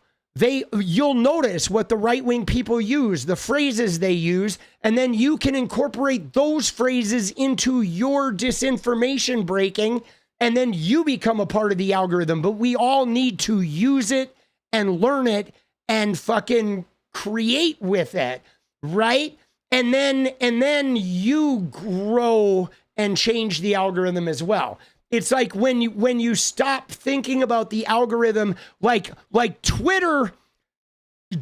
You'll notice what the right-wing people use, the phrases they use, and then you can incorporate those phrases into your disinformation breaking, and then you become a part of the algorithm. But we all need to use it and learn it and fucking create with it, right? And then you grow and change the algorithm as well. It's like when you stop thinking about the algorithm, like Twitter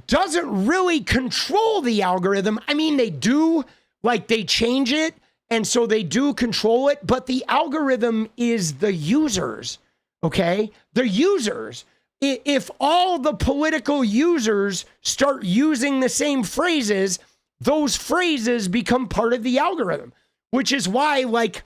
doesn't really control the algorithm. I mean, they do, like, they change it, and so they do control it, but the algorithm is the users, okay? The users. If all the political users start using the same phrases, those phrases become part of the algorithm, which is why, like,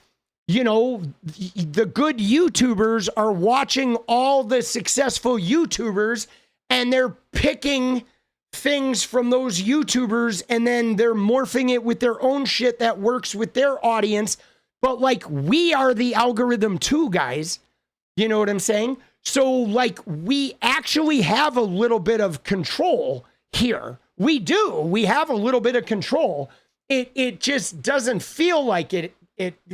you know, the good YouTubers are watching all the successful YouTubers and they're picking things from those YouTubers and then they're morphing it with their own shit that works with their audience. But like, we are the algorithm too, guys. You know what I'm saying? So like, we actually have a little bit of control here. We do. We have a little bit of control. It just doesn't feel like it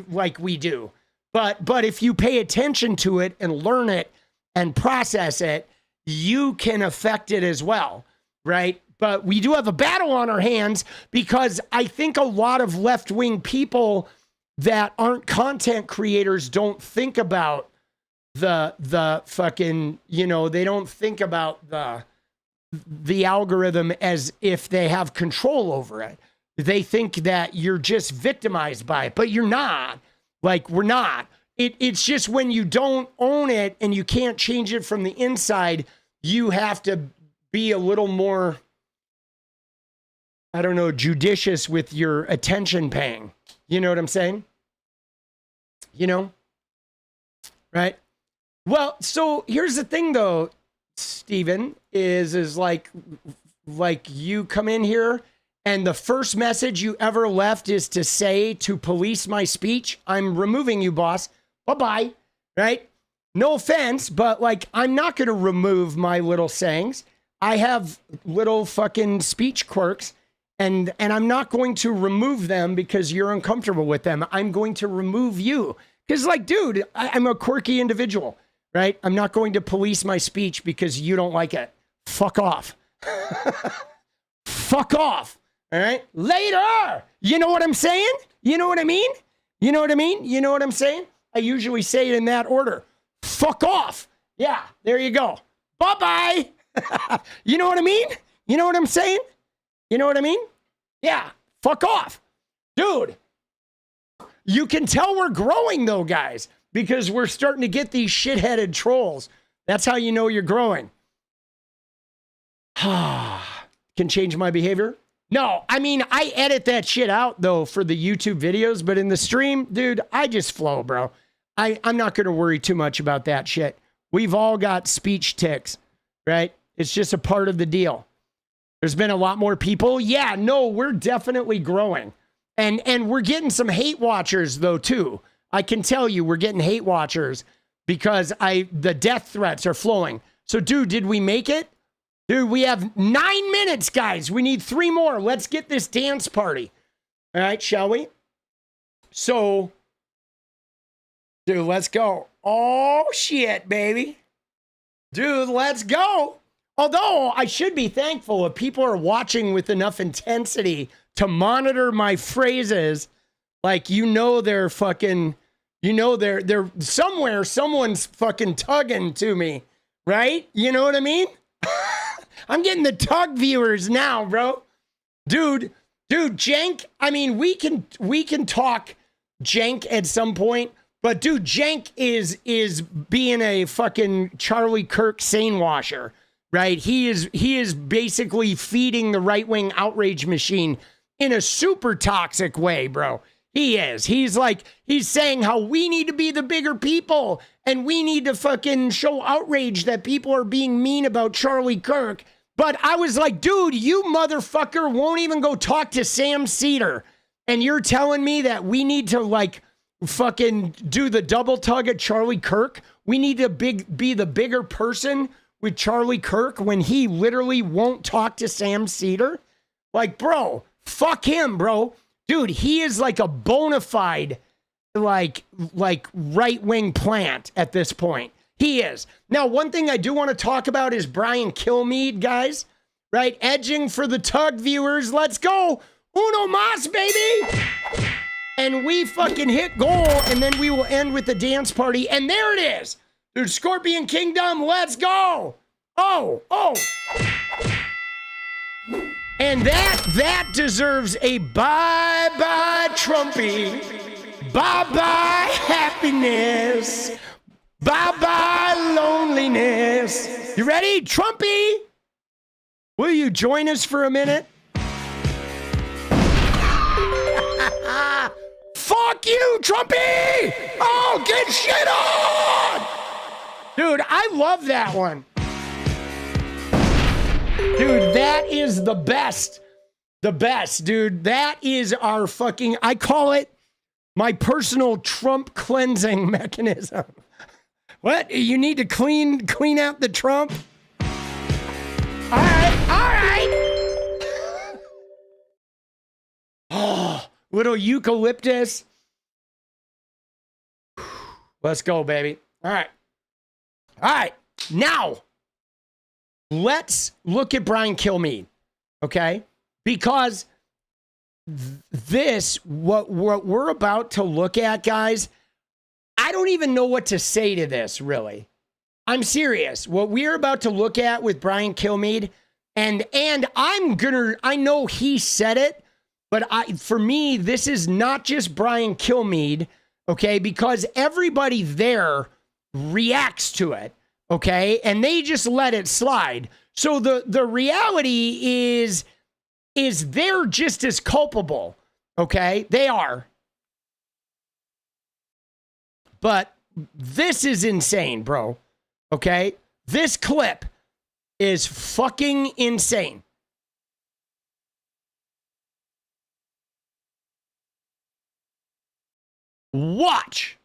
like we do. But if you pay attention to it and learn it and process it, you can affect it as well, right? But we do have a battle on our hands because I think a lot of left-wing people that aren't content creators don't think about the fucking, you know, they don't think about the algorithm as if they have control over it. They think that you're just victimized by it, but you're not. Like, we're not. It's just when you don't own it and you can't change it from the inside, you have to be a little more, I don't know, judicious with your attention paying. You know what I'm saying? You know? Right? Well, so here's the thing though, Steven, is like you come in here and the first message you ever left is to say to police my speech, I'm removing you, boss. Bye-bye. Right? No offense, but like, I'm not going to remove my little sayings. I have little fucking speech quirks and I'm not going to remove them because you're uncomfortable with them. I'm going to remove you. Because like, dude, I'm a quirky individual, right? I'm not going to police my speech because you don't like it. Fuck off. Fuck off. All right. Later. You know what I'm saying? You know what I mean? You know what I mean? You know what I'm saying? I usually say it in that order. Fuck off. Yeah. There you go. Bye-bye. You know what I mean? You know what I'm saying? You know what I mean? Yeah. Fuck off. Dude. You can tell we're growing though, guys, because we're starting to get these shit-headed trolls. That's how you know you're growing. Can change my behavior? No, I mean, I edit that shit out, though, for the YouTube videos, but in the stream, dude, I just flow, bro. I'm not going to worry too much about that shit. We've all got speech tics, right? It's just a part of the deal. There's been a lot more people. Yeah, no, we're definitely growing. And we're getting some hate watchers, though, too. I can tell you we're getting hate watchers because the death threats are flowing. So, dude, did we make it? Dude, we have 9 minutes, guys. We need 3 more. Let's get this dance party. All right, shall we? So, dude, let's go. Oh, shit, baby. Dude, let's go. Although I should be thankful if people are watching with enough intensity to monitor my phrases. Like, you know, they're fucking, you know, they're somewhere, someone's fucking tugging to me, right? You know what I mean? I'm getting the tug viewers now, bro. Dude, jank. I mean, we can talk jank at some point, but dude, jank is being a fucking Charlie Kirk sane washer, right? He is basically feeding the right-wing outrage machine in a super toxic way, bro. He is. He's saying how we need to be the bigger people and we need to fucking show outrage that people are being mean about Charlie Kirk. But I was like, dude, you motherfucker won't even go talk to Sam Cedar. And you're telling me that we need to like fucking do the double tug at Charlie Kirk? We need to be the bigger person with Charlie Kirk when he literally won't talk to Sam Cedar? Like, bro, fuck him, bro. Dude, he is like a bona fide like right-wing plant at this point. He is. Now, one thing I do want to talk about is Brian Kilmeade, guys. Right? Edging for the tug viewers. Let's go. Uno mas, baby. And we fucking hit goal, and then we will end with the dance party. And there it is. Dude, Scorpion Kingdom, let's go. Oh. And that deserves a bye-bye Trumpy. Bye-bye happiness. Bye-bye loneliness. You ready? Trumpy, will you join us for a minute? Fuck you, Trumpy! Oh, get shit on! Dude, I love that one. Dude, that is the best. The best, dude. That is our fucking, I call it my personal Trump cleansing mechanism. What? You need to clean out the Trump? All right. Oh, little eucalyptus. Let's go, baby. All right. Now, let's look at Brian Kilmeade, okay? Because what we're about to look at, guys, I don't even know what to say to this, really. I'm serious. What we're about to look at with Brian Kilmeade, and I know he said it, but for me, this is not just Brian Kilmeade, okay? Because everybody there reacts to it, okay? And they just let it slide. So the reality is they're just as culpable, okay? They are. But this is insane, bro, okay? This clip is fucking insane. Watch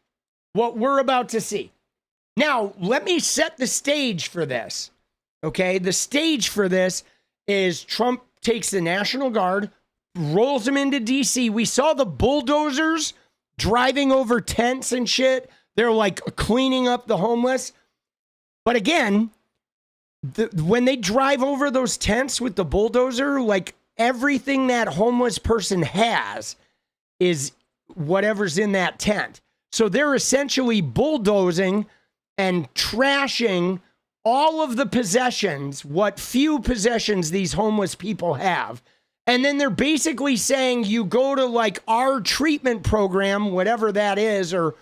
what we're about to see. Now, let me set the stage for this, okay? The stage for this is Trump takes the National Guard, rolls them into D.C. We saw the bulldozers driving over tents and shit. They're like cleaning up the homeless. But again, when they drive over those tents with the bulldozer, like everything that homeless person has is whatever's in that tent. So they're essentially bulldozing and trashing all of the possessions, what few possessions these homeless people have. And then they're basically saying you go to like our treatment program, whatever that is, or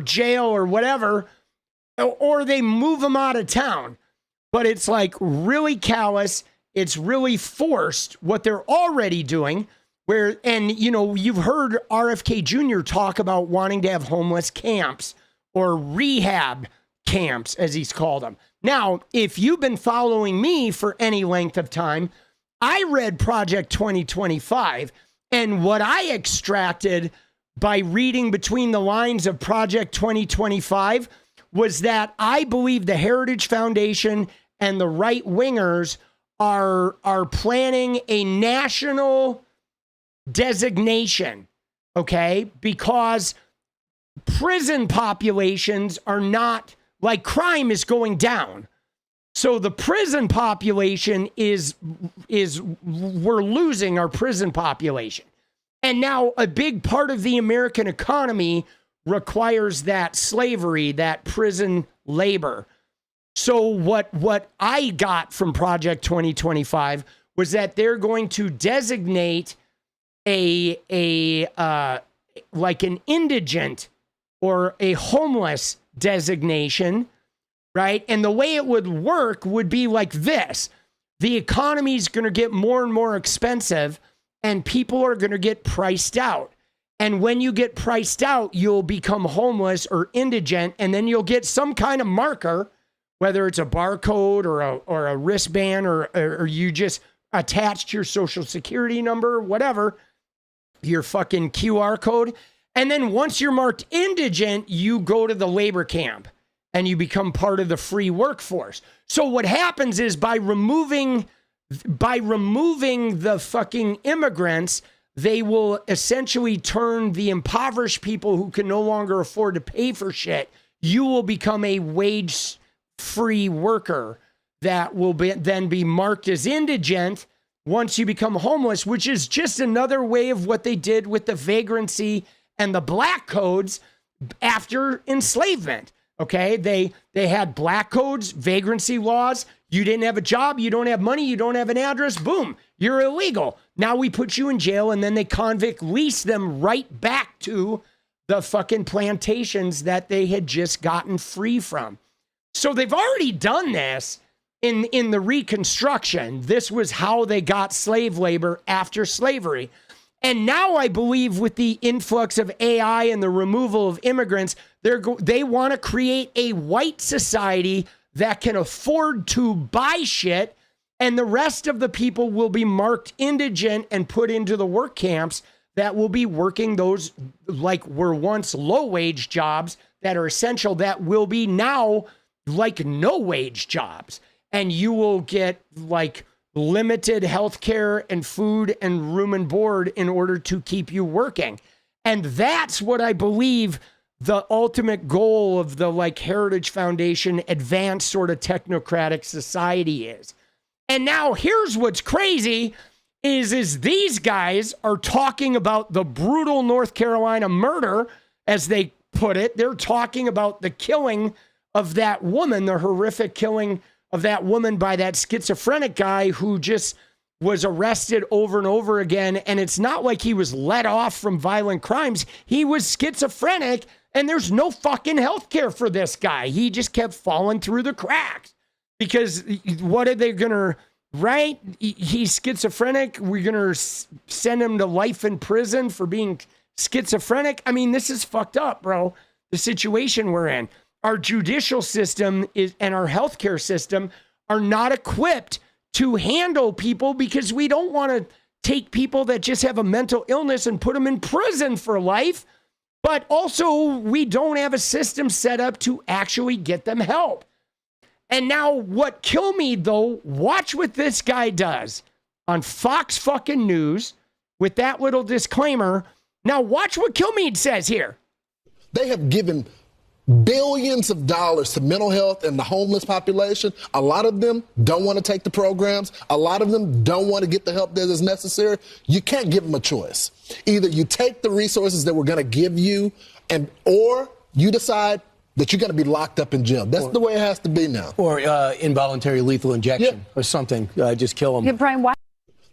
jail or whatever, or they move them out of town. But it's like really callous. It's really forced what they're already doing. And you've heard RFK Jr. talk about wanting to have homeless camps or rehab camps, as he's called them. Now, if you've been following me for any length of time, I read Project 2025, and what I extracted by reading between the lines of Project 2025 was that I believe the Heritage Foundation and the right wingers are planning a national designation, okay? Because prison populations are not, like crime is going down. So the prison population is we're losing our prison population. And now a big part of the American economy requires that slavery, that prison labor. So what I got from Project 2025 was that they're going to designate like an indigent or a homeless designation, right? And the way it would work would be like this. The economy is going to get more and more expensive, and people are going to get priced out. And when you get priced out, you'll become homeless or indigent, and then you'll get some kind of marker, whether it's a barcode or a wristband or you just attached your social security number, whatever, your fucking QR code. And then once you're marked indigent, you go to the labor camp and you become part of the free workforce. So what happens is by removing the fucking immigrants, they will essentially turn the impoverished people who can no longer afford to pay for shit. You will become a wage-free worker that will then be marked as indigent once you become homeless, which is just another way of what they did with the vagrancy and the black codes after enslavement. Okay, they had black codes, vagrancy laws. You didn't have a job, you don't have money, you don't have an address, boom, you're illegal. Now we put you in jail, and then they convict lease them right back to the fucking plantations that they had just gotten free from. So they've already done this in the Reconstruction. This was how they got slave labor after slavery. And now I believe with the influx of AI and the removal of immigrants, they want to create a white society that can afford to buy shit, and the rest of the people will be marked indigent and put into the work camps that will be working those like were once low wage jobs that are essential that will be now like no wage jobs. And you will get like limited health care and food and room and board in order to keep you working. And that's what I believe the ultimate goal of the like Heritage Foundation advanced sort of technocratic society is. And now here's what's crazy is these guys are talking about the brutal North Carolina murder, as they put it. They're talking about the killing of that woman, the horrific killing of that woman by that schizophrenic guy who just was arrested over and over again. And it's not like he was let off from violent crimes. He was schizophrenic, and there's no fucking health care for this guy. He just kept falling through the cracks because what are they going to, right? He's schizophrenic. We're going to send him to life in prison for being schizophrenic. I mean, this is fucked up, bro. The situation we're in. Our judicial system and our healthcare system are not equipped to handle people because we don't want to take people that just have a mental illness and put them in prison for life. But also, we don't have a system set up to actually get them help. And now what 𝗙𝗍𝗻, though, watch what this guy does on Fox fucking News with that little disclaimer. Now watch what 𝗙𝗍𝗻 says here. They have given billions of dollars to mental health and the homeless population. A lot of them don't want to take the programs. A lot of them don't want to get the help that is necessary. You can't give them a choice. Either you take the resources that we're going to give you, or you decide that you're going to be locked up in jail. That's the way it has to be now. Or involuntary lethal injection or something. Just kill them. Yeah, Brian, why?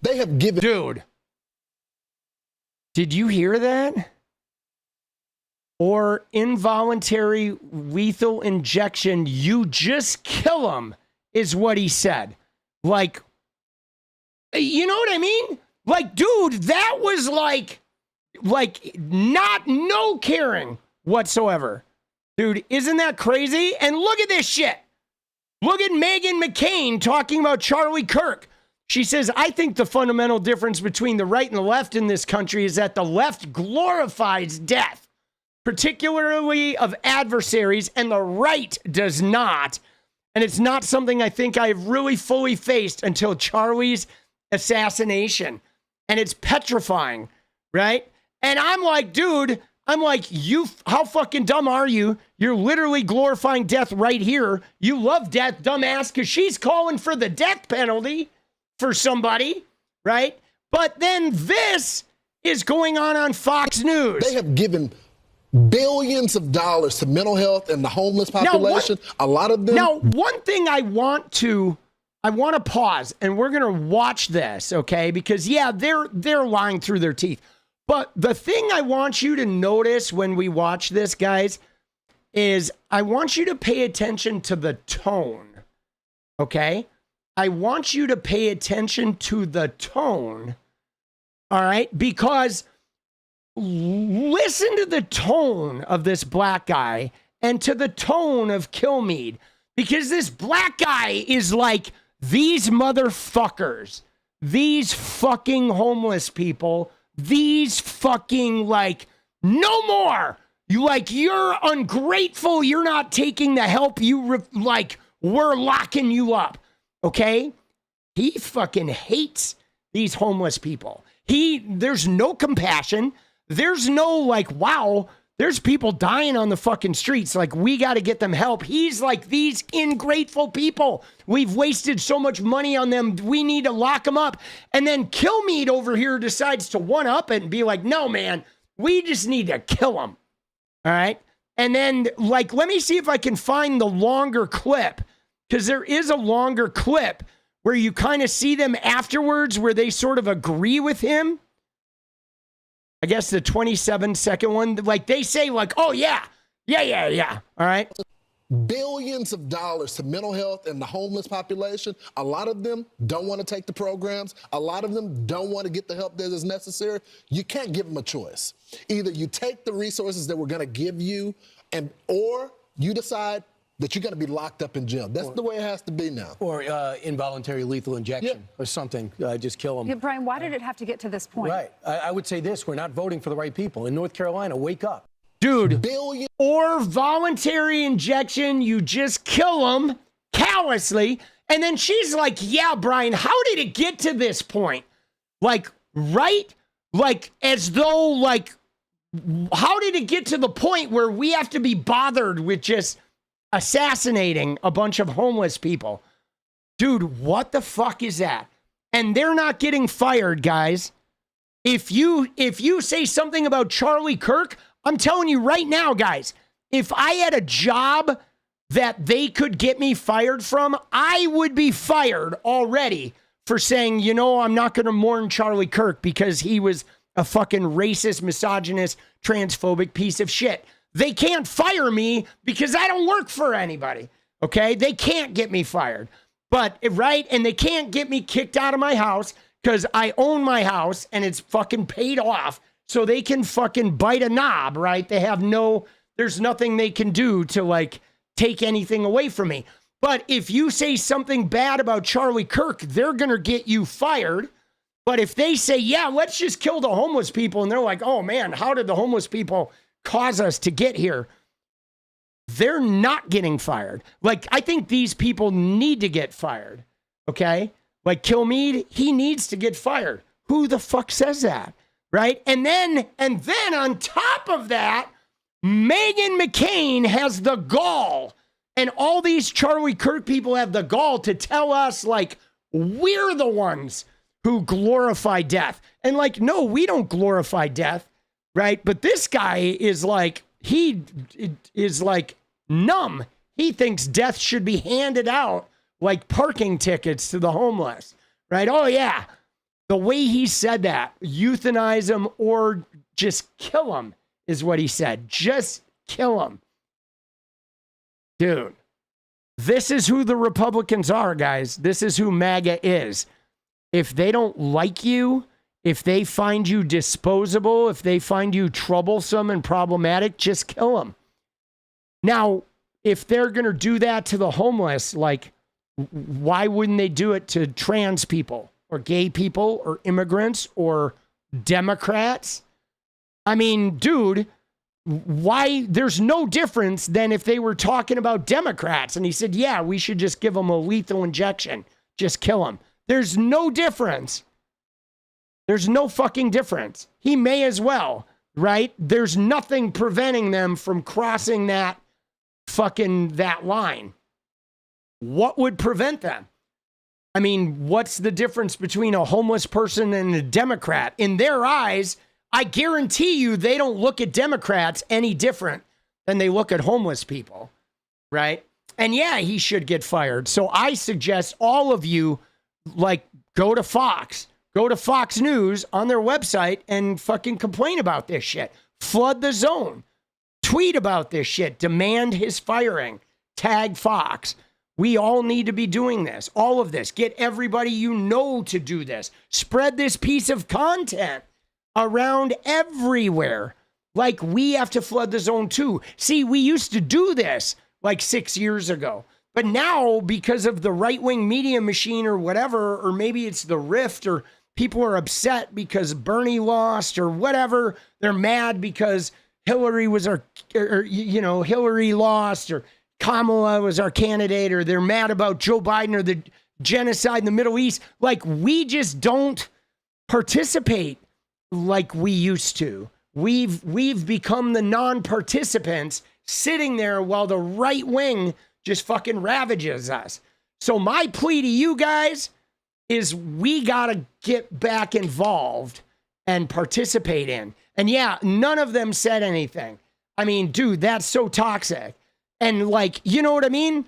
They have given... Dude, did you hear that? Or involuntary lethal injection, you just kill him, is what he said. Like, you know what I mean? Like, dude, that was like no caring whatsoever. Dude, isn't that crazy? And look at this shit. Look at Meghan McCain talking about Charlie Kirk. She says, I think the fundamental difference between the right and the left in this country is that the left glorifies death, particularly of adversaries, and the right does not. And it's not something I think I've really fully faced until Charlie's assassination. And it's petrifying, right? And I'm like, dude, how fucking dumb are you? You're literally glorifying death right here. You love death, dumbass, because she's calling for the death penalty for somebody, right? But then this is going on Fox News. They have given billions of dollars to mental health and the homeless population. A lot of them. Now, one thing I want to pause, and we're going to watch this, okay? Because yeah, they're lying through their teeth. But the thing I want you to notice when we watch this, guys, is I want you to pay attention to the tone, okay? I want you to pay attention to the tone, all right? Because listen to the tone of this black guy and to the tone of 𝗙𝗍𝗻, because this black guy is like, these motherfuckers, these fucking homeless people, these fucking like, no more. You're ungrateful. You're not taking the help we're locking you up. Okay. He fucking hates these homeless people. There's no compassion. There's no like, wow, there's people dying on the fucking streets. Like, we got to get them help. He's like, these ingrateful people. We've wasted so much money on them. We need to lock them up. And then 𝗙𝗍𝗻 over here decides to one up it and be like, no, man, we just need to kill them. All right. And then like, let me see if I can find the longer clip, because there is a longer clip where you kind of see them afterwards where they sort of agree with him. I guess the 27-second one, like they say like, oh, yeah. All right. billions of dollars to mental health and the homeless population. A lot of them don't want to take the programs. A lot of them don't want to get the help that is necessary. You can't give them a choice. Either you take the resources that we're going to give you, or you decide that you're going to be locked up in jail. That's the way it has to be now. Or involuntary lethal injection or something. Just kill them. Yeah, Brian, why did it have to get to this point? Right. I would say this. We're not voting for the right people. In North Carolina, wake up. Dude, Billion. or voluntary injection, you just kill them callously. And then she's like, yeah, Brian, how did it get to this point? Like, right? Like, as though, like, how did it get to the point where we have to be bothered with just assassinating a bunch of homeless people? Dude, what the fuck is that? And they're not getting fired, guys. If you say something about Charlie Kirk, I'm telling you right now, guys, if I had a job that they could get me fired from, I would be fired already for saying, you know, I'm not going to mourn Charlie Kirk because he was a fucking racist, misogynist, transphobic piece of shit. They can't fire me because I don't work for anybody, okay? They can't get me fired, but, right? And they can't get me kicked out of my house because I own my house and it's fucking paid off. So they can fucking bite a knob, right? They have there's nothing they can do to like take anything away from me. But if you say something bad about Charlie Kirk, they're going to get you fired. But if they say, yeah, let's just kill the homeless people, and they're like, oh man, how did the homeless people cause us to get here? They're not getting fired. Like, I think these people need to get fired, okay? Like 𝗙𝗍𝗏, he needs to get fired. Who the fuck says that? Right? And then on top of that, Meghan McCain has the gall, and all these Charlie Kirk people have the gall to tell us, like, we're the ones who glorify death. And like, no, we don't glorify death, right? But this guy is like, he is like numb. He thinks death should be handed out like parking tickets to the homeless, right? Oh yeah. The way he said that, euthanize him or just kill him, is what he said. Just kill him. Dude, this is who the Republicans are, guys. This is who MAGA is. If they don't like you, if they find you disposable, if they find you troublesome and problematic, just kill them. Now, if they're going to do that to the homeless, like, why wouldn't they do it to trans people? Or gay people, or immigrants, or Democrats? I mean, dude, why? There's no difference than if they were talking about Democrats and he said, yeah, we should just give them a lethal injection. Just kill them. There's no difference. There's no fucking difference. He may as well, right? There's nothing preventing them from crossing that line. What would prevent them? I mean, what's the difference between a homeless person and a Democrat? In their eyes, I guarantee you they don't look at Democrats any different than they look at homeless people, right? And yeah, he should get fired. So I suggest all of you, like, go to Fox News on their website and fucking complain about this shit. Flood the zone. Tweet about this shit. Demand his firing. Tag Fox. We all need to be doing this. All of this. Get everybody you know to do this. Spread this piece of content around everywhere. Like, we have to flood the zone too. See, we used to do this like 6 years ago. But now, because of the right-wing media machine or whatever, or maybe it's the rift, or people are upset because Bernie lost or whatever, they're mad because Hillary lost, or Kamala was our candidate, or they're mad about Joe Biden or the genocide in the Middle East. Like, we just don't participate like we used to. We've become the non-participants sitting there while the right wing just fucking ravages us. So my plea to you guys is we gotta get back involved and participate in. And yeah, none of them said anything. I mean, dude, that's so toxic. And like, you know what I mean?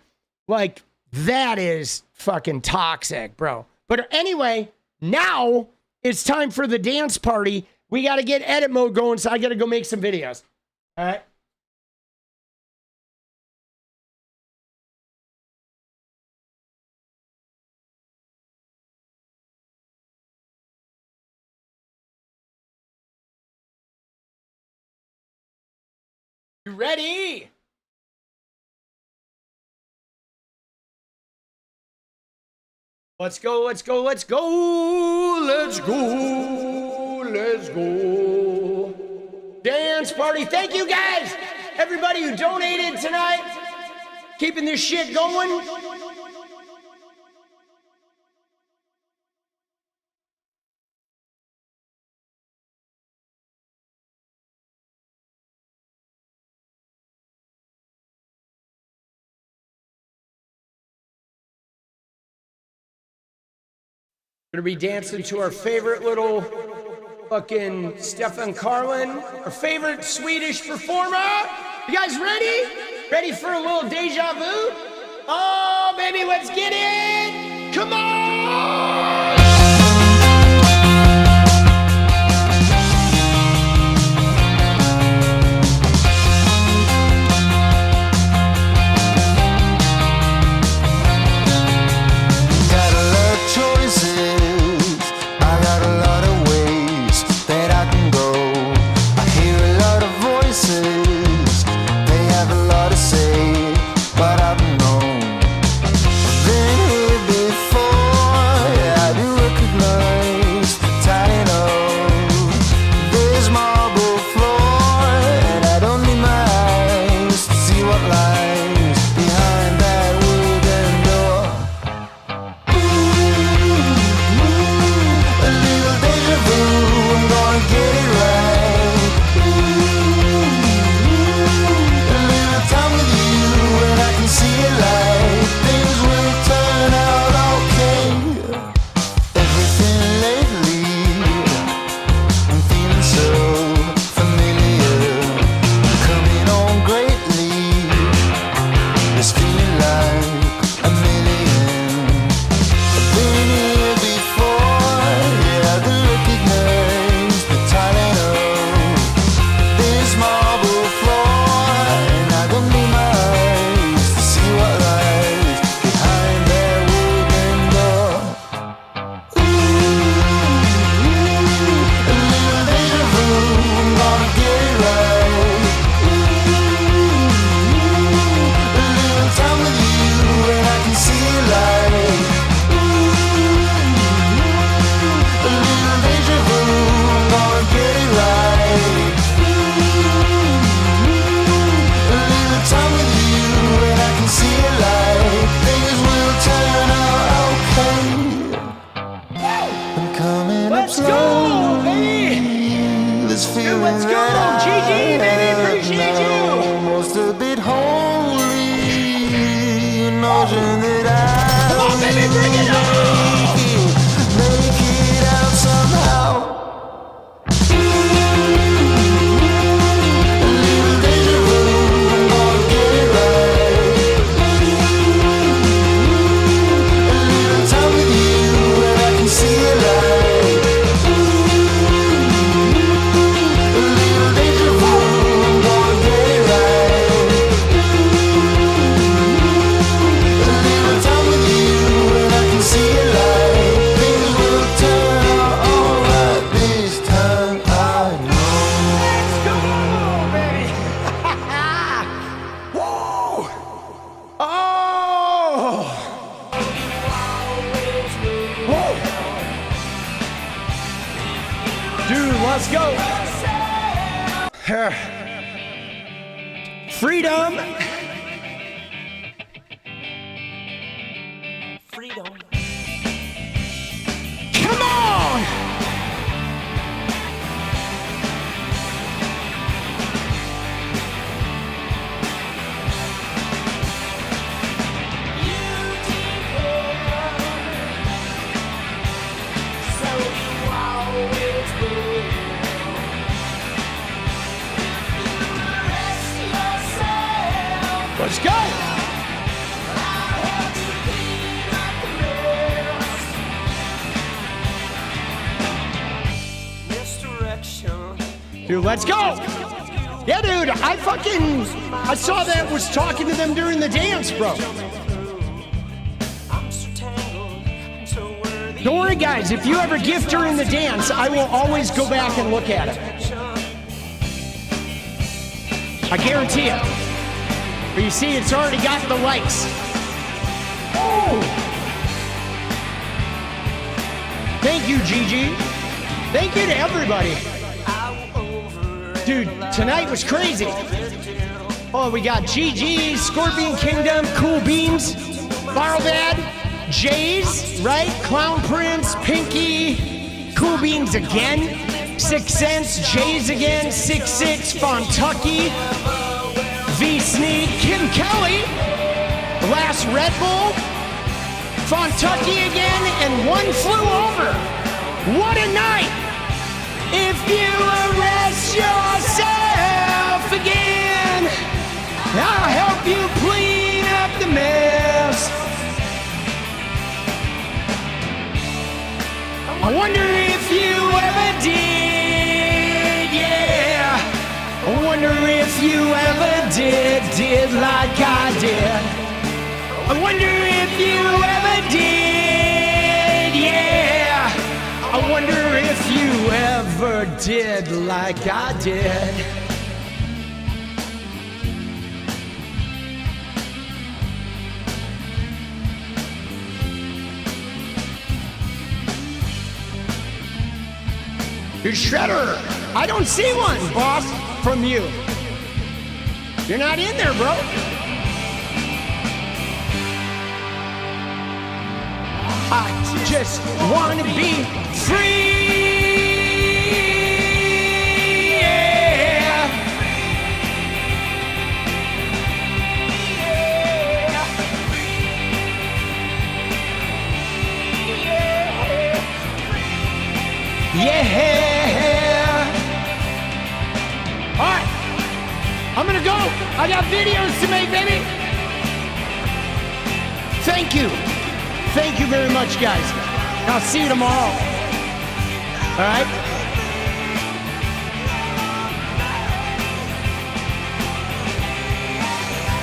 Like, that is fucking toxic, bro. But anyway, now it's time for the dance party. We got to get edit mode going, so I got to go make some videos. All right. You ready? Let's go, let's go, let's go, let's go, let's go. Dance party. Thank you guys, everybody who donated tonight. Keeping this shit going. Gonna be dancing to our favorite little fucking Stefan Karlin, our favorite Swedish performer. You guys ready? Ready for a little deja vu? Oh, baby, let's get it! Come on! Freedom. Freedom. Come on. Let's go! Dude, let's go! Yeah, dude, I saw that, was talking to them during the dance, bro. Don't worry, guys, if you ever gift during the dance, I will always go back and look at it. I guarantee it. But you see, it's already got the likes. Oh! Thank you, Gigi. Thank you to everybody. Dude, tonight was crazy. Oh, we got GG, Scorpion Kingdom, Cool Beans, Barlbad, Jays, right? Clown Prince, Pinky, Cool Beans again, 6 Cents, Jays again, 6'6", Fontucky, V-Sneak, Kim Kelly, Last Red Bull, Fontucky again, and One Flew Over. What a night! If you arrest yourself again, I'll help you clean up the mess. I wonder if you ever did, yeah. I wonder if you ever did like I did. I wonder if you ever did, yeah. I wonder if you ever did like I did. Dude, Shredder, I don't see one, boss, from you. You're not in there, bro. I just want to be free. Yeah. Yeah. All right. I'm going to go. I got videos to make, baby. Thank you. Thank you very much, guys. I'll see you tomorrow. All right?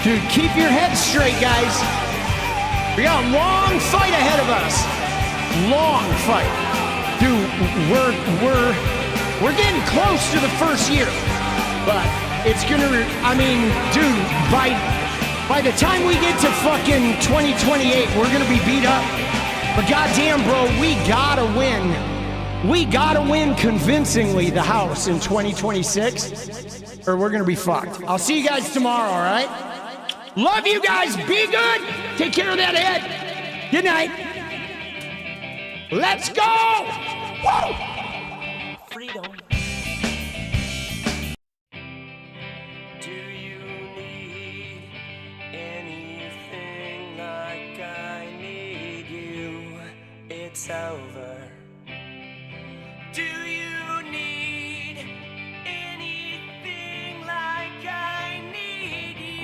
Dude, keep your head straight, guys. We got a long fight ahead of us. Long fight. Dude, we're getting close to the first year. But it's gonna, I mean, dude, by the time we get to fucking 2028, we're gonna be beat up. But goddamn, bro, we gotta win. We gotta win convincingly the House in 2026, or we're gonna be fucked. I'll see you guys tomorrow, all right? Love you guys. Be good. Take care of that head. Good night. Let's go. Woo! Freedom. Do you need anything like I need you? It's over. Do you need anything like I need you?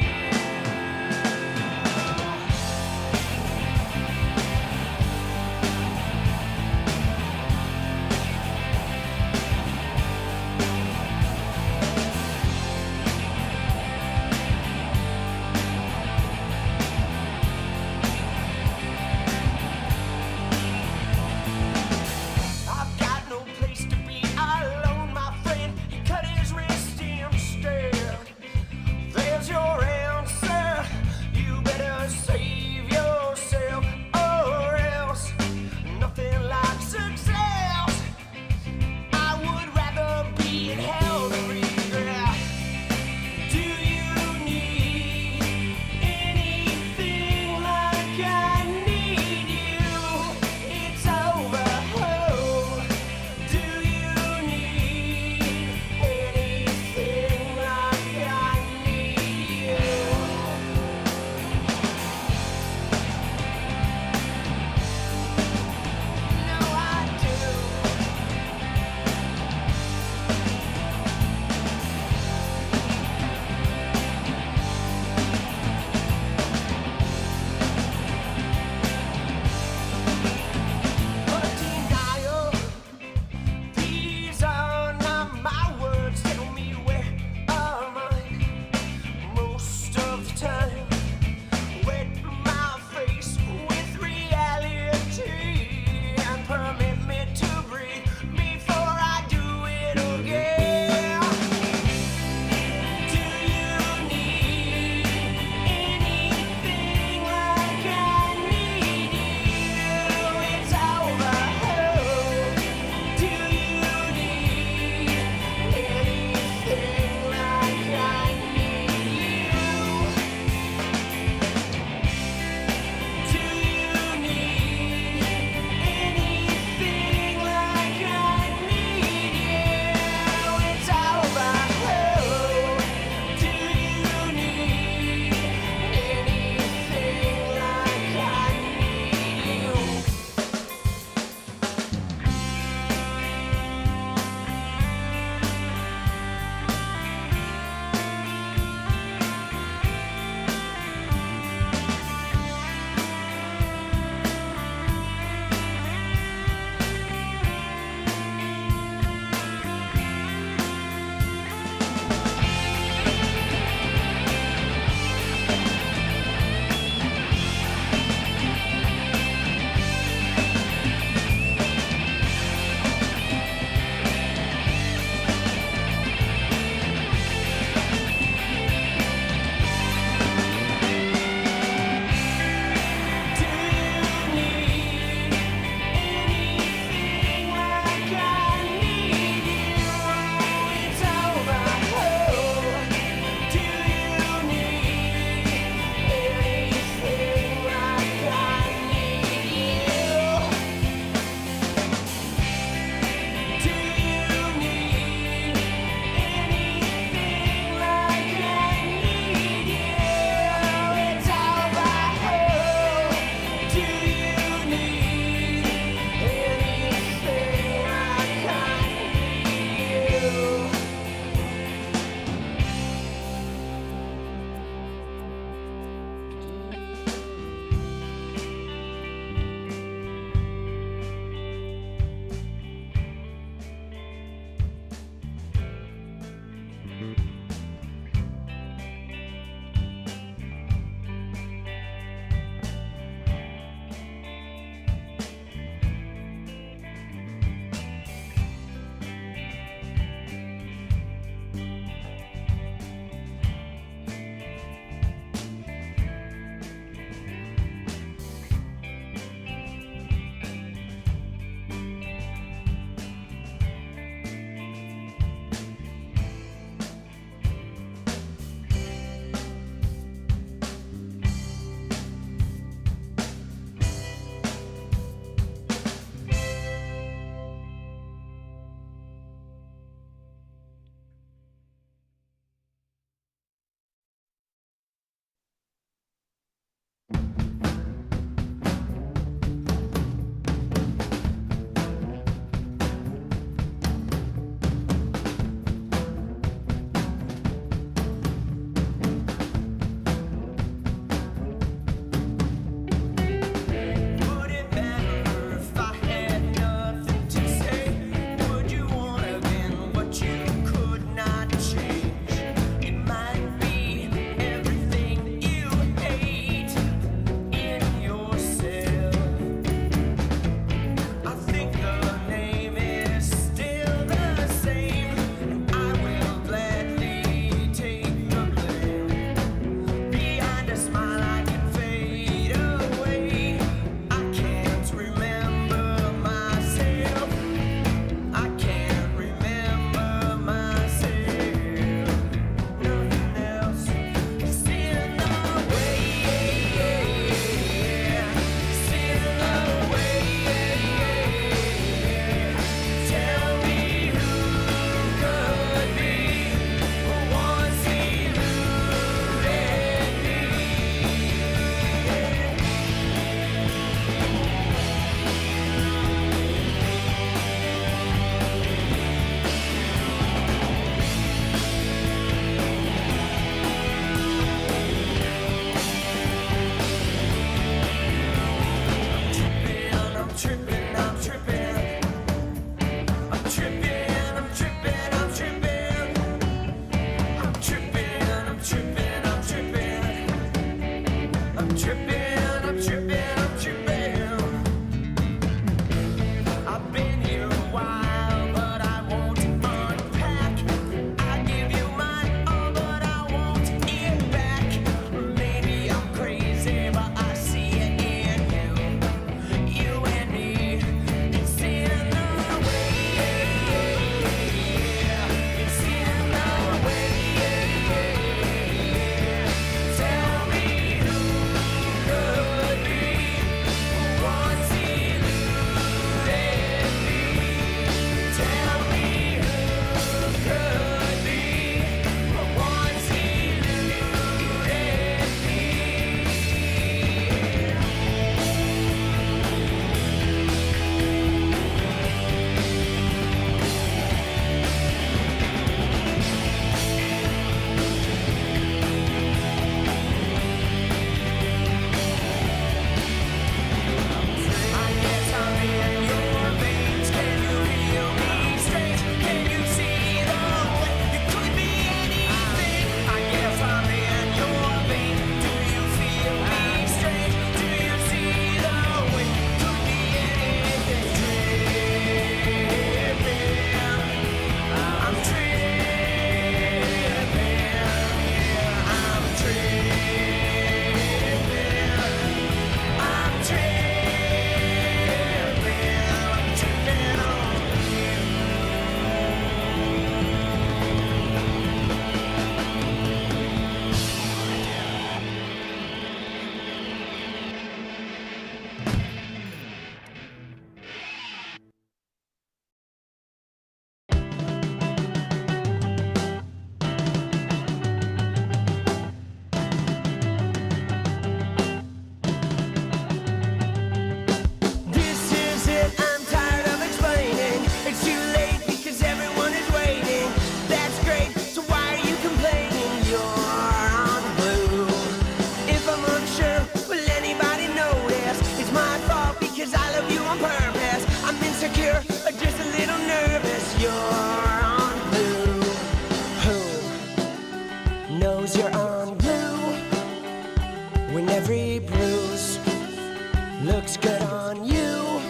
looks good on you.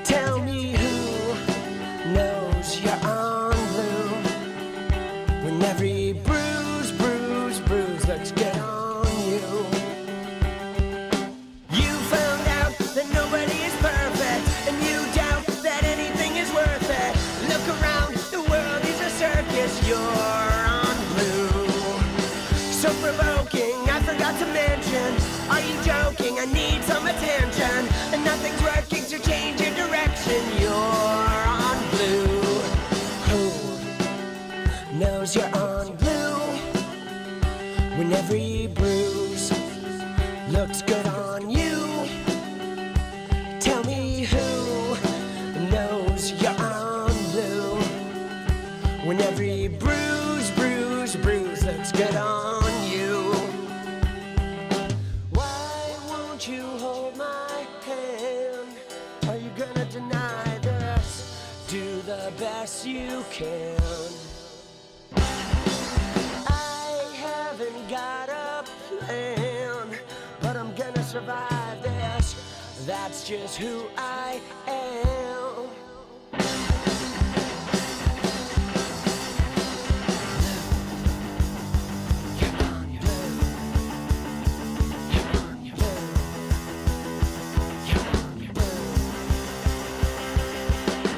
Tell me who knows you're on blue when every bruise looks good on you. You found out that nobody is perfect, and you doubt that anything is worth it. Look around, the world is a circus, you're on blue. So provoking, I forgot to mention, are you joking? I need some attention, and nothing's working, so change your direction. You're on blue. Who knows you're on blue when every bruise looks good on you? Tell me who knows you're on blue when every bruise looks good on you. Why won't you hold my hand? Are you gonna deny this? Do the best you can. I haven't got a plan, but I'm gonna survive this. That's just who I am.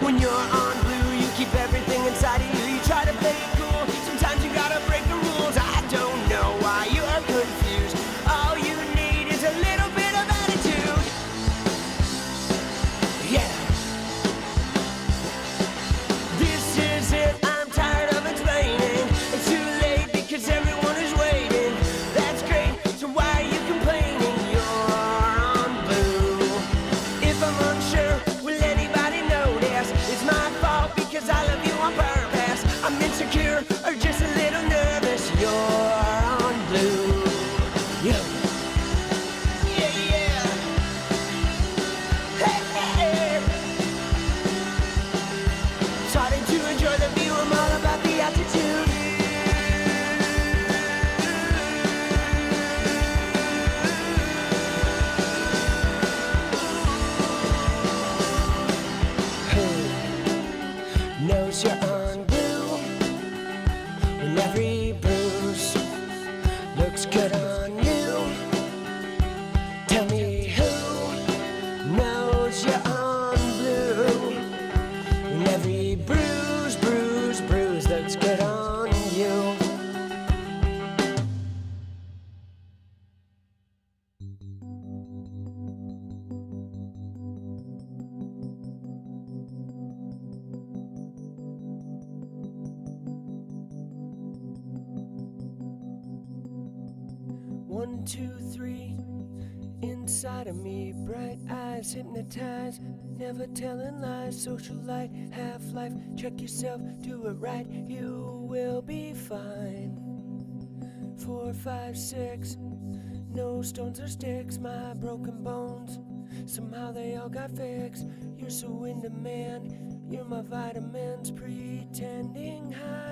When you're on blue, you keep everything inside of you. You try to play it cool. Sometimes you gotta break the rules. I don't know why you are confused. All you need is a little bit of attitude. Yeah. This is it. I'm tired of explaining. It's too late because everyone is waiting. That's great. So why are you complaining? You're on blue. If I'm unsure, will anybody notice? It's my fault because I love you on purpose. I'm insecure or just a little nervous. You're on blue. Yeah. Yeah, yeah. Hey, hey, hey. Starting to enjoy the view. I'm all about the attitude. Who knows you're on blue when every bruise looks good on you? Tell me who knows you're on blue when every bruise looks good on you. One, two, three, inside of me, bright eyes hypnotized, never telling lies, socialite, half-life, check yourself, do it right, you will be fine. 4, 5, 6, no stones or sticks, my broken bones, somehow they all got fixed. You're so in demand, you're my vitamins, pretending high.